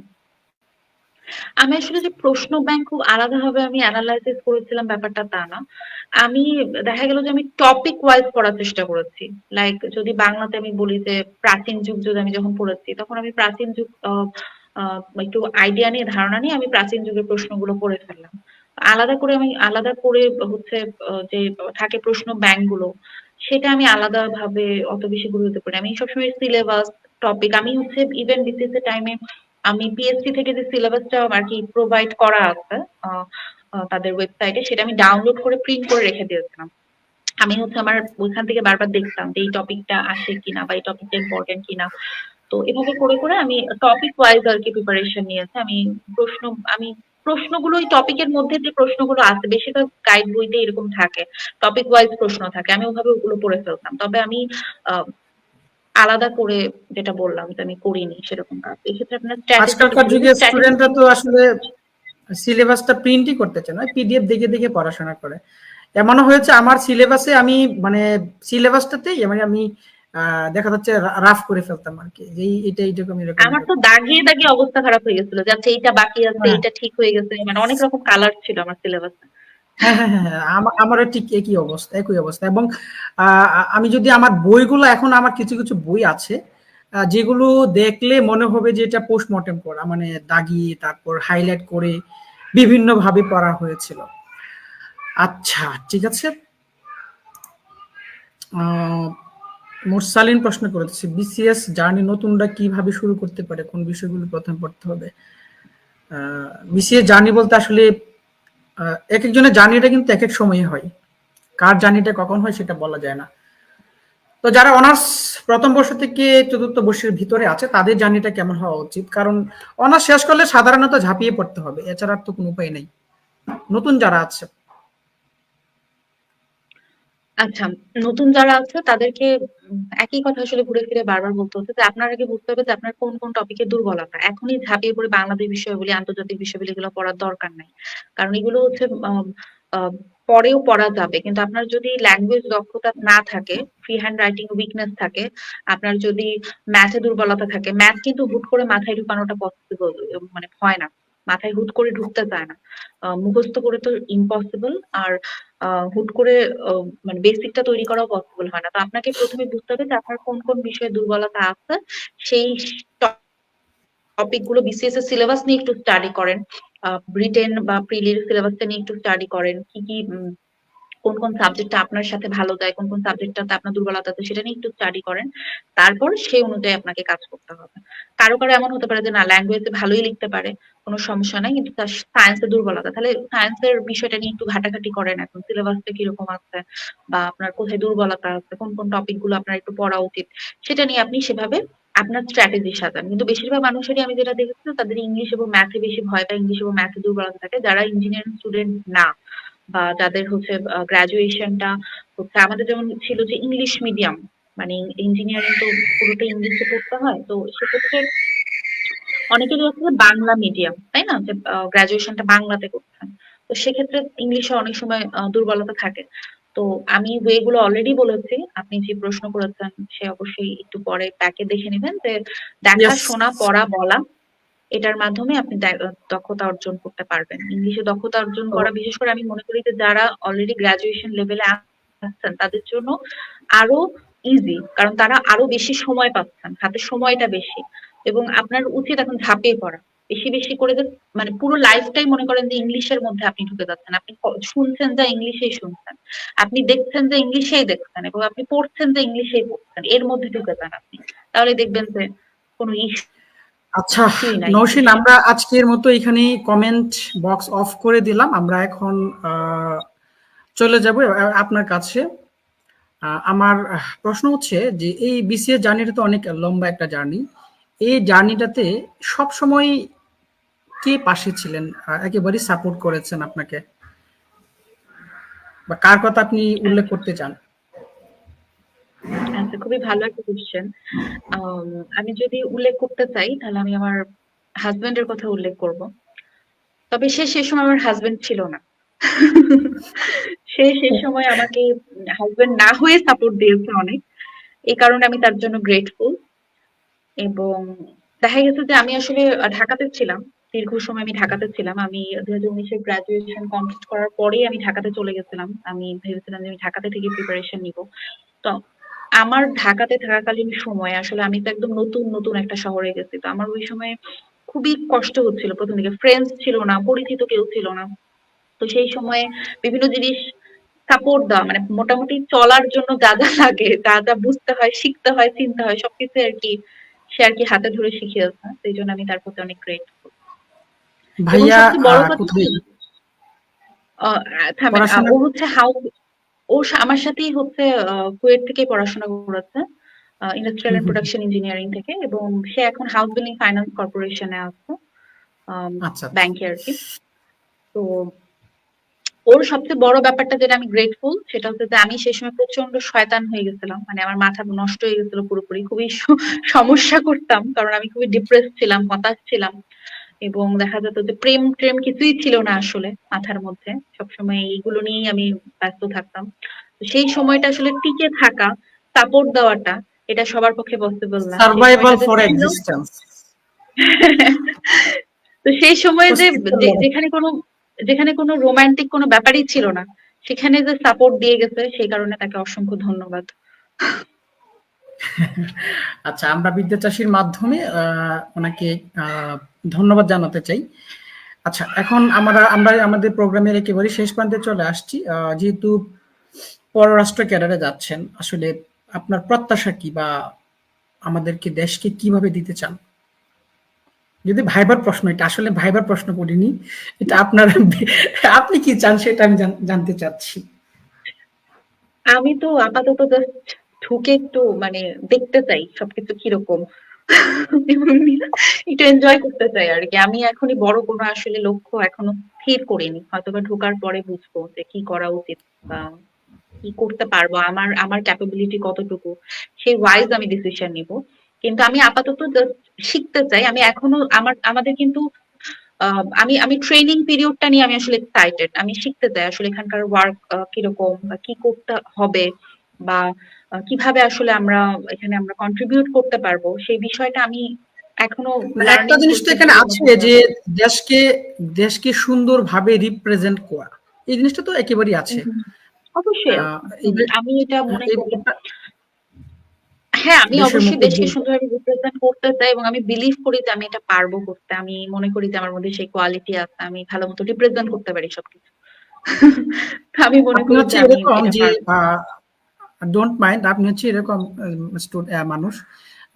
আমি আসলে যে প্রশ্ন ব্যাংক খুব আলাদাভাবে আমি অ্যানালাইসিস করেছিলাম ব্যাপারটা তা না। আমি দেখা গেল যে আমি টপিক ওয়াইজ পড়ার চেষ্টা করেছি। লাইক যদি বাংলাতে আমি বলি যে প্রাচীন যুগ যদি আমি যখন পড়েছি, তখন আমি প্রাচীন যুগ একটু আইডিয়া নিয়ে, ধারণা নিয়ে আমি প্রাচীন যুগের প্রশ্নগুলো পড়ে ফেললাম। আলাদা করে হচ্ছে যে থাকে প্রশ্ন ব্যাংক গুলো, সেটা আমি আলাদাভাবে অত বেশি গুরুত্ব করি না। আমি সবসময় সিলেবাস, টপিক, আমি হচ্ছে ইভেন বিসিএস এর টাইমে আমি পিএসসি থেকে যে সিলেবাসটা আর কি প্রোভাইড করা আছে তাদের ওয়েবসাইটে, সেটা আমি ডাউনলোড করে প্রিন্ট করে রেখে দিয়েছিলাম। আমি হচ্ছে আমার ওইখান থেকে বারবার দেখতাম যে এই টপিকটা আসে কিনা বা এই টপিকটা ইম্পর্টেন্ট কিনা। তো এভাবে করে করে আমি টপিক ওয়াইজ আর কি প্রিপারেশন নিয়েছি। আমি প্রশ্নগুলো ওই টপিকের মধ্যে যে প্রশ্নগুলো আছে, বেশিরভাগ গাইড বইতে এরকম থাকে, টপিক ওয়াইজ প্রশ্ন থাকে, আমি ওভাবে ওগুলো পড়ে ফেলতাম। তবে আমি আহ, আলাদা করে যেটা বললাম যে আমি করিনি সেরকম কাজ। এক্ষেত্রে আপনার স্ট্র্যাটেজি কি আজকালকার ছিল? যুগে স্ট্র্যাটেজি স্টুডেন্টরা তো আসলে সিলেবাসটা প্রিন্টই করতে চায় না, পিডিএফ দেখে দেখে পড়াশোনা করে। এমনও হয়েছে আমার সিলেবাসে আমি মানে সিলেবাসটাতেই মানে আমি দেখা যাচ্ছে রাফ করে ফেলতাম আর কি, যে এটা এইরকম এরকম আমার তো এরকম। দাগিয়ে দাগিয়ে অবস্থা খারাপ হয়ে গেছিল, যাচ্ছে এইটা বাকি আছে, হ্যাঁ এইটা ঠিক হয়ে গেছে, মানে অনেক রকম কালার ছিল আমার সিলেবাসে। হ্যাঁ হ্যাঁ হ্যাঁ হ্যাঁ, আমারও ঠিক একই অবস্থা। এবং আমি যদি আমার বইগুলো, এখন আমার কিছু কিছু বই আছে যেগুলো দেখলে মনে হবে যে এটা পোস্টমর্টেম করা, মানে দাগিয়ে তারপর হাইলাইট করে বিভিন্ন ভাবে পড়া হয়েছিল। আচ্ছা, ঠিক আছে। আহ, মুরসালিন প্রশ্ন করেছে, বিসিএস জার্নি নতুনরা কিভাবে শুরু করতে পারে, কোন বিষয়গুলো প্রথমে পড়তে হবে? বিসিএস জার্নি বলতে আসলে এক একজনের জার্নিটা কিন্তু এক এক সময়ে হয়। কার জার্নিটা কখন হয় সেটা বলা যায় না। তো যারা অনার্স প্রথম বর্ষ থেকে চতুর্থ বর্ষের ভিতরে আছে তাদের জার্নিটা কেমন হওয়া উচিত, কারণ অনার্স শেষ করলে সাধারণত ঝাঁপিয়ে পড়তে হবে, এছাড়া আর তো কোনো উপায় নেই। নতুন যারা আছে, আচ্ছা, নতুন যারা আছে তাদেরকে একই কথা আসলে ঘুরে ফিরে বারবার বলতে হচ্ছে যে আপনার আগে বুঝতে হবে যে আপনার কোন কোন টপিকে দুর্বলতা। এখনই ঝাঁপিয়ে পড়ে বাংলাদেশ বিষয়গুলি, আন্তর্জাতিক বিষয়গুলি এগুলো পড়ার দরকার নাই। কারণ এগুলো হচ্ছে আহ, পরেও পড়া যাবে, কিন্তু আপনার যদি ল্যাঙ্গুয়েজ দক্ষতা না থাকে, ফ্রি হ্যান্ড রাইটিং উইকনেস থাকে, আপনার যদি ম্যাথে দুর্বলতা থাকে, ম্যাথ কিন্তু হুট করে মাথায় ঢুকানোটা পসিবল মানে হয় না, মাথায় হুট করে ঢুকতে চায় না। মুখস্থ করে তো ইম্পসিবল, আর হুট করে মানে বেসিকটা তৈরি করাও পসিবল হয় না। তো আপনাকে প্রথমে বুঝতে হবে যে আপনার কোন কোন বিষয়ে দুর্বলতা আছে। সেই টপিক গুলো বিসিএস এর সিলেবাস নিয়ে একটু স্টাডি করেন, রিটেন বা প্রিলির সিলেবাসটা নিয়ে একটু স্টাডি করেন, কি কি কোন কোন সাবজেক্টটা আপনার সাথে ভালো যায়, কোন কোন সাবজেক্টটাতে আপনার দুর্বলতা আছে সেটা নিয়ে একটু স্টাডি করেন। তারপর সেই অনুযায়ী আপনাকে কাজ করতে হবে। কারো কারো এমন হতে পারে যে না, ল্যাঙ্গুয়েজে ভালোই লিখতে পারে, কোনো সমস্যা নাই, কিন্তু তার সায়েন্সে দুর্বলতা, তাহলে সায়েন্সের বিষয়টা নিয়ে একটু ঘাটাঘাটি করেন, এখন সিলেবাসটা কিরকম আছে বা আপনার কোথায় দুর্বলতা আছে, কোন কোন টপিক গুলো আপনার একটু পড়া উচিত, সেটা নিয়ে আপনি সেভাবে আপনার স্ট্র্যাটেজি সাজান। কিন্তু বেশিরভাগ মানুষেরই আমি যেটা দেখেছি তাদের ইংলিশ এবং ম্যাথে বেশি ভয় পায়, ইংলিশ এবং ম্যাথে দুর্বলতা থাকে। যারা ইঞ্জিনিয়ারিং স্টুডেন্ট না বা যাদের হচ্ছে গ্রাজুয়েশনটা হচ্ছে, আমাদের যেমন ছিল যে ইংলিশ মিডিয়াম, মানে ইঞ্জিনিয়ারিং তো পুরোটা ইংলিশে পড়তে হয়, তো সেক্ষেত্রে অনেকেরই হচ্ছে যে বাংলা মিডিয়াম, তাই না, যে গ্রাজুয়েশনটা বাংলাতে করছেন, তো সেক্ষেত্রে ইংলিশে অনেক সময় দুর্বলতা থাকে। তো আমি ওয়েগুলো অলরেডি বলেছি, আপনি যে প্রশ্ন করেছেন সে অবশ্যই একটু পরে প্যাকে দেখে নেবেন যে দেখা ইয়েস। শোনা পড়া বলা, এটার মাধ্যমে আপনি দক্ষতা অর্জন করতে পারবেন। ইংলিশে দক্ষতা অর্জন তো করা, বিশেষ করে আমি মনে করি যে যারা অলরেডি গ্রাজুয়েশন লেভেলে আছেন তাদের জন্য আরো ইজি, কারণ তারা আরো বেশি সময় পাচ্ছেন, হাতে সময়টা বেশি। এবং আপনার উচিত এখন ঝাঁপিয়ে পড়া, বেশি বেশি করে যে মানে পুরো লাইফটাই মনে করেন যে ইংলিশের মধ্যে আপনি ঢুকে যাচ্ছেন, আপনি শুনছেন যা ইংলিশেই শুনছেন, আপনি দেখছেন যে ইংলিশেই দেখছেন, এবং আপনি পড়ছেন যে ইংলিশেই পড়ছেন, এর মধ্যে ঢুকে যান আপনি, তাহলে দেখবেন যে কোনো আচ্ছা, ইস্যুই নাই। নওশীন, আমরা আজকের মতো এখানে কমেন্ট বক্স অফ করে দিলাম। আমরা এখন চলে যাব আপনার কাছে। আমার প্রশ্ন হচ্ছে যে এই বিসিএস জার্নিটা তো অনেক লম্বা একটা জার্নি। এই জার্নিটাতে সব সময় কে পাশে ছিলেন, একেবারেই সাপোর্ট করেছেন আপনাকে, বা কার কথা আপনি উল্লেখ করতে চান? আচ্ছা, খুবই ভালো একটা কোশ্চেন। আমি যদি উল্লেখ করতে চাই তাহলে আমি আমার হাজবেন্ডের কথা উল্লেখ করব। তবে সে সে সময় আমার হাজবেন্ড ছিল না। সে সে সময় আমাকে হাজবেন্ড না হয়ে সাপোর্ট দিয়েছে অনেক। এই কারণে আমি তার জন্য গ্রেটফুল। এবং দেখা গেছে যে আমি আসলে ঢাকাতে ছিলাম, দীর্ঘ সময় আমি ঢাকাতে ছিলাম। আমি 2019-এ গ্রাজুয়েশন কমপ্লিট করার পরেই আমি ঢাকাতে চলে গেছিলাম। আমি ভেবেছিলাম যে আমি ঢাকাতে থেকে প্রিপারেশন নিব। তো আমার ঢাকাতে থাকাকালীন সময়ে আসলে আমি তো একদম নতুন নতুন একটা শহরে গেছি, তো আমার ওই সময় খুবই কষ্ট হচ্ছিল। প্রথম দিকে ফ্রেন্ডস ছিল না, পরিচিত কেউ ছিল না। তো সেই সময়ে বিভিন্ন জিনিস সাপোর্ট দেওয়া, মানে মোটামুটি চলার জন্য যা যা লাগে, যা যা বুঝতে হয়, শিখতে হয়, চিনতে হয়, সবকিছু আর কি সে আর কি হাতে ধরে শিখিয়েছে। সেই জন্য আমি তার প্রতি অনেক গ্রেটফুল। এবং ভাইয়া সবচেয়ে বড় কথা কি, কোথায় আহ, থামেন, পড়াশোনা? ও হচ্ছে ও আমার সাথেই হচ্ছে কুয়েট থেকে পড়াশোনা করেছে, industrial hmm, and hmm, hmm. Production engineering থেকে, এবং সে এখন হাউস বিল্ডিং ফাইন্যান্স কর্পোরেশনে আছে, আচ্ছা, আচ্ছা। ব্যাংকে আর কি। তো ওর সবচেয়ে বড় ব্যাপারটা যেটা আমি গ্রেটফুল সেটা হচ্ছে যে আমি সেই সময় প্রচন্ড শয়তান হয়ে গেছিলাম, মানে আমার মাথা নষ্ট হয়ে গেছিল পুরোপুরি, খুবই সমস্যা করতাম, কারণ আমি খুবই ডিপ্রেস ছিলাম, হতাশ ছিলাম। এবং দেখা যেত যে প্রেম ট্রেম কিছুই ছিল না আসলে মাথার মধ্যে, সবসময় এইগুলো নিয়েই আমি ব্যস্ত থাকতাম। তো সেই সময়টা আসলে টিকে থাকা, সাপোর্ট দেওয়াটা, এটা সবার পক্ষে পসিবল না। সেই সার্ভাইভাল সময়টাতে ফর ছিল। এক্সিস্টেন্স। তো সেই সময় যে অস্তিত্বের লড়াই। যেখানে কোনো রোমান্টিক কোনো ব্যাপারই ছিল না, সেখানে যে সাপোর্ট দিয়ে গেছে সেই কারণে তাকে অসংখ্য ধন্যবাদ। আচ্ছা, আমরা বিদ্যা চাষীর মাধ্যমে ওনাকে ধন্যবাদ জানাতে চাই। আচ্ছা, এখন আমরা আমরা আমাদের প্রোগ্রামের একেবারে শেষ প্রান্তে চলে আসছি। যেহেতু পররাষ্ট্র ক্যাডারে যাচ্ছেন, আসলে আপনার প্রত্যাশা কি, বা আমাদেরকে দেশকে কিভাবে দিতে চান? যদি ভাইবার প্রশ্ন, এটা আসলে ভাইবার প্রশ্ন করিনি, এটা আপনার আপনি কি চান সেটা আমি জানতে চাচ্ছি। আমি তো আপাতত জাস্ট ঢুকে একটু মানে দেখতে চাই সবকিছু কিরকম এবং একটু এনজয় করতে চাই আর কি। আমি এখনই বড় কোনো আসলে লক্ষ্য এখনো স্থির করিনি, হয়তোবা ঢোকার পরে বুঝবো যে কি করা উচিত বা কি করতে পারবো, আমার আমার ক্যাপাবিলিটি কতটুকু, সেই ওয়াইজ আমি ডিসিশন নিব। কিন্তু আমি আপাতত জাস্ট শিখতে চাই। আমি এখনো আমাদের কিন্তু আমি আমি ট্রেনিং পিরিয়ডটা নিয়ে আমি আসলে এক্সাইটেড। আমি শিখতে চাই আসলে এখানকার ওয়ার্ক কিরকম বা কি করতে হবে, বা কিভাবে আসলে এখানে আমরা কন্ট্রিবিউট করতে পারবো, সেই বিষয়টা আমি এখনো একটা লার্নিং জিনিস তো এখানে প্রসিডিউর এর আছে মধ্যে যে আছি। দেশকে দেশকে সুন্দরভাবে রিপ্রেজেন্ট করা, এই জিনিসটা তো একেবারেই আছে। হুম, অবশ্যই আছে। এই আমি এটা মনে এই করি। ব্যাপারটা হ্যাঁ, আমি দেশের অবশ্যই মধ্যে দেশকে সুন্দরভাবে রিপ্রেজেন্ট করতে চাই এবং আমি বিলিভ করি যে আমি এটা পারবো করতে। আমি মনে করি যে আমার মধ্যে সেই কোয়ালিটি আছে। আমি ভালো মতো রিপ্রেজেন্ট করতে পারি সবকিছু। আমি মনে আপনি করি যে হচ্ছে আমি এরকম এটা যে পারবো। ডোন্ট মাইন্ড, আপনি হচ্ছে এরকম মানুষ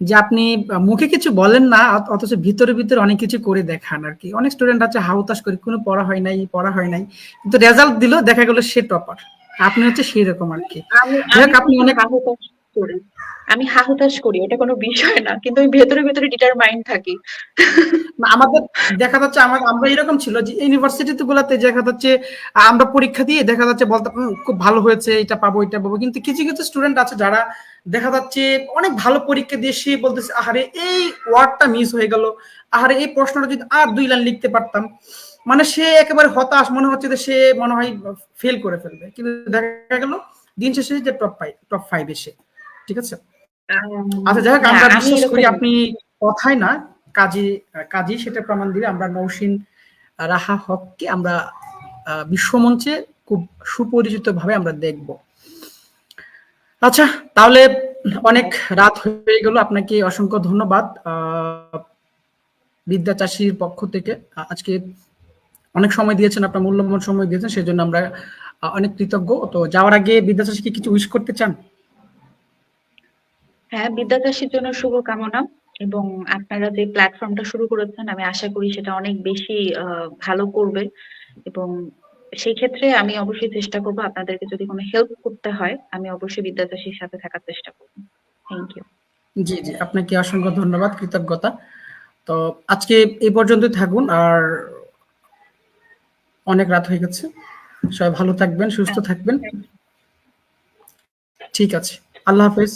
যে আপনি মুখে কিছু বলেন না, অথচ ভিতরে ভিতরে অনেক কিছু করে দেখান আর কি। অনেক স্টুডেন্ট আছে হাউতাস করে, কোনো পড়া হয় নাই, কিন্তু রেজাল্ট দিল দেখা গেল সে টপার। আপনি হচ্ছে সেই রকম আর কি। আমি যাই আমি হোক, আপনি কিন্তু অনেক হা-হুতাশ করি। আমি হা-হুতাশ করি। এটা কোনো বিষয় না। কিন্তু আমি ভেতরে, ভেতরে ডিটারমাইন্ড থাকি। না, আমাদের দেখা যাচ্ছে আমরা এরকম ছিল যে ইউনিভার্সিটি গুলাতে দেখা যাচ্ছে আমরা পরীক্ষা দিয়ে দেখা যাচ্ছে বলতাম খুব ভালো হয়েছে, এটা পাবো এটা পাবো, কিন্তু কিছু কিছু স্টুডেন্ট আছে যারা দেখা যাচ্ছে অনেক ভালো পরীক্ষা দিয়ে সে বলতেছে আহারে এই ওয়ার্ডটা মিস হয়ে গেল, আহারে এই প্রশ্নটা যদি আর 2 লাইন লিখতে পারতাম, মানে সে একেবারে হতাশ, মনে হচ্ছে যে সে মনে হয় ফেল করে ফেলবে, কিন্তু দেখা গেল দিন শেষে যে টপ 5 এসে। ঠিক আছে, আচ্ছা যাই হোক, না, আমরা আমি বিশ্বাস করি এরকম না। আপনি কথায় না কাজে, কাজী সেটা প্রমাণ দিলে আমরা নওশীন রাহা হককে আমরা বিশ্বমঞ্চে খুব সুপরিচিত ভাবে আমরা দেখব। আচ্ছা, তাহলে অনেক রাত হয়ে গেল, আপনাকে অসংখ্য ধন্যবাদ বিদ্যা চাষীর পক্ষ থেকে। আজকে অনেক সময় দিয়েছেন, আপনার মূল্যবান সময় দিয়েছেন, সেজন্য আমরা অনেক কৃতজ্ঞ। তো যাওয়ার আগে বিদ্যা চাষীকে কিছু উইশ করতে চান? হ্যাঁ, বিদ্যাদাসীর জন্য শুভকামনা এবং আপনারা যে প্ল্যাটফর্মটা শুরু করেছেন আমি আশা করি সেটা অনেক বেশি ভালো করবে এবং সেই ক্ষেত্রে আমি অবশ্যই চেষ্টা করব, আপনাদেরকে যদি কোনো হেল্প করতে হয় আমি অবশ্যই বিদ্যাদাসীর সাথে থাকার চেষ্টা করব। Thank you. জি, জি, আপনাকে অসংখ্য ধন্যবাদ, কৃতজ্ঞতা। তো আজকে এই পর্যন্তই থাকুন, আর অনেক রাত হয়ে গেছে। সবাই ভালো থাকবেন, সুস্থ আচ্ছা, থাকবেন। Thank you. ঠিক আছে, আল্লাহ হাফেজ।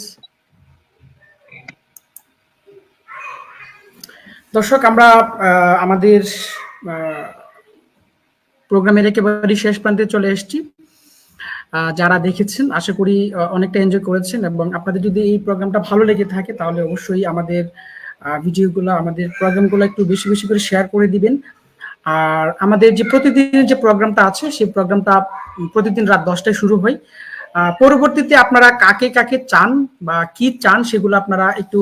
দর্শক, আমরা আমাদের প্রোগ্রামের একেবারে শেষ প্রান্তে চলে এসেছি। যারা দেখেছেন আশা করি অনেকটা এনজয় করেছেন, এবং আপনাদের যদি এই প্রোগ্রামটা ভালো লেগে থাকে তাহলে অবশ্যই আমাদের ভিডিওগুলো, আমাদের প্রোগ্রামগুলো একটু বেশি বেশি করে শেয়ার করে দিবেন। আর আমাদের যে প্রতিদিনের যে প্রোগ্রামটা আছে সেই প্রোগ্রামটা প্রতিদিন রাত 10টায় শুরু হয়। পরবর্তীতে আপনারা কাকে কাকে চান বা কি চান সেগুলো আপনারা একটু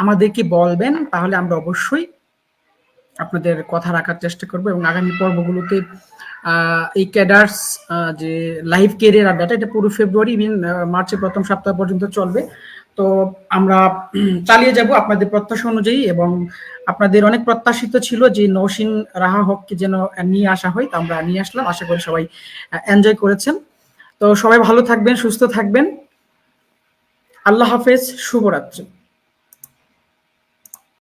আমাদেরকে বলবেন, তাহলে আমরা অবশ্যই আপনাদের কথা রাখার চেষ্টা করব, এবং আগামী পর্বগুলোতে এই ক্যাডার্স যে লাইভ ক্যারিয়ার আড্ডাটা, এটা পুরো ফেব্রুয়ারি ইভেন মার্চের প্রথম সপ্তাহ পর্যন্ত চলবে। তো আমরা চালিয়ে যাব আপনাদের প্রত্যাশা অনুযায়ী, এবং আপনাদের অনেক প্রত্যাশিত ছিল যে নওশীন রাহা হককে যেন নিয়ে আসা হয়, তা আমরা নিয়ে আসলাম। আশা করি সবাই এনজয় করেছেন। তো সবাই ভালো থাকবেন, সুস্থ থাকবেন। আল্লাহ হাফেজ, শুভরাত্রি।